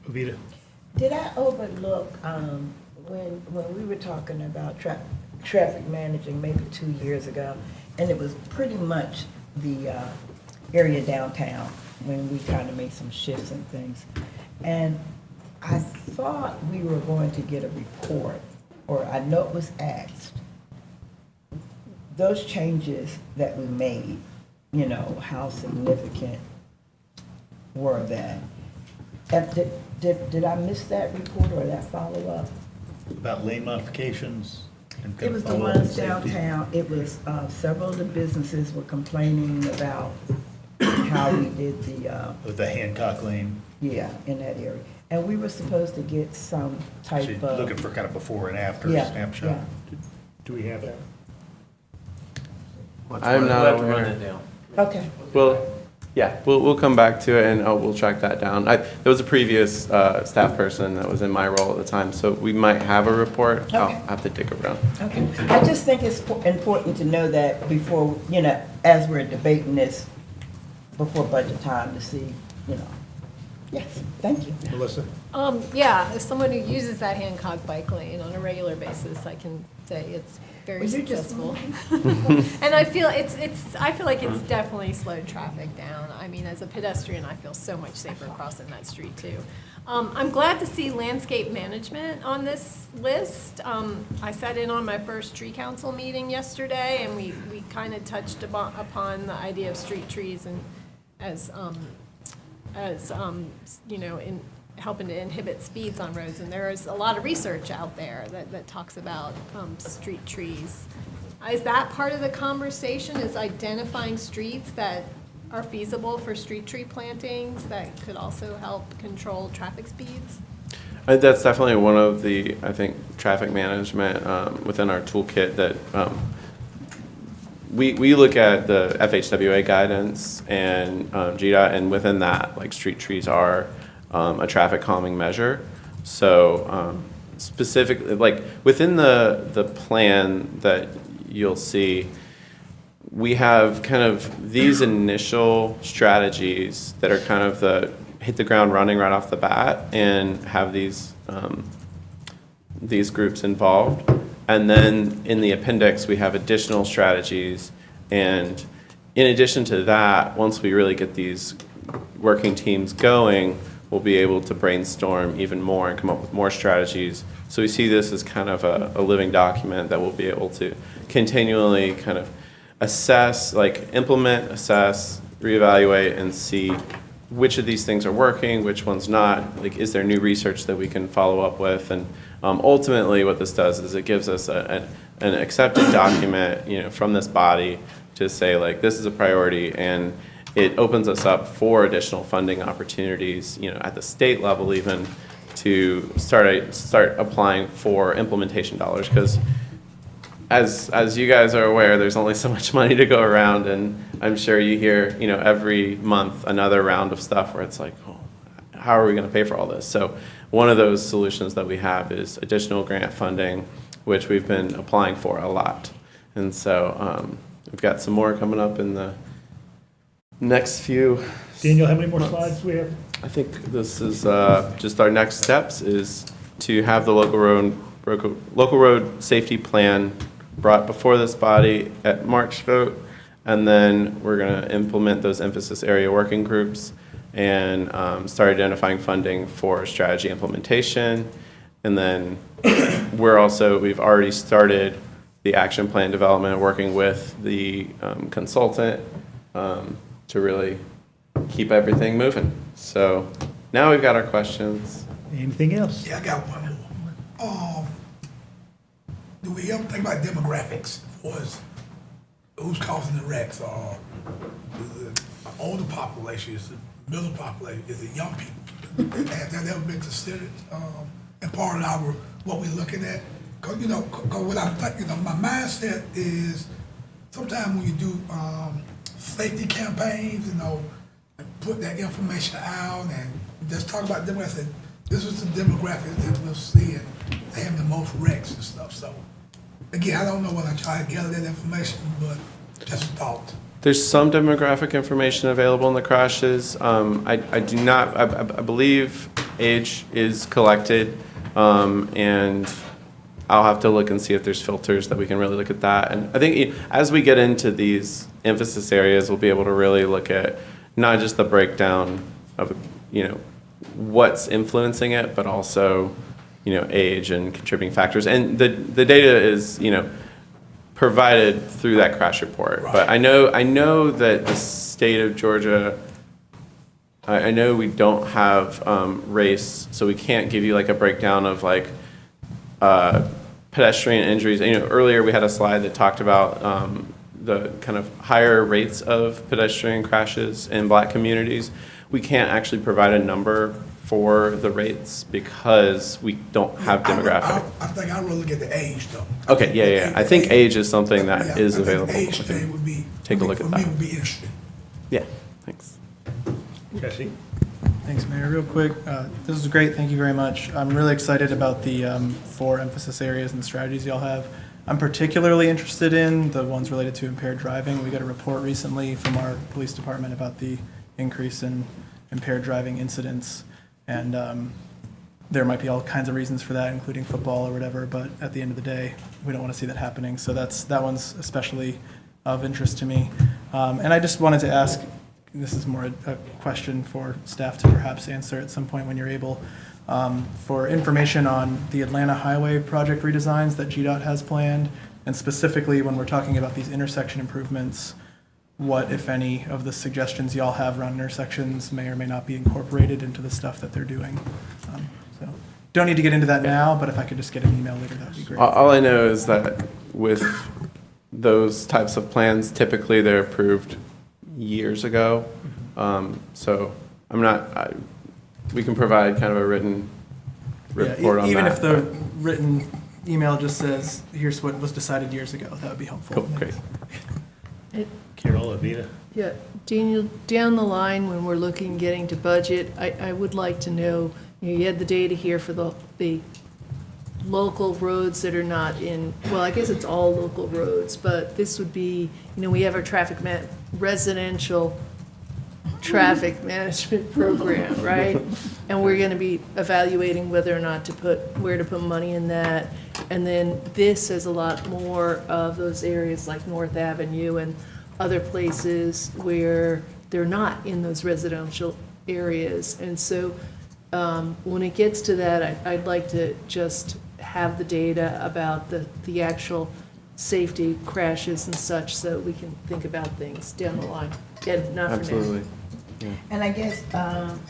Speaker 1: Ovita?
Speaker 6: Did I overlook, when we were talking about traffic managing maybe 2 years ago, and it was pretty much the area downtown when we kind of made some shifts and things. And I thought we were going to get a report, or I know it was asked, those changes that we made, how significant were that? Did I miss that report or that follow-up?
Speaker 1: About lane modifications? And
Speaker 6: It was the
Speaker 1: follow-up
Speaker 6: ones
Speaker 1: safety?
Speaker 6: downtown. It was, several of the businesses were complaining about how we did
Speaker 1: With the Hancock lane?
Speaker 6: in that area. And we were supposed to get some
Speaker 1: So
Speaker 6: type
Speaker 1: you're
Speaker 6: of.
Speaker 1: looking for kind of before and after
Speaker 6: Yeah,
Speaker 1: snapshot?
Speaker 6: yeah.
Speaker 1: Do we have that?
Speaker 16: I'm not
Speaker 4: We'll have to run
Speaker 16: aware.
Speaker 4: that down.
Speaker 6: Okay.
Speaker 16: We'll come back to it, and we'll track that down. There was a previous staff person that was in my role at the time, so we might have a report. I'll
Speaker 6: Okay.
Speaker 16: have to dig around.
Speaker 6: Okay. I just think it's important to know that before, as we're debating this, before budget time, to see, Yes, thank you.
Speaker 1: Melissa?
Speaker 13: Yeah, as someone who uses that Hancock bike lane on a regular basis, I can say it's very
Speaker 6: Well, you just-
Speaker 13: successful. And I feel I feel like it's definitely slowed traffic down. I mean, as a pedestrian, I feel so much safer crossing that street too. I'm glad to see landscape management on this list. I sat in on my first tree council meeting yesterday, and we kind of touched upon the idea of street trees and as in helping to inhibit speeds on roads. And there is a lot of research out there that talks about street trees. Is that part of the conversation, is identifying streets that are feasible for street tree plantings that could also help control traffic speeds?
Speaker 16: That's definitely one of the, I think, traffic management within our toolkit that we look at the FHWA guidance and GDOT, and within that, like, street trees are a traffic calming measure. So specifically, like, within the plan that you'll see, we have kind of these initial strategies that are kind of the hit the ground running right off the bat and have these groups involved. And then in the appendix, we have additional strategies. And in addition to that, once we really get these working teams going, we'll be able to brainstorm even more and come up with more strategies. So we see this as kind of a living document that we'll be able to continually kind of assess, like implement, assess, reevaluate, and see which of these things are working, which ones not. Like, is there new research that we can follow up with? And ultimately, what this does is it gives us an accepted document, from this body to say, like, this is a priority, and it opens us up for additional funding opportunities, at the state level even, to start applying for implementation dollars. Because as you guys are aware, there's only so much money to go around, and I'm sure you hear, every month another round of stuff where it's like, oh, how are we going to pay for all this? So one of those solutions that we have is additional grant funding, which we've been applying for a lot. And so we've got some more coming up in the next few.
Speaker 1: Daniel, how many more slides do we have?
Speaker 16: I think this is just our next steps is to have the local road safety plan brought before this body at March vote, and then we're going to implement those emphasis area working groups and start identifying funding for strategy implementation. And then we've already started the action plan development, working with the consultant to really keep everything moving. So now we've got our questions.
Speaker 1: Anything else?
Speaker 5: Yeah, I got one more. Do we ever think about demographics for us? Who's causing the wrecks? Or is it older population? Is it middle population? Is it young people? Has that ever been considered and part of our what we're looking at? Cause what I'm thinking, my mindset is sometimes when you do safety campaigns, and put that information out and just talk about demographics. This is the demographics that we'll see, and they have the most wrecks and stuff. So again, I don't know when I try to gather that information, but just a thought.
Speaker 16: There's some demographic information available in the crashes. I do not, I believe age is collected, and I'll have to look and see if there's filters that we can really look at that. And I think as we get into these emphasis areas, we'll be able to really look at not just the breakdown of, what's influencing it, but also, age and contributing factors. And the data is, provided through that crash report. Right. But I know that the state of Georgia, I know we don't have race, so we can't give you like a breakdown of like pedestrian injuries. Earlier we had a slide that talked about the kind of higher rates of pedestrian crashes in Black communities. We can't actually provide a number for the rates because we don't have demographic.
Speaker 5: I think I'd rather look at the age though.
Speaker 16: Okay, yeah. I think age is something that is available.
Speaker 5: Age thing would be,
Speaker 16: take a look at
Speaker 5: for
Speaker 16: that.
Speaker 5: me would be interesting.
Speaker 16: Yeah, thanks.
Speaker 1: Jesse?
Speaker 11: Thanks, Mayor. Real quick, this is great. Thank you very much. I'm really excited about the 4 emphasis areas and the strategies y'all have. I'm particularly interested in the ones related to impaired driving. We got a report recently from our police department about the increase in impaired driving incidents. And there might be all kinds of reasons for that, including football or whatever, but at the end of the day, we don't want to see that happening. So that one's especially of interest to me. And I just wanted to ask, this is more a question for staff to perhaps answer at some point when you're able, for information on the Atlanta Highway project redesigns that GDOT has planned, and specifically when we're talking about these intersection improvements, what, if any, of the suggestions y'all have around intersections may or may not be incorporated into the stuff that they're doing. So don't need to get into that now, but if I could just get an email later, that'd be great.
Speaker 16: All I know is that with those types of plans, typically they're approved years ago. So we can provide kind of a written report on that.
Speaker 11: Even if the written email just says, here's what was decided years ago, that would be helpful.
Speaker 16: Cool, great.
Speaker 1: Carol, Avita?
Speaker 3: Yeah, Daniel, down the line, when we're getting to budget, I would like to know, you had the data here for the local roads that are not in, well, I guess it's all local roads, but this would be, we have our residential traffic management program, right? And we're gonna be evaluating whether or not where to put money in that. And then this is a lot more of those areas like North Avenue and other places where they're not in those residential areas. And so when it gets to that, I'd like to just have the data about the actual safety crashes and such so we can think about things down the line. Yeah, not for now.
Speaker 16: Absolutely. Yeah.
Speaker 6: And I guess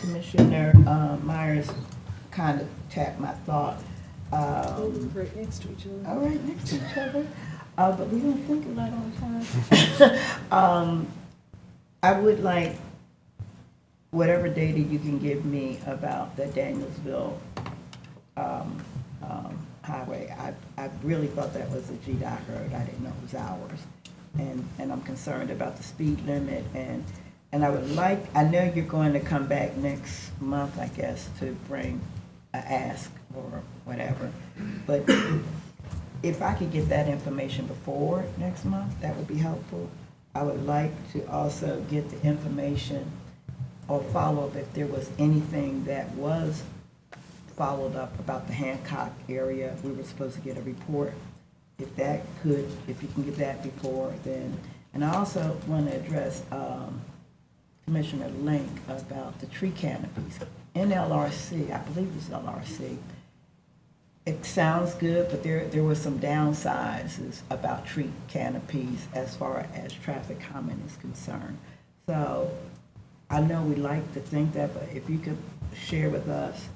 Speaker 6: Commissioner Myers kind of tapped my thought.
Speaker 3: Right next to each other.
Speaker 6: All right, next to each other. But we don't think a lot all the time. I would like whatever data you can give me about the Danielsville highway. I really thought that was a GDOT road. I didn't know it was ours. And I'm concerned about the speed limit. And I would like, I know you're going to come back next month, I guess, to bring an ask or whatever. But if I could get that information before next month, that would be helpful. I would like to also get the information or follow up if there was anything that was followed up about the Hancock area. We were supposed to get a report. If you can get that before then. And I also want to address Commissioner Link about the tree canopies. NLRC, I believe it's LRC, it sounds good, but there were some downsides about tree canopies as far as traffic calming is concerned. So I know we like to think that, but if you could share with us,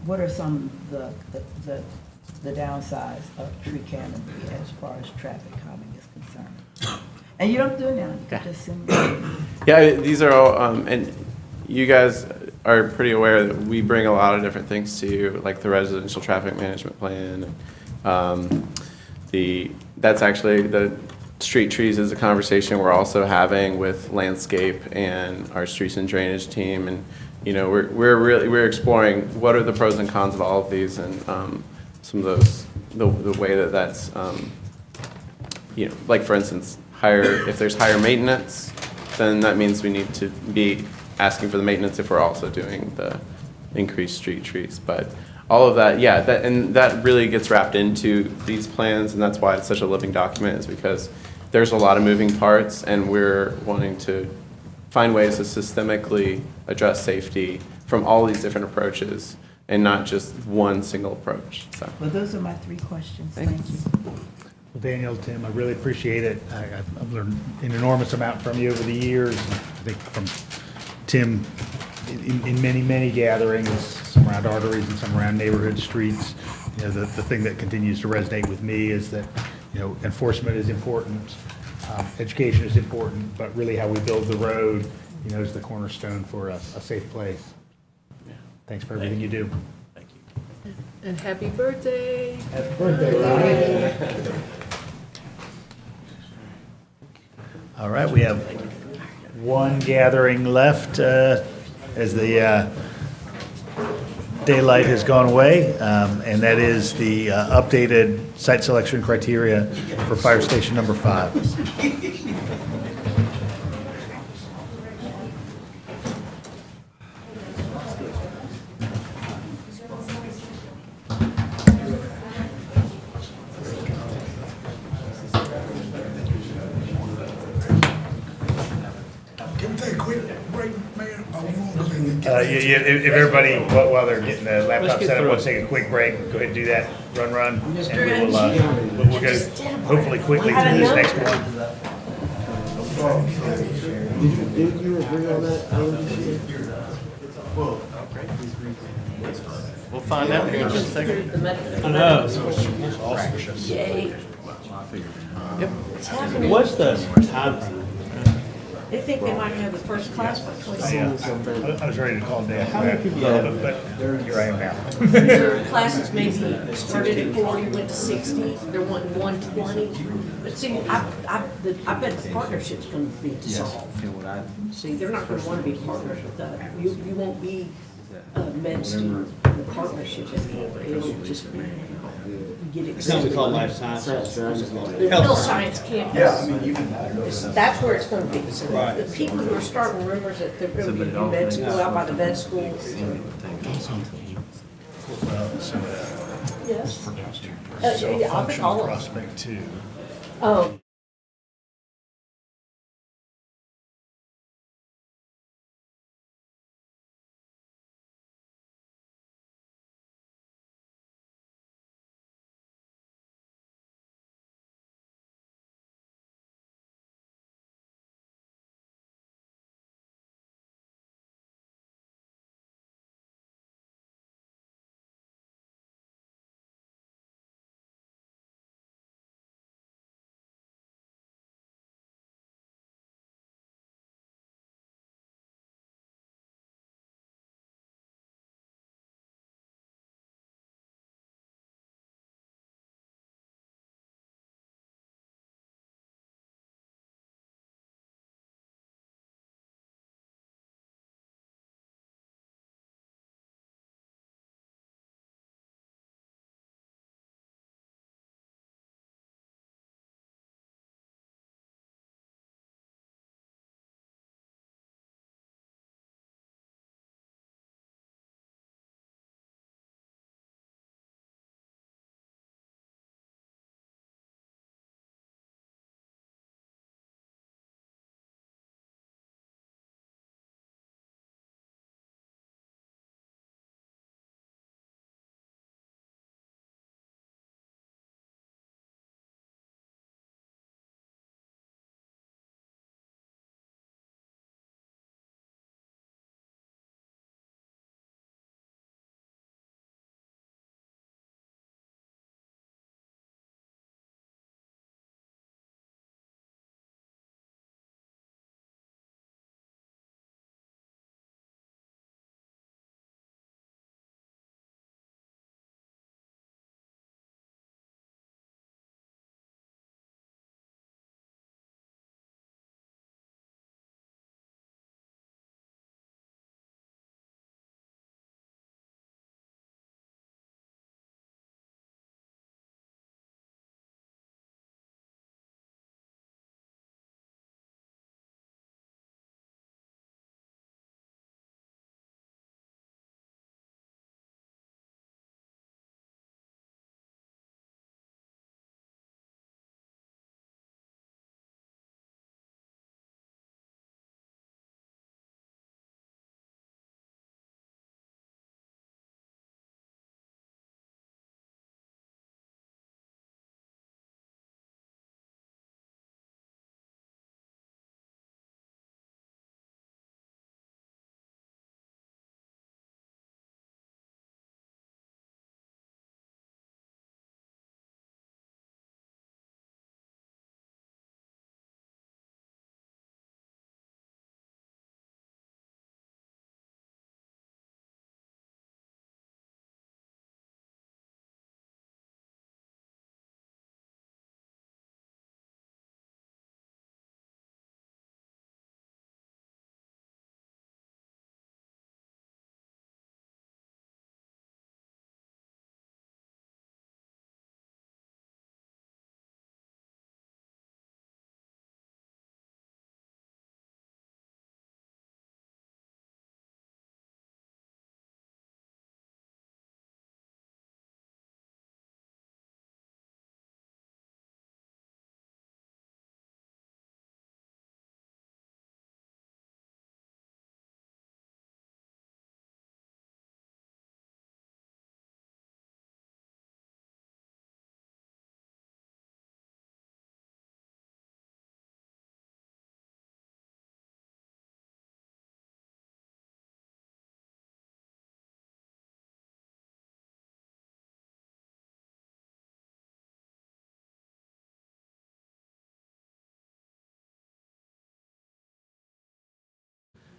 Speaker 6: what are some of the downsides of tree canopy as far as traffic calming is concerned? And you don't have to do it now, you can just send me.
Speaker 16: Yeah, these are all, and you guys are pretty aware that we bring a lot of different things to you, like the residential traffic management plan. That's actually, the street trees is a conversation we're also having with landscape and our streets and drainage team. And, you know, we're exploring what are the pros and cons of all of these, and some of those, the way that's, you know, like for instance, if there's higher maintenance, then that means we need to be asking for the maintenance if we're also doing the increased street trees. But all of that, yeah, that really gets wrapped into these plans, and that's why it's such a living document, is because there's a lot of moving parts, and we're wanting to find ways to systemically address safety from all these different approaches and not just one single approach. So.
Speaker 6: Well, those are my 3 questions. Thank you.
Speaker 1: Well, Daniel, Tim, I really appreciate it. I've learned an enormous amount from you over the years. I think from Tim in many, many gatherings, some around arteries and some around neighborhood streets. You know, the thing that continues to resonate with me is that, you know, enforcement is important, education is important, but really how we build the road, you know, is the cornerstone for a safe place.
Speaker 16: Yeah.
Speaker 1: Thanks for everything you do.
Speaker 15: Thank you.
Speaker 3: And happy birthday.
Speaker 1: Happy birthday, Ronnie. All right, we have one gathering left as the daylight has gone away, and that is the updated site selection criteria for fire station number 5.
Speaker 5: Can we take a quick break, Mayor? Or we won't go ahead and
Speaker 1: If everybody, while they're getting the laptop set up, wants to take a quick break, go ahead and do that, run, and we'll go hopefully quickly through this next one.
Speaker 12: Did you agree on that?
Speaker 4: We'll find out here in just a second.
Speaker 10: Yay.
Speaker 14: What's the time frame?
Speaker 10: They think they might have the first class by 20.
Speaker 1: I was ready to call Dan, but here I am now.
Speaker 10: Classes maybe started at 40, went to 60, they're wanting 120. But see, I bet the partnership's gonna be dissolved. See, they're not gonna wanna be partners with us. You won't be a med student in the partnership anymore. It'll just be, you get accepted.
Speaker 14: It's called life science.
Speaker 10: The health science campus, that's where it's gonna be. So the people who are starting rumors that they're gonna be in med school, out by the vet school. Yes. Yeah, I think all of them.
Speaker 1: Prospect 2.
Speaker 10: Oh.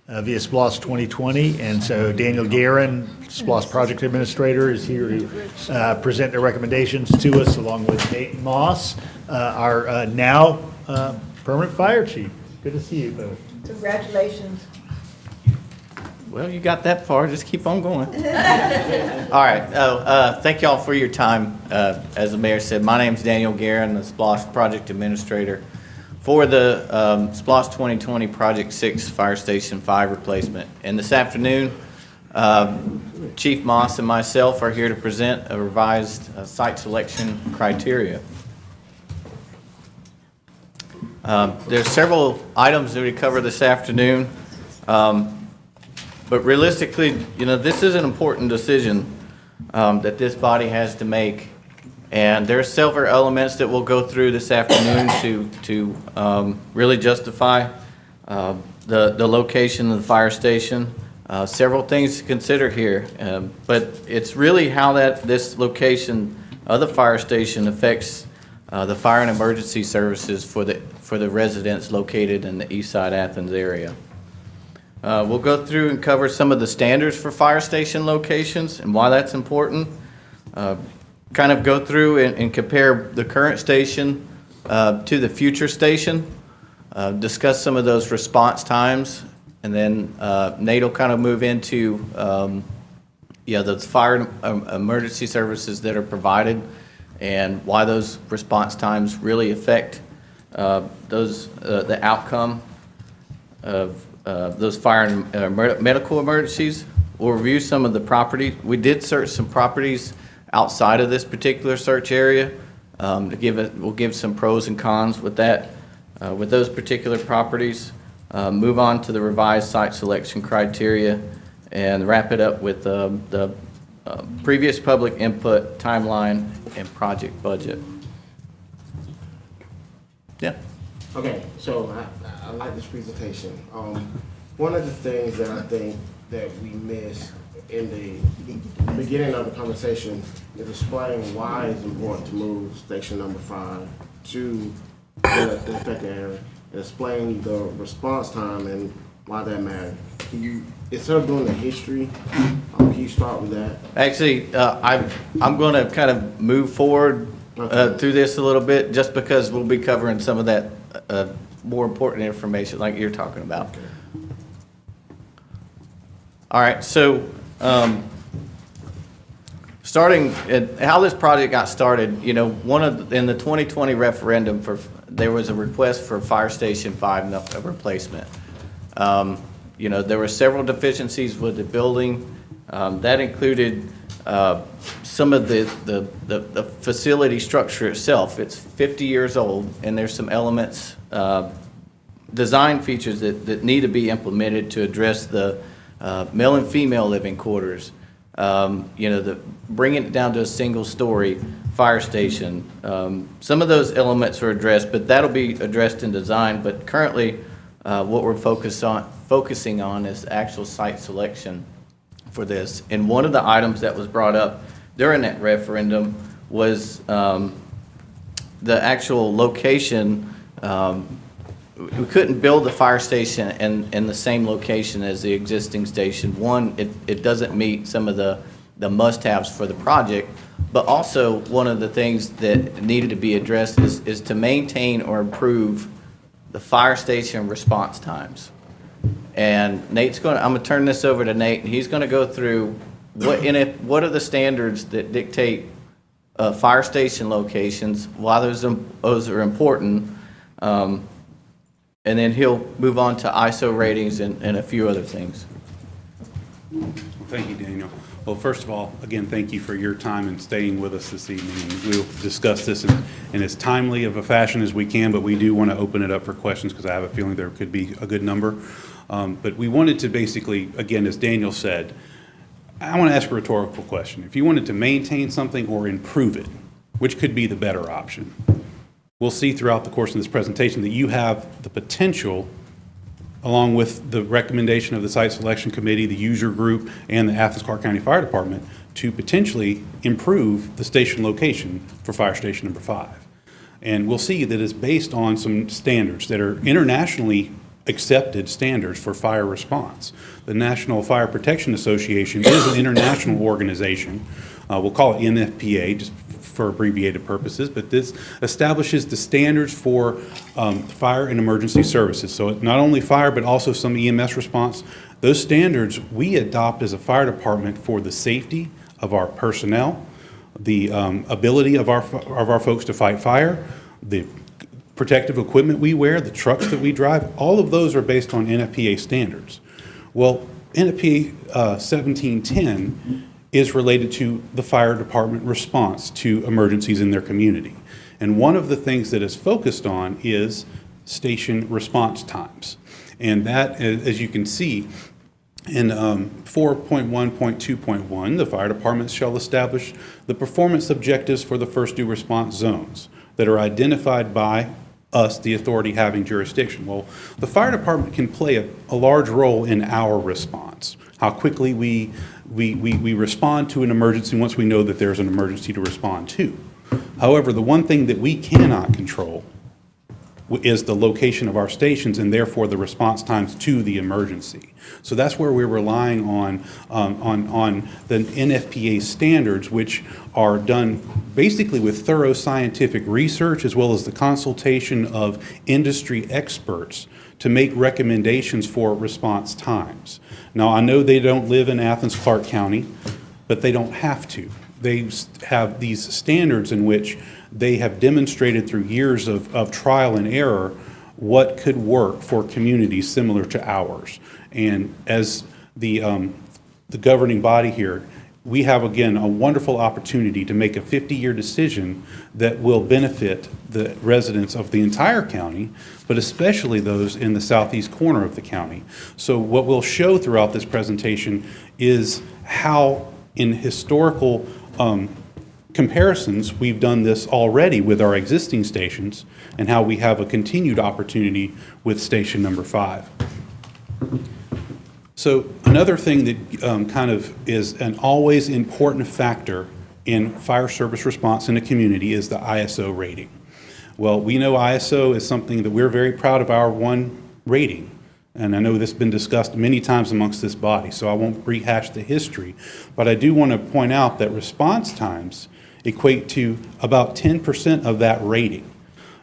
Speaker 1: via SPLOST 2020. And so Daniel Guerin, SPLOST Project Administrator, is here to present their recommendations to us, along with Nate Moss, our now permanent fire chief. Good to see you both.
Speaker 6: Congratulations.
Speaker 17: Well, you got that far, just keep on going. All right, thank y'all for your time. As the mayor said, my name's Daniel Guerin, the SPLOST Project Administrator for the SPLOST 2020 Project 6 Fire Station 5 replacement. And this afternoon, Chief Moss and myself are here to present a revised site selection criteria. There's several items that we cover this afternoon. But realistically, you know, this is an important decision that this body has to make. And there are several elements that we'll go through this afternoon to really justify the location of the fire station. Several things to consider here. But it's really how this location of the fire station affects the fire and emergency services for the residents located in the East Side Athens area. We'll go through and cover some of the standards for fire station locations and why that's important. Kind of go through and compare the current station to the future station. Discuss some of those response times, and then Nate will kind of move into the fire emergency services that are provided and why those response times really affect the outcome of those fire and medical emergencies. We'll review some of the property. We did search some properties outside of this particular search area. We'll give some pros and cons with that, with those particular properties. Move on to the revised site selection criteria and wrap it up with the previous public input, timeline, and project budget. Yeah.
Speaker 12: Okay, so I like this presentation. One of the things that I think that we missed in the beginning of the conversation is explaining why it's important to move station number 5 to the affected area, and explain the response time and why that matters. Instead of doing the history, can you start with that?
Speaker 17: Actually, I'm going to kind of move forward through this a little bit, just because we'll be covering some of that more important information like you're talking about.
Speaker 12: Okay.
Speaker 17: All right, so starting at how this project got started, you know, in the 2020 referendum there was a request for Fire Station 5 replacement. You know, there were several deficiencies with the building. That included some of the facility structure itself. It's 50 years old, and there's some elements, design features that need to be implemented to address the male and female living quarters. You know, bringing it down to a single-story fire station. Some of those elements are addressed, but that'll be addressed in design. But currently, what we're focusing on is actual site selection for this. And one of the items that was brought up during that referendum was the actual location. We couldn't build the fire station in the same location as the existing station. One, it doesn't meet some of the must-haves for the project, but also one of the things that needed to be addressed is to maintain or improve the fire station response times. And I'm going to turn this over to Nate, and he's going to go through what are the standards that dictate fire station locations, why those are important, and then he'll move on to ISO ratings and a few other things.
Speaker 18: Well, thank you, Daniel. Well, first of all, again, thank you for your time and staying with us this evening. And we'll discuss this in as timely of a fashion as we can, but we do want to open it up for questions because I have a feeling there could be a good number. But we wanted to basically, again, as Daniel said, I want to ask a rhetorical question. If you wanted to maintain something or improve it, which could be the better option? We'll see throughout the course of this presentation that you have the potential, along with the recommendation of the Site Selection Committee, the user group, and the Athens-Clarke County Fire Department, to potentially improve the station location for Fire Station number 5. And we'll see that it's based on some standards that are internationally accepted standards for fire response. The National Fire Protection Association is an international organization. We'll call it NFPA just for abbreviated purposes, but this establishes the standards for fire and emergency services. So not only fire, but also some EMS response. Those standards we adopt as a fire department for the safety of our personnel, the ability of our folks to fight fire, the protective equipment we wear, the trucks that we drive, all of those are based on NFPA standards. Well, NFPA 1710 is related to the fire department response to emergencies in their community. And one of the things that is focused on is station response times. And that, as you can see, in 4.1.2.1, the fire department shall establish the performance objectives for the first due response zones that are identified by us, the authority having jurisdiction. Well, the fire department can play a large role in our response, how quickly we respond to an emergency once we know that there's an emergency to respond to. However, the one thing that we cannot control is the location of our stations and therefore the response times to the emergency. So that's where we're relying on the NFPA standards, which are done basically with thorough scientific research as well as the consultation of industry experts to make recommendations for response times. Now, I know they don't live in Athens-Clarke County, but they don't have to. They have these standards in which they have demonstrated through years of trial and error what could work for communities similar to ours. And as the governing body here, we have, again, a wonderful opportunity to make a 50-year decision that will benefit the residents of the entire county, but especially those in the southeast corner of the county. So what we'll show throughout this presentation is how, in historical comparisons, we've done this already with our existing stations and how we have a continued opportunity with station number 5. So another thing that kind of is an always important factor in fire service response in a community is the ISO rating. Well, we know ISO is something that we're very proud of, our 1 rating. And I know this has been discussed many times amongst this body, so I won't rehash the history. But I do want to point out that response times equate to about 10% of that rating.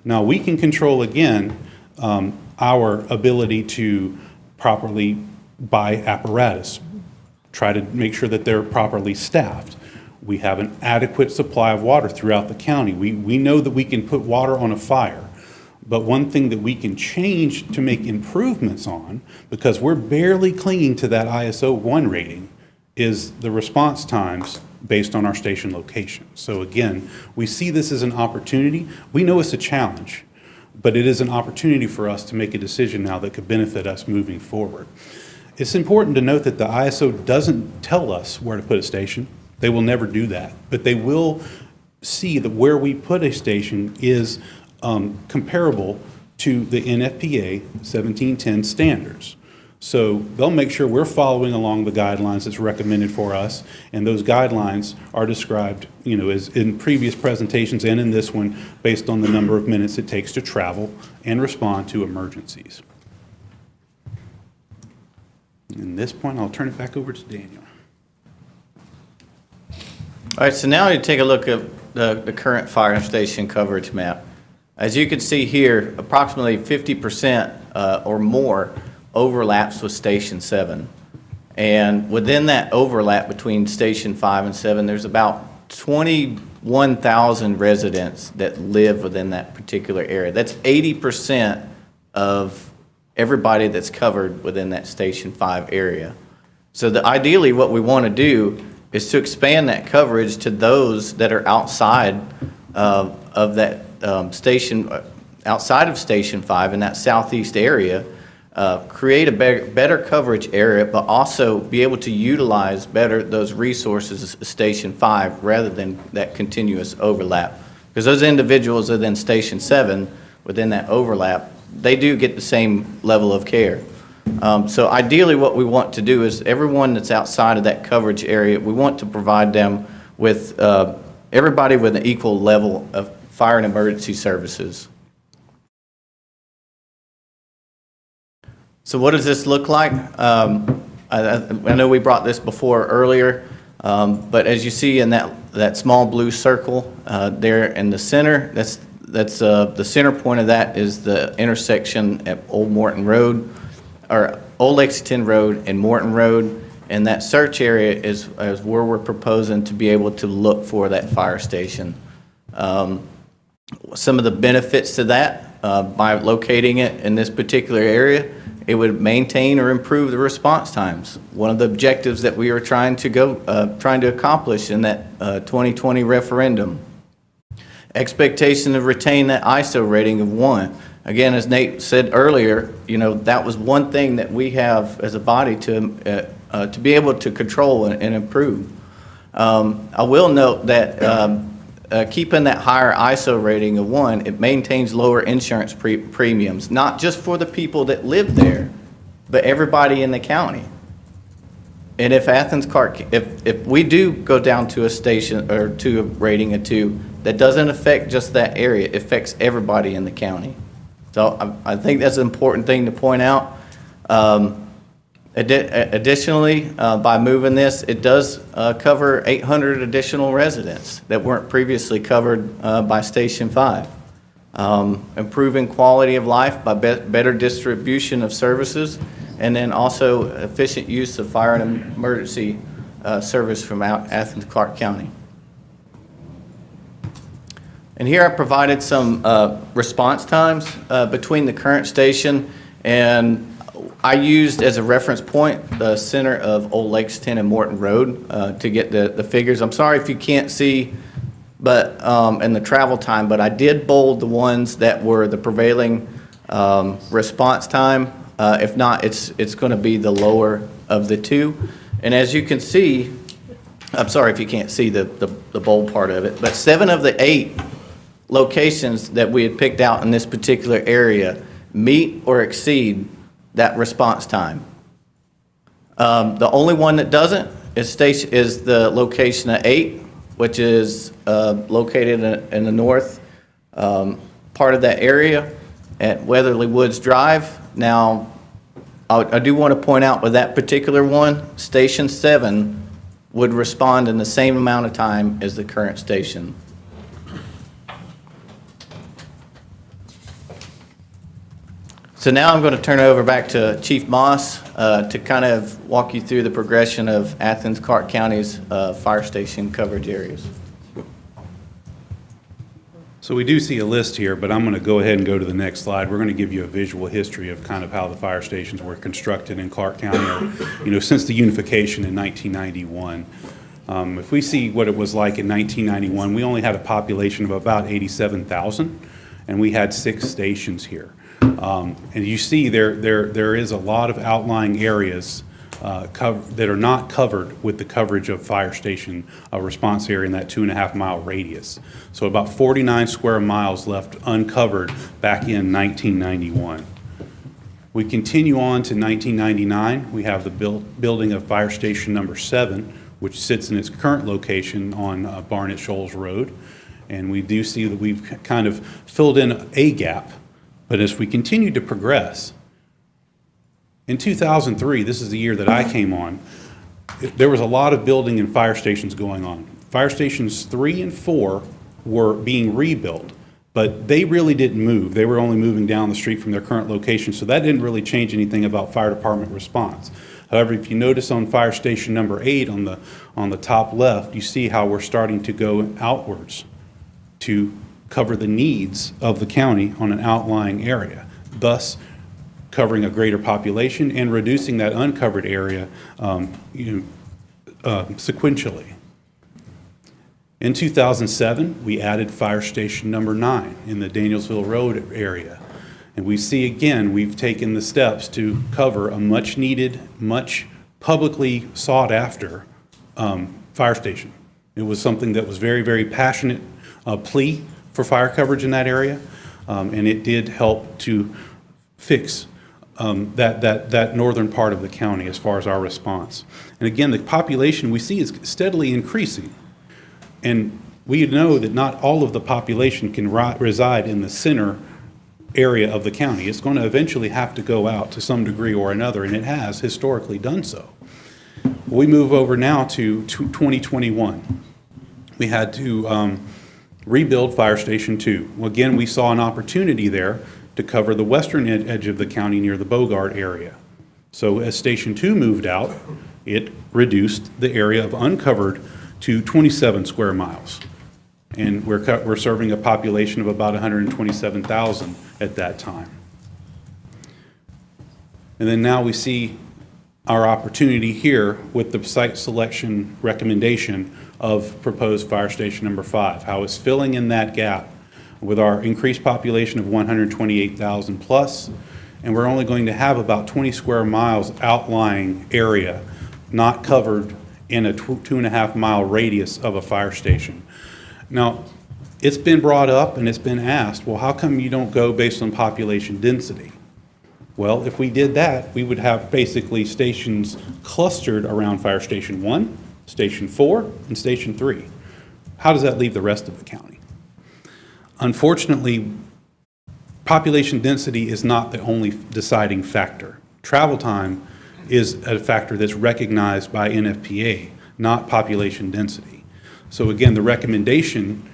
Speaker 18: Now, we can control, again, our ability to properly buy apparatus, try to make sure that they're properly staffed. We have an adequate supply of water throughout the county. We know that we can put water on a fire. But one thing that we can change to make improvements on, because we're barely clinging to that ISO 1 rating, is the response times based on our station location. So again, we see this as an opportunity. We know it's a challenge, but it is an opportunity for us to make a decision now that could benefit us moving forward. It's important to note that the ISO doesn't tell us where to put a station. They will never do that, but they will see that where we put a station is comparable to the NFPA 1710 standards. So they'll make sure we're following along the guidelines that's recommended for us, and those guidelines are described, as in previous presentations and in this one, based on the number of minutes it takes to travel and respond to emergencies. At this point, I'll turn it back over to Daniel.
Speaker 17: All right, so now you take a look at the current fire station coverage map. As you can see here, approximately 50% or more overlaps with Station 7. And within that overlap between Station 5 and 7, there's about 21,000 residents that live within that particular area. That's 80% of everybody that's covered within that Station 5 area. So ideally what we want to do is to expand that coverage to those that are outside of that station, outside of Station 5 in that southeast area, create a better coverage area, but also be able to utilize better those resources of Station 5 rather than that continuous overlap. Because those individuals within Station 7, within that overlap, they do get the same level of care. So ideally what we want to do is everyone that's outside of that coverage area, we want to provide them with everybody with an equal level of fire and emergency services. So what does this look like? I know we brought this before earlier, but as you see in that small blue circle there in the center, that's the center point of that is the intersection at Old Morton Road, or Old Lexington Road and Morton Road, and that search area is where we're proposing to be able to look for that fire station. Some of the benefits to that, by locating it in this particular area, it would maintain or improve the response times. One of the objectives that we were trying to accomplish in that 2020 referendum. Expectation to retain that ISO rating of 1. Again, as Nate said earlier, that was one thing that we have as a body to be able to control and improve. I will note that keeping that higher ISO rating of 1, it maintains lower insurance premiums, not just for the people that live there, but everybody in the county. And if Athens-Clarke, if we do go down to a station or to a rating of 2, that doesn't affect just that area, it affects everybody in the county. So I think that's an important thing to point out. Additionally, by moving this, it does cover 800 additional residents that weren't previously covered by Station 5. Improving quality of life by better distribution of services, and then also efficient use of fire and emergency service from Athens-Clarke County. And here I provided some response times between the current station, and I used as a reference point the center of Old Lexington and Morton Road to get the figures. I'm sorry if you can't see, but and the travel time, but I did bold the ones that were the prevailing response time. If not, it's going to be the lower of the two. And as you can see, I'm sorry if you can't see the bold part of it, but 7 of the 8 locations that we had picked out in this particular area meet or exceed that response time. The only one that doesn't is the location at 8, which is located in the north part of that area at Weatherly Woods Drive. Now, I do want to point out with that particular one, Station 7 would respond in the same amount of time as the current station. So now I'm going to turn it over back to Chief Moss to kind of walk you through the progression of Athens-Clarke County's fire station coverage areas.
Speaker 18: So we do see a list here, but I'm going to go ahead and go to the next slide. We're going to give you a visual history of kind of how the fire stations were constructed in Clarke County, or, since the unification in 1991. If we see what it was like in 1991, we only had a population of about 87,000, and we had 6 stations here. And you see there is a lot of outlying areas that are not covered with the coverage of fire station response area in that 2.5-mile radius. So about 49 square miles left uncovered back in 1991. We continue on to 1999. We have the building of fire station number 7, which sits in its current location on Barnett Shoals Road. And we do see that we've kind of filled in a gap. But as we continue to progress, in 2003, this is the year that I came on, there was a lot of building and fire stations going on. Fire stations 3 and 4 were being rebuilt, but they really didn't move. They were only moving down the street from their current location, so that didn't really change anything about fire department response. However, if you notice on fire station number 8 on the top left, you see how we're starting to go outwards to cover the needs of the county on an outlying area, thus covering a greater population and reducing that uncovered area sequentially. In 2007, we added fire station number 9 in the Danielsville Road area. And we see again, we've taken the steps to cover a much needed, much publicly sought after fire station. It was something that was very, very passionate plea for fire coverage in that area, and it did help to fix that northern part of the county as far as our response. And again, the population we see is steadily increasing, and we know that not all of the population can reside in the center area of the county. It's going to eventually have to go out to some degree or another, and it has historically done so. We move over now to 2021. We had to rebuild Fire Station 2. Well, again, we saw an opportunity there to cover the western edge of the county near the Bogart area. So as Station 2 moved out, it reduced the area of uncovered to 27 square miles. And we're serving a population of about 127,000 at that time. And then now we see our opportunity here with the site selection recommendation of proposed Fire Station number 5, how it's filling in that gap with our increased population of 128,000 plus, and we're only going to have about 20 square miles outlying area not covered in a 2.5 mile radius of a fire station. Now, it's been brought up and it's been asked, well, how come you don't go based on population density? Well, if we did that, we would have basically stations clustered around Fire Station 1, Station 4, and Station 3. How does that leave the rest of the county? Unfortunately, population density is not the only deciding factor. Travel time is a factor that's recognized by NFPA, not population density. So again, the recommendation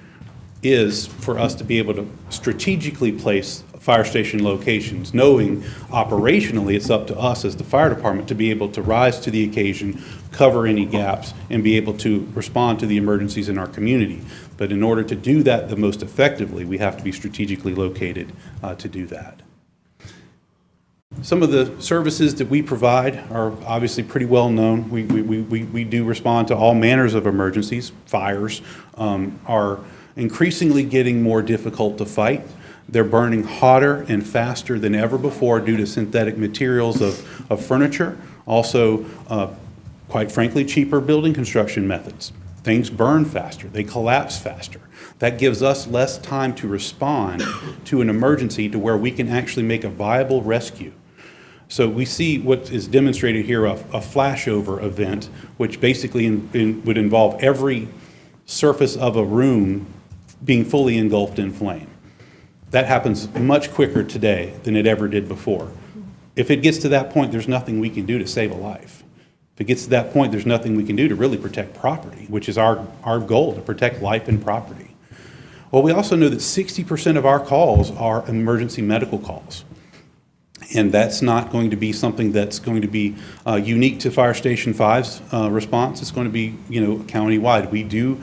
Speaker 18: is for us to be able to strategically place fire station locations, knowing operationally it's up to us as the fire department to be able to rise to the occasion, cover any gaps, and be able to respond to the emergencies in our community. But in order to do that the most effectively, we have to be strategically located to do that. Some of the services that we provide are obviously pretty well known. We do respond to all manners of emergencies. Fires are increasingly getting more difficult to fight. They're burning hotter and faster than ever before due to synthetic materials of furniture. Also, quite frankly, cheaper building construction methods. Things burn faster, they collapse faster. That gives us less time to respond to an emergency to where we can actually make a viable rescue. So we see what is demonstrated here, a flashover event, which basically would involve every surface of a room being fully engulfed in flame. That happens much quicker today than it ever did before. If it gets to that point, there's nothing we can do to save a life. If it gets to that point, there's nothing we can do to really protect property, which is our goal, to protect life and property. Well, we also know that 60% of our calls are emergency medical calls. And that's not going to be something that's going to be unique to Fire Station 5's response. It's going to be, countywide. We do,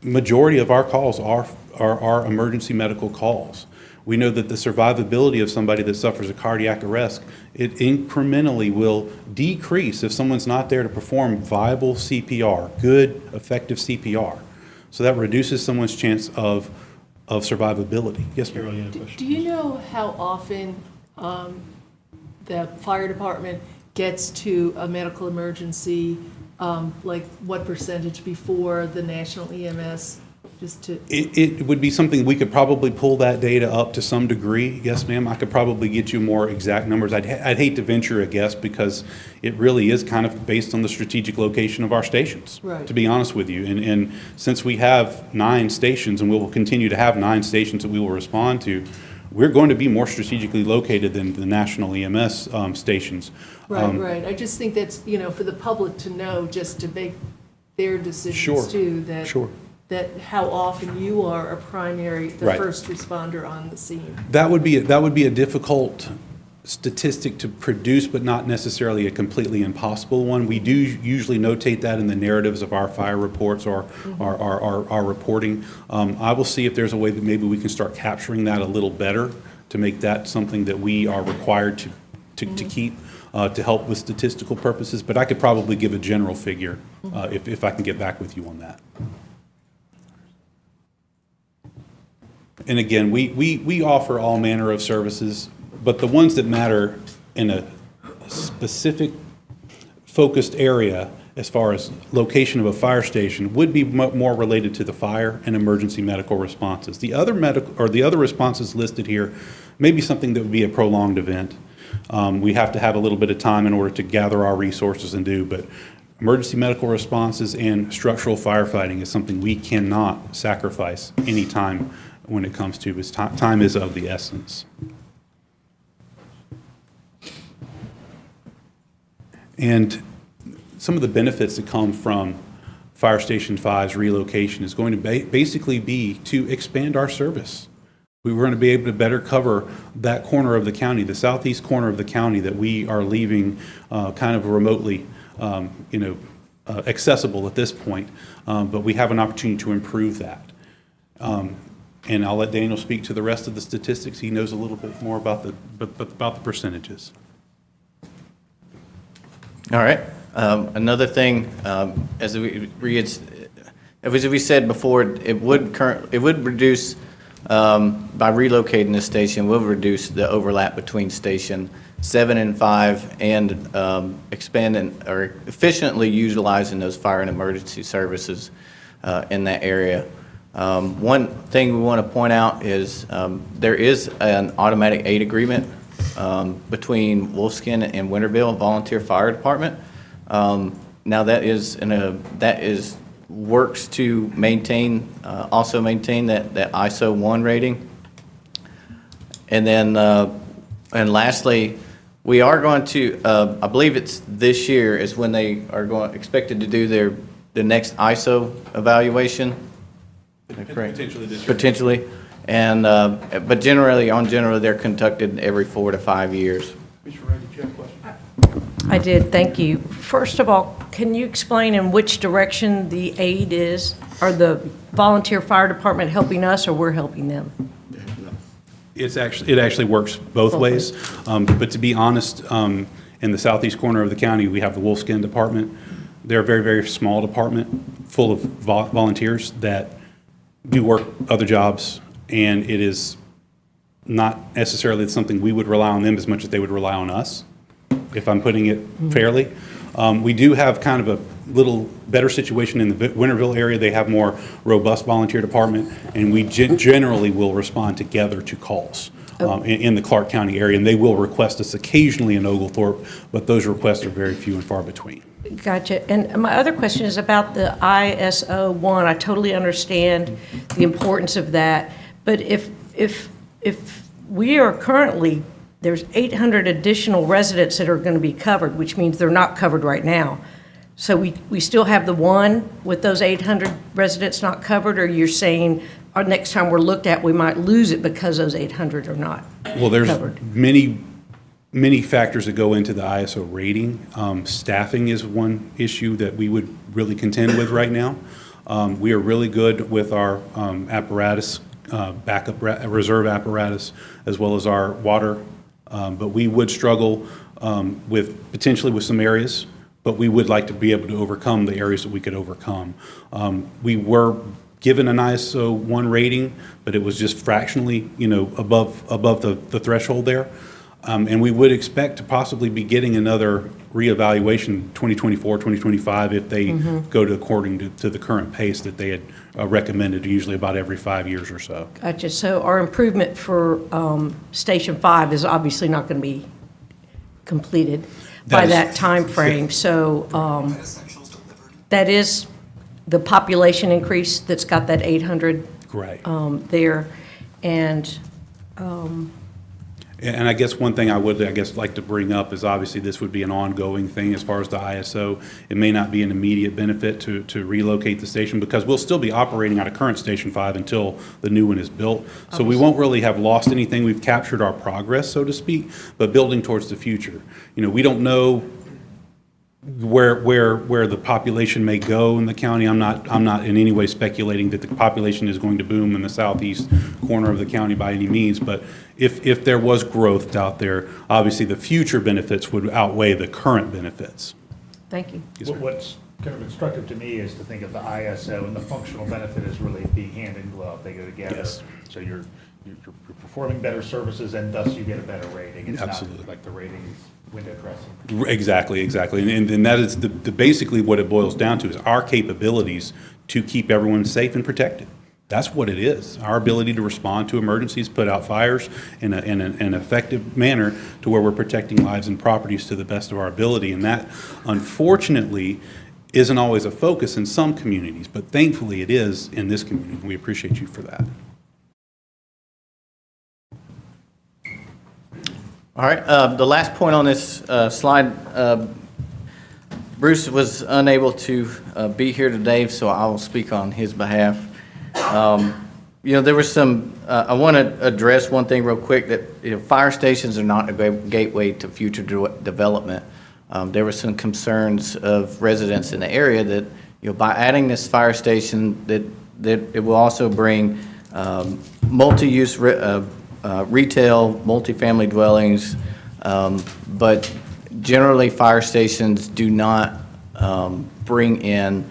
Speaker 18: majority of our calls are emergency medical calls. We know that the survivability of somebody that suffers a cardiac arrest, it incrementally will decrease if someone's not there to perform viable CPR, good, effective CPR. So that reduces someone's chance of survivability. Yes, ma'am.
Speaker 3: Do you know how often the fire department gets to a medical emergency, like what percentage before the national EMS? Just to
Speaker 18: It would be something we could probably pull that data up to some degree. Yes, ma'am. I could probably get you more exact numbers. I'd hate to venture a guess because it really is kind of based on the strategic location of our stations,
Speaker 3: Right.
Speaker 18: to be honest with you. And since we have 9 stations and we will continue to have 9 stations that we will respond to, we're going to be more strategically located than the national EMS stations.
Speaker 3: Right. I just think that's, for the public to know, just to make their decisions
Speaker 18: Sure.
Speaker 3: too, that how often you are the
Speaker 18: Right.
Speaker 3: first responder on the scene.
Speaker 18: That would be a difficult statistic to produce, but not necessarily a completely impossible one. We do usually notate that in the narratives of our fire reports or our reporting. I will see if there's a way that maybe we can start capturing that a little better to make that something that we are required to keep to help with statistical purposes. But I could probably give a general figure if I can get back with you on that. And again, we offer all manner of services, but the ones that matter in a specific focused area as far as location of a fire station would be more related to the fire and emergency medical responses. The other responses listed here may be something that would be a prolonged event. We have to have a little bit of time in order to gather our resources and do, but emergency medical responses and structural firefighting is something we cannot sacrifice any time when it comes to, because time is of the essence. And some of the benefits that come from Fire Station 5's relocation is going to basically be to expand our service. We were going to be able to better cover that corner of the county, the southeast corner of the county that we are leaving kind of remotely, accessible at this point. But we have an opportunity to improve that. And I'll let Daniel speak to the rest of the statistics. He knows a little bit more about the percentages.
Speaker 17: All right. Another thing, as we said before, it would reduce, by relocating the station, will reduce the overlap between Station 7 and 5 and expanding or efficiently utilizing those fire and emergency services in that area. One thing we want to point out is there is an automatic aid agreement between Wolfskin and Winterville Volunteer Fire Department. Now that works to maintain, also maintain that ISO 1 rating. And then, and lastly, we are going to, I believe it's this year is when they are expected to do the next ISO evaluation. Is that correct?
Speaker 18: Potentially this year.
Speaker 17: Potentially. And, but generally, they're conducted every 4 to 5 years.
Speaker 18: Mr. Ray, did you have a question?
Speaker 10: I did, thank you. First of all, can you explain in which direction the aid is? Are the volunteer fire department helping us or we're helping them?
Speaker 18: It actually works both ways. But to be honest, in the southeast corner of the county, we have the Wolfskin Department. They're a very, very small department full of volunteers that do work other jobs, and it is not necessarily something we would rely on them as much as they would rely on us, if I'm putting it fairly. We do have kind of a little better situation in the Winterville area. They have more robust volunteer department, and we generally will respond together to calls in the Clarke County area, and they will request us occasionally in Oglethorpe, but those requests are very few and far between.
Speaker 10: Gotcha. And my other question is about the ISO 1. I totally understand the importance of that, but if we are currently, there's 800 additional residents that are going to be covered, which means they're not covered right now. So we still have the 1 with those 800 residents not covered, or you're saying our next time we're looked at, we might lose it because those 800 are not
Speaker 18: Well, there's
Speaker 10: covered?
Speaker 18: many factors that go into the ISO rating. Staffing is one issue that we would really contend with right now. We are really good with our apparatus, backup reserve apparatus, as well as our water, but we would struggle potentially with some areas, but we would like to be able to overcome the areas that we could overcome. We were given an ISO 1 rating, but it was just fractionally, above the threshold there. And we would expect to possibly be getting another reevaluation 2024, 2025 if they go according to the current pace that they had recommended, usually about every 5 years or so.
Speaker 10: Gotcha. So our improvement for Station 5 is obviously not going to be completed by that time frame. So that is the population increase that's got that 800
Speaker 18: Right.
Speaker 10: there. And
Speaker 18: And I guess one thing I would, like to bring up is obviously this would be an ongoing thing as far as the ISO. It may not be an immediate benefit to relocate the station because we'll still be operating out of current Station 5 until the new one is built. So we won't really have lost anything. We've captured our progress, so to speak, but building towards the future. We don't know where the population may go in the county. I'm not in any way speculating that the population is going to boom in the southeast corner of the county by any means, but if there was growth out there, obviously the future benefits would outweigh the current benefits.
Speaker 10: thank you.
Speaker 18: Yes, sir.
Speaker 1: What's kind of instructive to me is to think of the ISO and the functional benefit as really being hand in glove. They go together.
Speaker 18: Yes.
Speaker 1: So you're performing better services and thus you get a better rating. It's
Speaker 18: Absolutely.
Speaker 1: not like the rating is window dressing.
Speaker 18: Exactly. And that is basically what it boils down to is our capabilities to keep everyone safe and protected. That's what it is. Our ability to respond to emergencies, put out fires in an effective manner to where we're protecting lives and properties to the best of our ability. And that, unfortunately, isn't always a focus in some communities, but thankfully it is in this community. We appreciate you for that.
Speaker 17: All right, the last point on this slide Bruce was unable to be here today, so I will speak on his behalf. There was some, I want to address one thing real quick, that fire stations are not a gateway to future development. There were some concerns of residents in the area that, by adding this fire station, that it will also bring multi-use retail, multifamily dwellings, but generally fire stations do not bring in,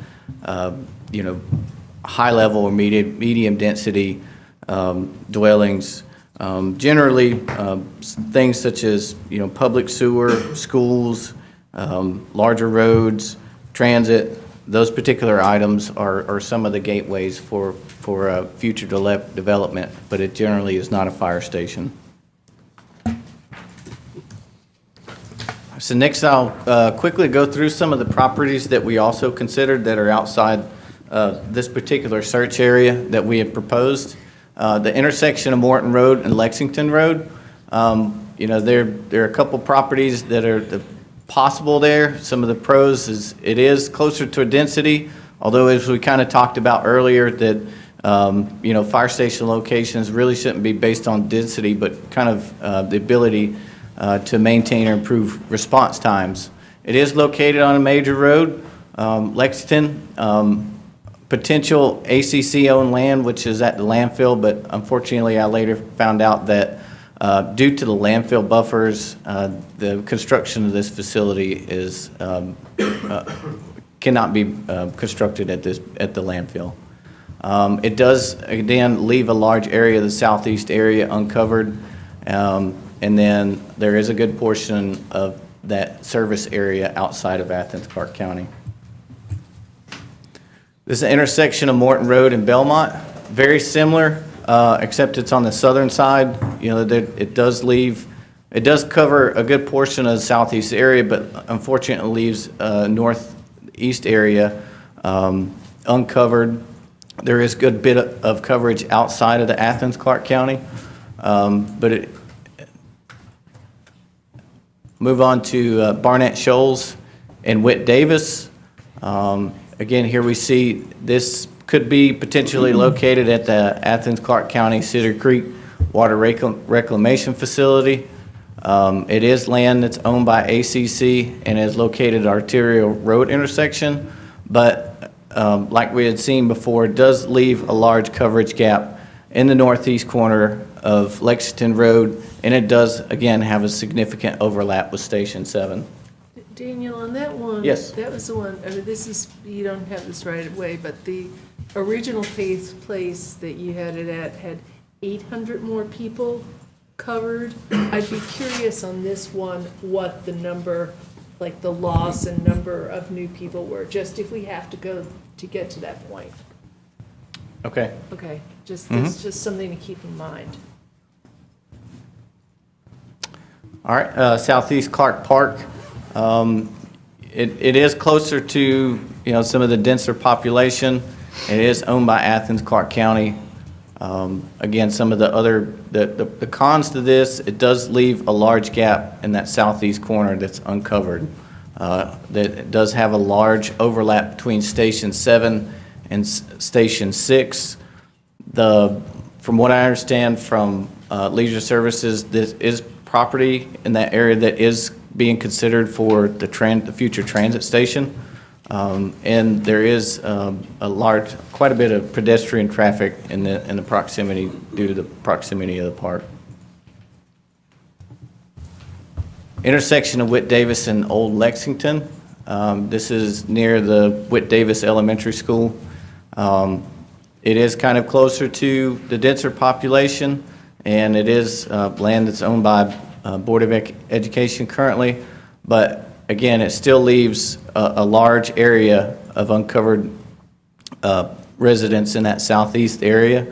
Speaker 17: high-level or medium density dwellings. Generally, things such as, public sewer, schools, larger roads, transit, those particular items are some of the gateways for future development, but it generally is not a fire station. So next, I'll quickly go through some of the properties that we also considered that are outside this particular search area that we have proposed. The intersection of Morton Road and Lexington Road, there are a couple properties that are possible there. Some of the pros is it is closer to a density, although as we kind of talked about earlier that fire station locations really shouldn't be based on density, but kind of the ability to maintain or improve response times. It is located on a major road, Lexington, potential ACC-owned land, which is at the landfill, but unfortunately I later found out that due to the landfill buffers, the construction of this facility is cannot be constructed at the landfill. It does, again, leave a large area of the southeast area uncovered, and then there is a good portion of that service area outside of Athens-Clarke County. This is the intersection of Morton Road and Belmont. Very similar, except it's on the southern side. It does cover a good portion of the southeast area, but unfortunately leaves northeast area uncovered. There is a good bit of coverage outside of the Athens-Clarke County, but move on to Barnett Shoals and Whit Davis. Again, here we see this could be potentially located at the Athens-Clarke County Cedar Creek Water Reclamation Facility. It is land that's owned by ACC and is located at arterial road intersection, but like we had seen before, it does leave a large coverage gap in the northeast corner of Lexington Road, and it does, again, have a significant overlap with Station 7.
Speaker 3: Daniel, on that one.
Speaker 17: Yes.
Speaker 3: That was the one, this is, you don't have this right away, but the original place that you had it at had 800 more people covered. I'd be curious on this one, what the number, like the loss and number of new people were, just if we have to go to get to that point.
Speaker 17: Okay.
Speaker 3: Okay, that's just something to keep in mind.
Speaker 17: All right, Southeast Clark Park. It is closer to, some of the denser population. It is owned by Athens-Clarke County. Again, some of the cons to this, it does leave a large gap in that southeast corner that's uncovered. That it does have a large overlap between Station 7 and Station 6. From what I understand from Leisure Services, this is property in that area that is being considered for the future transit station. And there is quite a bit of pedestrian traffic in the proximity due to the proximity of the park. Intersection of Whit Davis and Old Lexington. This is near the Whit Davis Elementary School. It is kind of closer to the denser population, and it is land that's owned by Board of Education currently, but again, it still leaves a large area of uncovered residents in that southeast area.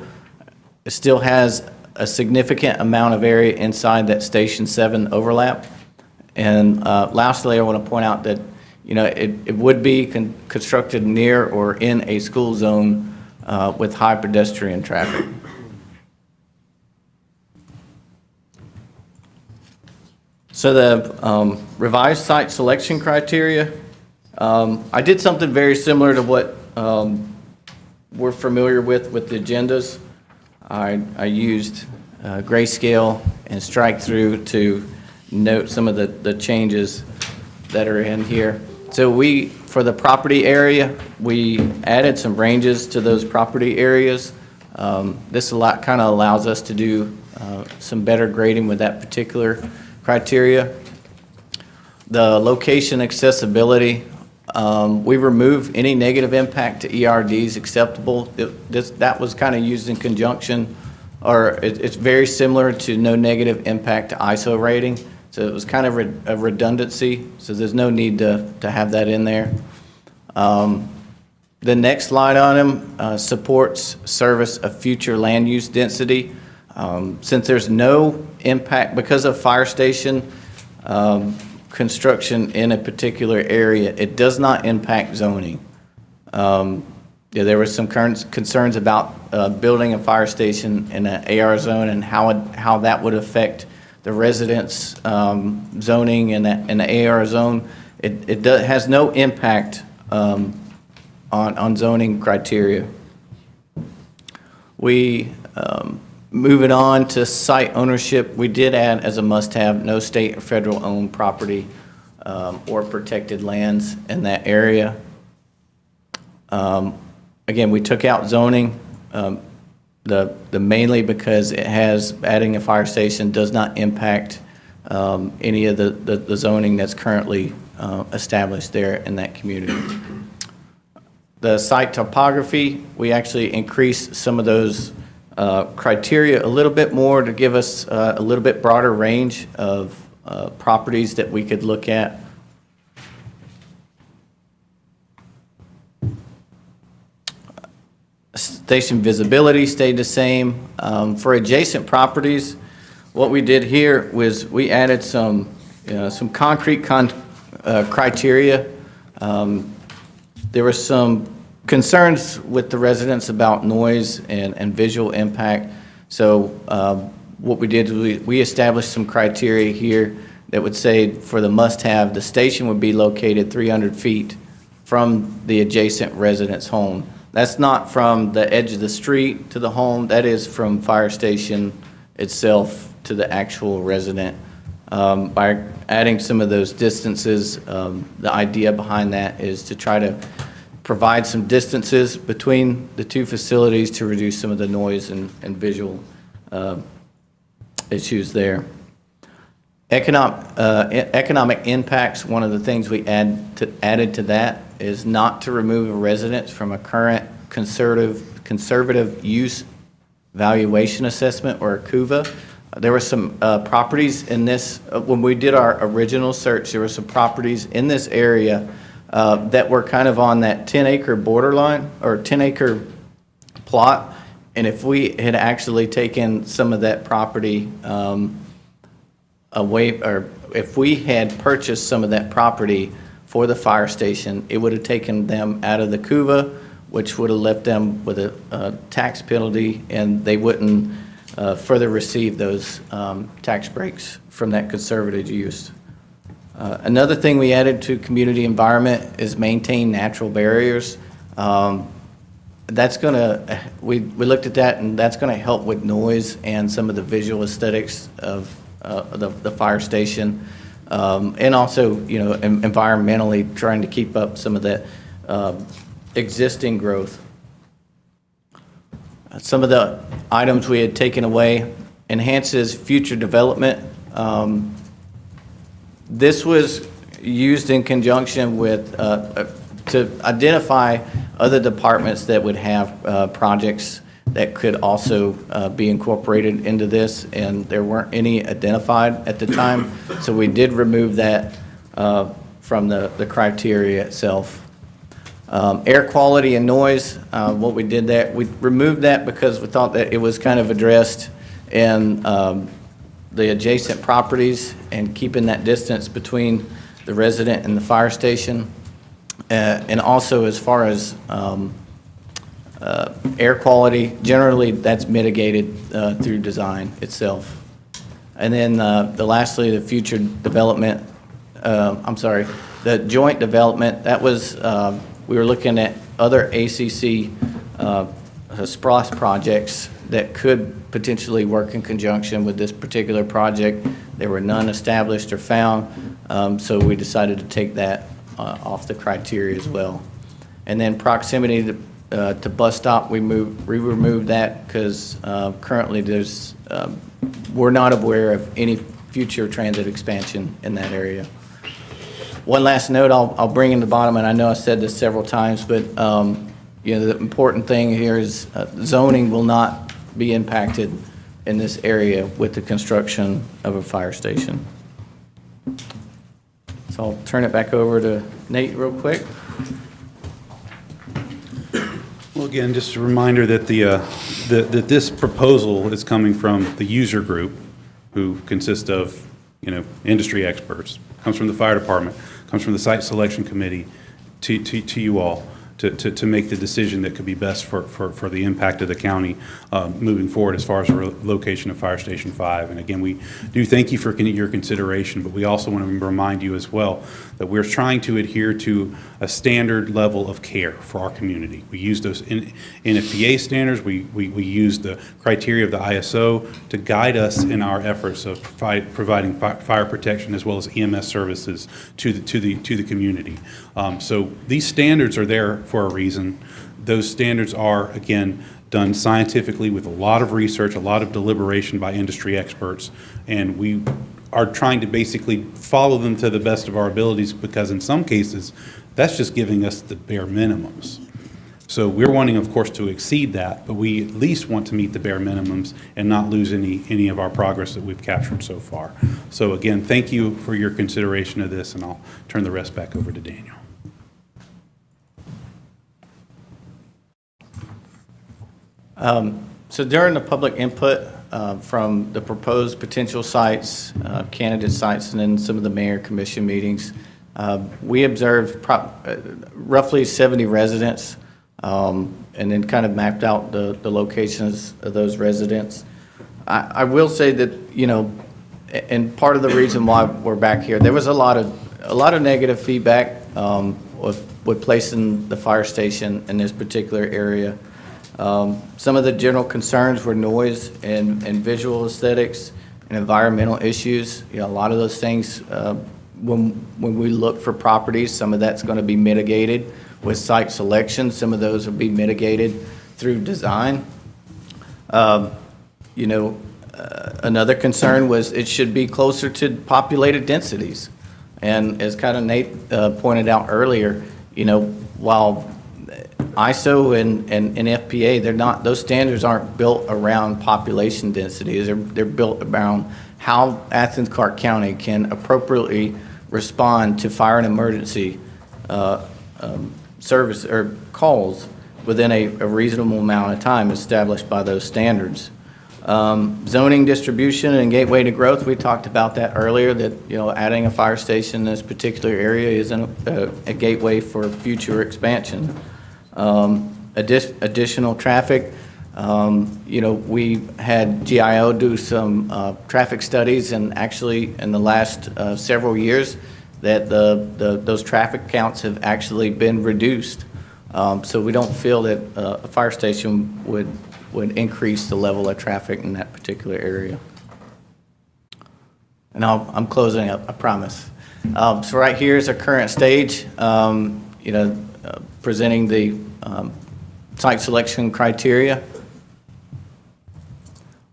Speaker 17: It still has a significant amount of area inside that Station 7 overlap. And lastly, I want to point out that it would be constructed near or in a school zone with high pedestrian traffic. So the revised site selection criteria, I did something very similar to what we're familiar with the agendas. I used grayscale and strike through to note some of the changes that are in here. So for the property area, we added some ranges to those property areas. This kind of allows us to do some better grading with that particular criteria. The location accessibility, we remove any negative impact to ERDs acceptable. That was kind of used in conjunction, or it's very similar to no negative impact to ISO rating. So it was kind of a redundancy, so there's no need to have that in there. The next line item supports service of future land use density. Since there's no impact, because of fire station construction in a particular area, it does not impact zoning. There were some concerns about building a fire station in an AR zone and how that would affect the residents' zoning in the AR zone. It has no impact on zoning criteria. Moving on to site ownership, we did add as a must-have, no state or federal-owned property or protected lands in that area. Again, we took out zoning, mainly because adding a fire station does not impact any of the zoning that's currently established there in that community. The site topography, we actually increased some of those criteria a little bit more to give us a little bit broader range of properties that we could look at. Station visibility stayed the same. For adjacent properties, what we did here was we added some concrete criteria. There were some concerns with the residents about noise and visual impact. So what we did was we established some criteria here that would say for the must-have, the station would be located 300 feet from the adjacent resident's home. That's not from the edge of the street to the home. That is from fire station itself to the actual resident. By adding some of those distances, the idea behind that is to try to provide some distances between the two facilities to reduce some of the noise and visual issues there. Economic impacts, one of the things we added to that is not to remove a residence from a current conservative use valuation assessment, or a CUVA. There were some properties in this, when we did our original search, there were some properties in this area that were kind of on that 10-acre borderline, or 10-acre plot. And if we had actually taken some of that property away, or if we had purchased some of that property for the fire station, it would have taken them out of the CUVA, which would have left them with a tax penalty, and they wouldn't further receive those tax breaks from that conservative use. Another thing we added to community environment is maintain natural barriers. That's gonna, we looked at that, and that's gonna help with noise and some of the visual aesthetics of the fire station. And also, environmentally trying to keep up some of that existing growth. Some of the items we had taken away: enhances future development. This was used in conjunction with, to identify other departments that would have projects that could also be incorporated into this, and there weren't any identified at the time. So we did remove that from the criteria itself. Air quality and noise, what we did there, we removed that because we thought that it was kind of addressed in the adjacent properties and keeping that distance between the resident and the fire station. And also, as far as air quality, generally that's mitigated through design itself. And then lastly, the future development, The joint development, that was, we were looking at other ACC SPLOST projects that could potentially work in conjunction with this particular project. There were none established or found, so we decided to take that off the criteria as well. And then proximity to bus stop, we removed that because currently we're not aware of any future transit expansion in that area. One last note I'll bring in the bottom, and I know I said this several times, but the important thing here is zoning will not be impacted in this area with the construction of a fire station. So I'll turn it back over to Nate real quick.
Speaker 18: Well, again, just a reminder that that this proposal is coming from the user group, who consists of, industry experts, comes from the fire department, comes from the site selection committee, to you all, to make the decision that could be best for the impact of the county moving forward as far as the location of Fire Station 5. And again, we do thank you for your consideration, but we also want to remind you as well that we're trying to adhere to a standard level of care for our community. We use those NFPA standards. We use the criteria of the ISO to guide us in our efforts of providing fire protection as well as EMS services to the community. So these standards are there for a reason. Those standards are, again, done scientifically with a lot of research, a lot of deliberation by industry experts, and we are trying to basically follow them to the best of our abilities, because in some cases, that's just giving us the bare minimums. So we're wanting, of course, to exceed that, but we at least want to meet the bare minimums and not lose any of our progress that we've captured so far. So again, thank you for your consideration of this, and I'll turn the rest back over to Daniel.
Speaker 17: So during the public input from the proposed potential sites, candidate sites, and then some of the mayor commission meetings, we observed roughly 70 residents, and then kind of mapped out the locations of those residents. I will say that, and part of the reason why we're back here, there was a lot of negative feedback with placing the fire station in this particular area. Some of the general concerns were noise and visual aesthetics and environmental issues. A lot of those things, when we look for properties, some of that's going to be mitigated with site selection. Some of those will be mitigated through design. Another concern was it should be closer to populated densities. And as kind of Nate pointed out earlier, while ISO and FPA, those standards aren't built around population densities. They're built around how Athens-Clarke County can appropriately respond to fire and emergency service or calls within a reasonable amount of time established by those standards. Zoning distribution and gateway to growth, we talked about that earlier, that adding a fire station in this particular area is a gateway for future expansion. Additional traffic, we had GIO do some traffic studies, and actually in the last several years that those traffic counts have actually been reduced. So we don't feel that a fire station would increase the level of traffic in that particular area. And I'm closing up, I promise. So right here is our current stage, presenting the site selection criteria.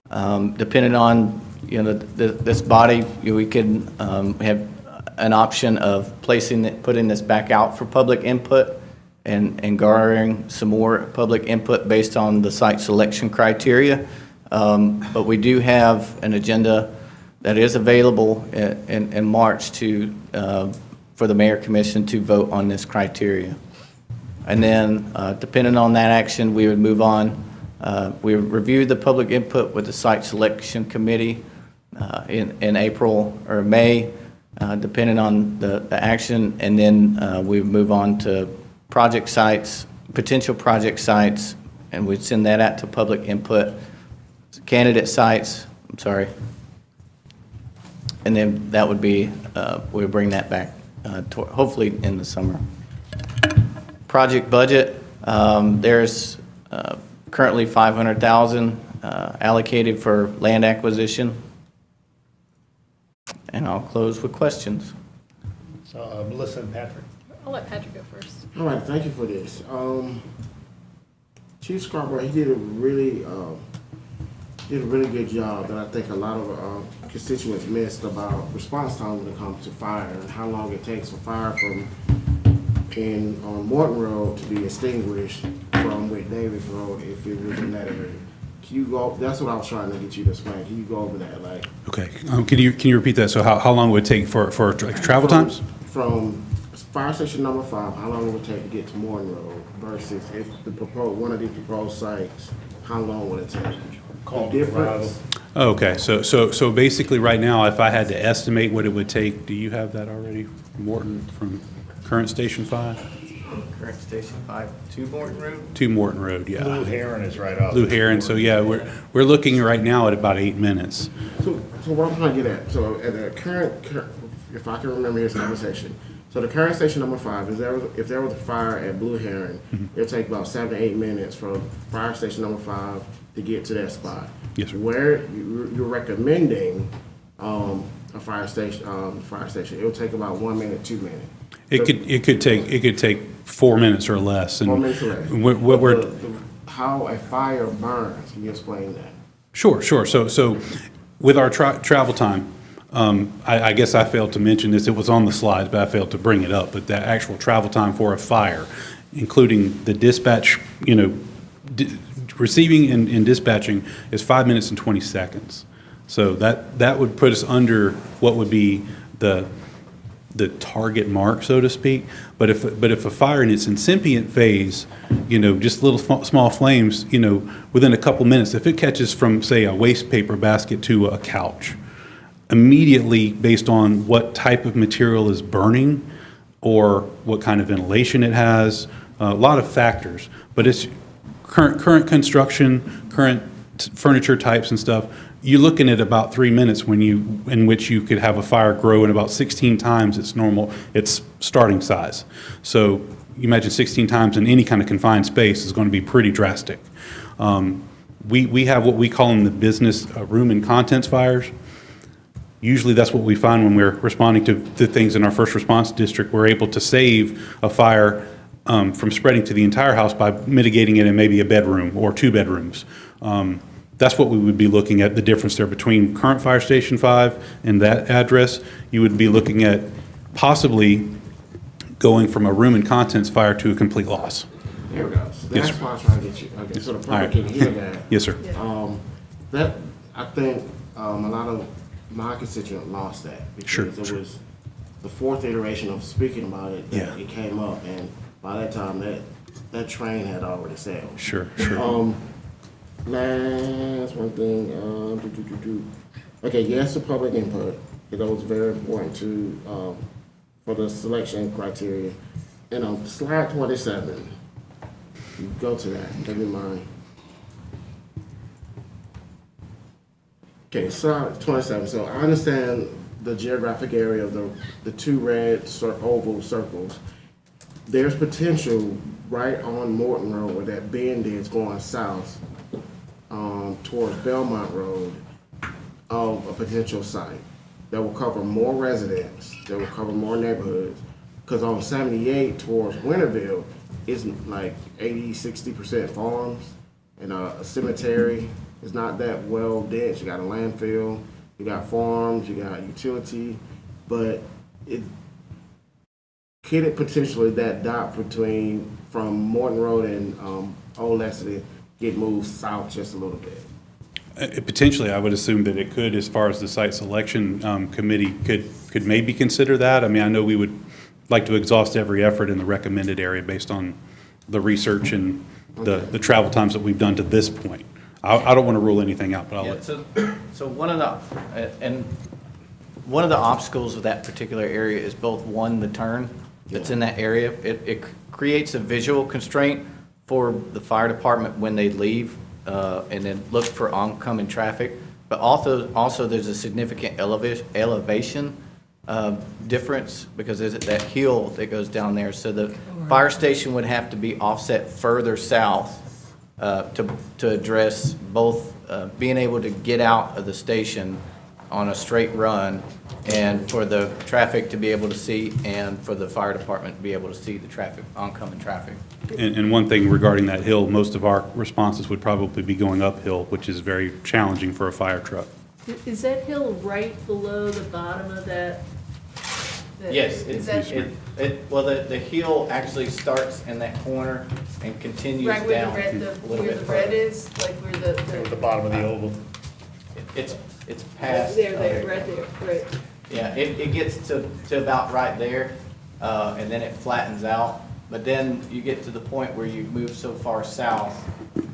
Speaker 17: Depending on this body, we can have an option of putting this back out for public input and garnering some more public input based on the site selection criteria. But we do have an agenda that is available in March for the Mayor Commission to vote on this criteria. And then, depending on that action, we would move on. We reviewed the public input with the Site Selection Committee in April or May, depending on the action, and then we would move on to project sites, potential project sites, and we'd send that out to public input, candidate sites, and then that would be, we would bring that back hopefully in the summer. Project budget, there's currently $500,000 allocated for land acquisition. And I'll close with questions.
Speaker 1: So Melissa and Patrick.
Speaker 13: I'll let Patrick go first.
Speaker 12: All right, thank you for this. Chief Scarborough, he did a really good job that I think a lot of constituents missed about response time when it comes to fire and how long it takes for fire on Morton Road to be extinguished from with Davis Road if it was in that area. Can you go? That's what I was trying to get you to explain. Can you go over that, like?
Speaker 18: Okay, can you repeat that? So how long would it take for travel times?
Speaker 12: From fire station number 5, how long would it take to get to Morton Road versus if one of these proposed sites, how long would it take? The difference.
Speaker 18: Okay, so basically right now, if I had to estimate what it would take, do you have that already, Morton, from current Station 5?
Speaker 17: Current Station 5, to Morton Road?
Speaker 18: To Morton Road, yeah.
Speaker 1: Blue Heron is right off.
Speaker 18: Blue Heron, so yeah, we're looking right now at about 8 minutes.
Speaker 12: So what I'm trying to get at, so at the current, if I can remember this conversation, so the current station number 5, if there was a fire at Blue Heron, it'll take about 7 to 8 minutes from fire station number 5 to get to that spot.
Speaker 18: Yes, sir.
Speaker 12: Where you're recommending a fire station, it'll take about 1 minute, 2 minutes.
Speaker 18: It could take 4 minutes or less. And
Speaker 12: 4 minutes or less.
Speaker 18: What we're
Speaker 12: how a fire burns, can you explain that?
Speaker 18: Sure. So with our travel time, I guess I failed to mention this. It was on the slides, but I failed to bring it up. But the actual travel time for a fire, including the dispatch, receiving and dispatching, is 5 minutes and 20 seconds. So that would put us under what would be the target mark, so to speak. But if a fire in its incipient phase, just little small flames, within a couple minutes, if it catches from, say, a waste paper basket to a couch, immediately, based on what type of material is burning or what kind of ventilation it has, a lot of factors. But it's current construction, current furniture types and stuff. You're looking at about 3 minutes in which you could have a fire grow in about 16 times its starting size. So you imagine 16 times in any kind of confined space is going to be pretty drastic. We have what we call in the business room and contents fires. Usually that's what we find when we're responding to things in our first response district. We're able to save a fire from spreading to the entire house by mitigating it in maybe a bedroom or 2 bedrooms. That's what we would be looking at, the difference there between current Fire Station 5 and that address. You would be looking at possibly going from a room and contents fire to a complete loss.
Speaker 12: There we go. So
Speaker 18: Yes,
Speaker 12: that's
Speaker 18: sir.
Speaker 12: why I'm trying to get you. Okay, so the public
Speaker 18: All right.
Speaker 12: can hear that.
Speaker 18: Yes, sir.
Speaker 12: That, I think, a lot of my constituents lost that.
Speaker 18: Sure,
Speaker 12: Because it
Speaker 18: sure.
Speaker 12: was the 4th iteration of speaking about it, that
Speaker 18: Yeah.
Speaker 12: it came up, and by that time, that train had already sailed.
Speaker 18: Sure.
Speaker 12: Last one thing, Okay, yes, the public input. That was very important for the selection criteria. And on slide 27, you go to that, never mind. Okay, slide 27. So I understand the geographic area of the 2 red oval circles. There's potential right on Morton Road where that bend is going south towards Belmont Road of a potential site that will cover more residents, that will cover more neighborhoods. Because on 78 towards Winterville, it's like 80-60% farms and a cemetery. It's not that well dense. You got a landfill, you got farms, you got utility, but could it potentially, that dot from Morton Road and Old Lexington, get moved south just a little bit?
Speaker 18: Potentially, I would assume that it could, as far as the site selection committee could maybe consider that. I mean, I know we would like to exhaust every effort in the recommended area based on the research and the travel times that we've done to this point. I don't want to rule anything out, but I'll let.
Speaker 17: So one of the obstacles of that particular area is both, one, the turn that's in that area. It creates a visual constraint for the fire department when they leave and then look for oncoming traffic. But also there's a significant elevation difference because there's that hill that goes down there. So the fire station would have to be offset further south to address both being able to get out of the station on a straight run and for the traffic to be able to see and for the fire department to be able to see the traffic, oncoming traffic.
Speaker 18: And one thing regarding that hill, most of our responses would probably be going uphill, which is very challenging for a fire truck.
Speaker 3: Is that hill right below the bottom of that?
Speaker 17: Yes,
Speaker 3: Is that
Speaker 17: well, the hill actually starts in that corner and continues
Speaker 3: right where
Speaker 17: down
Speaker 3: the red,
Speaker 17: a little
Speaker 3: where
Speaker 17: bit
Speaker 3: the red
Speaker 17: further.
Speaker 3: is, like where the
Speaker 1: bottom of the oval.
Speaker 17: It's past.
Speaker 3: there, right there, right.
Speaker 17: Yeah, it gets to about right there, and then it flattens out. But then you get to the point where you move so far south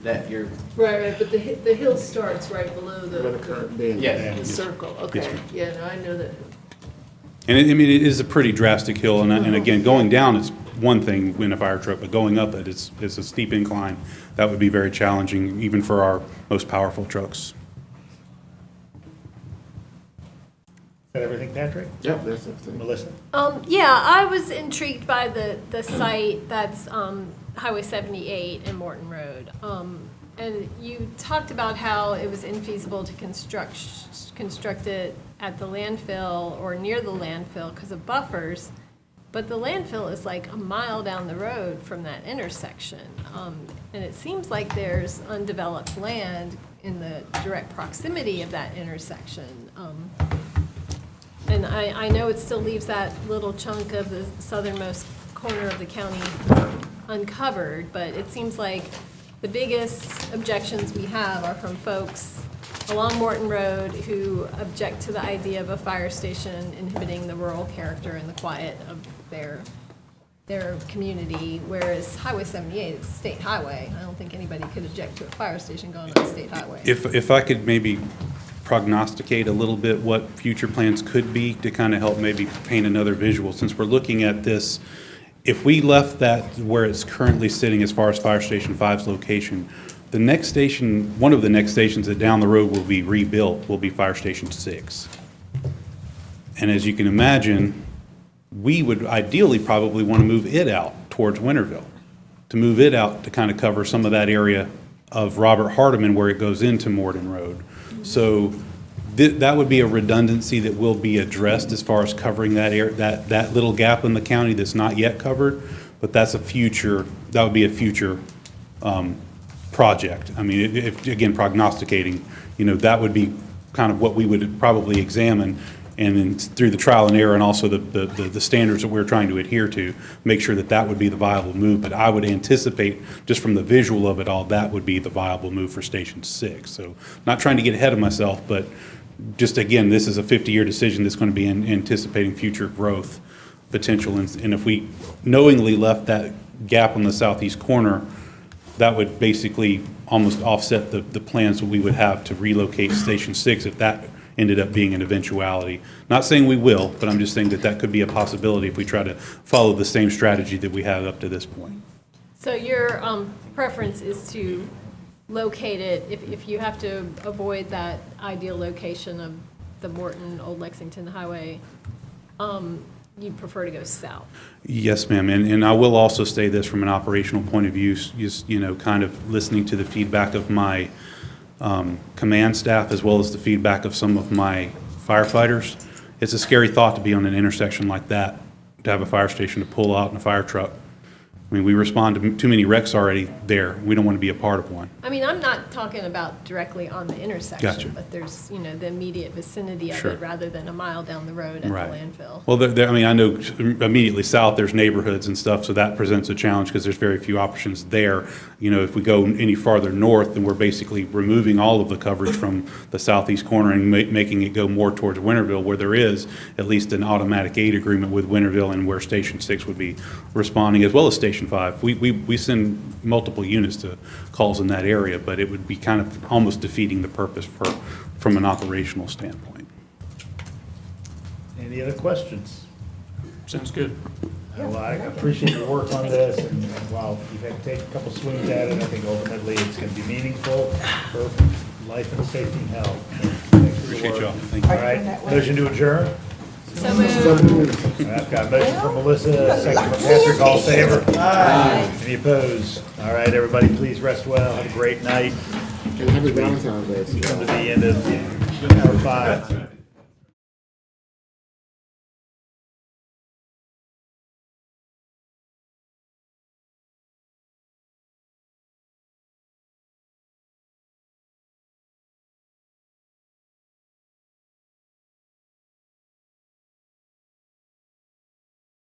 Speaker 17: that you're.
Speaker 3: Right, but the hill starts right below the
Speaker 12: current bend.
Speaker 17: Yes.
Speaker 3: the circle, okay.
Speaker 18: Yes, ma'am.
Speaker 3: Yeah, no, I know that.
Speaker 18: And it is a pretty drastic hill, and again, going down is one thing in a fire truck, but going up it, it's a steep incline. That would be very challenging, even for our most powerful trucks.
Speaker 1: Is that everything, Patrick?
Speaker 12: Yep, that's everything.
Speaker 1: Melissa?
Speaker 13: Yeah, I was intrigued by the site that's Highway 78 and Morton Road. And you talked about how it was infeasible to construct it at the landfill or near the landfill because of buffers. But the landfill is like a mile down the road from that intersection. And it seems like there's undeveloped land in the direct proximity of that intersection. And I know it still leaves that little chunk of the southernmost corner of the county uncovered, but it seems like the biggest objections we have are from folks along Morton Road who object to the idea of a fire station inhibiting the rural character and the quiet of their community, whereas Highway 78 is a state highway. I don't think anybody could object to a fire station going on a state highway.
Speaker 18: If I could maybe prognosticate a little bit what future plans could be to kind of help maybe paint another visual, since we're looking at this, if we left that where it's currently sitting as far as Fire Station 5's location, the next station, one of the next stations that down the road will be rebuilt will be Fire Station 6. And as you can imagine, we would ideally probably want to move it out towards Winterville, to move it out to kind of cover some of that area of Robert Hardiman where it goes into Morton Road. So that would be a redundancy that will be addressed as far as covering that area, that little gap in the county that's not yet covered, but that would be a future project. I mean, if, again, prognosticating, that would be kind of what we would probably examine, and then through the trial and error and also the standards that we're trying to adhere to, make sure that would be the viable move. But I would anticipate, just from the visual of it all, that would be the viable move for Station 6. So not trying to get ahead of myself, but just, again, this is a 50-year decision that's going to be anticipating future growth potential. And if we knowingly left that gap on the southeast corner, that would basically almost offset the plans that we would have to relocate Station 6 if that ended up being an eventuality. Not saying we will, but I'm just saying that could be a possibility if we try to follow the same strategy that we have up to this point.
Speaker 13: So your preference is to locate it, if you have to avoid that ideal location of the Morton Old Lexington Highway, you prefer to go south?
Speaker 18: Yes, ma'am, and I will also say this from an operational point of view, just, kind of listening to the feedback of my command staff as well as the feedback of some of my firefighters. It's a scary thought to be on an intersection like that, to have a fire station to pull out in a fire truck. I mean, we respond to too many wrecks already there. We don't want to be a part of one.
Speaker 13: I mean, I'm not talking about directly on the intersection,
Speaker 18: Gotcha.
Speaker 13: but there's, the immediate vicinity of
Speaker 18: Sure.
Speaker 13: it rather than a mile down the road at
Speaker 18: Right.
Speaker 13: the landfill.
Speaker 18: Well, I mean, I know immediately south, there's neighborhoods and stuff, so that presents a challenge because there's very few options there. If we go any farther north, then we're basically removing all of the coverage from the southeast corner and making it go more towards Winterville, where there is at least an automatic aid agreement with Winterville and where Station 6 would be responding, as well as Station 5. We send multiple units to calls in that area, but it would be kind of almost defeating the purpose from an operational standpoint.
Speaker 1: Any other questions?
Speaker 9: Sounds good.
Speaker 1: Well, I appreciate your work on this, and while you've had to take a couple swings at it, I think ultimately it's going to be meaningful for life and safety and health. Thanks for your
Speaker 18: Appreciate
Speaker 1: work.
Speaker 18: y'all. Thank you.
Speaker 1: All right, motion to adjourn?
Speaker 13: So moved.
Speaker 1: All right, I've got a motion from Melissa, a second from Patrick, all in favor? Aye. Any opposed? All right, everybody, please rest well, have a great night.
Speaker 12: And happy Valentine's Day.
Speaker 1: Come to the end of hour 5.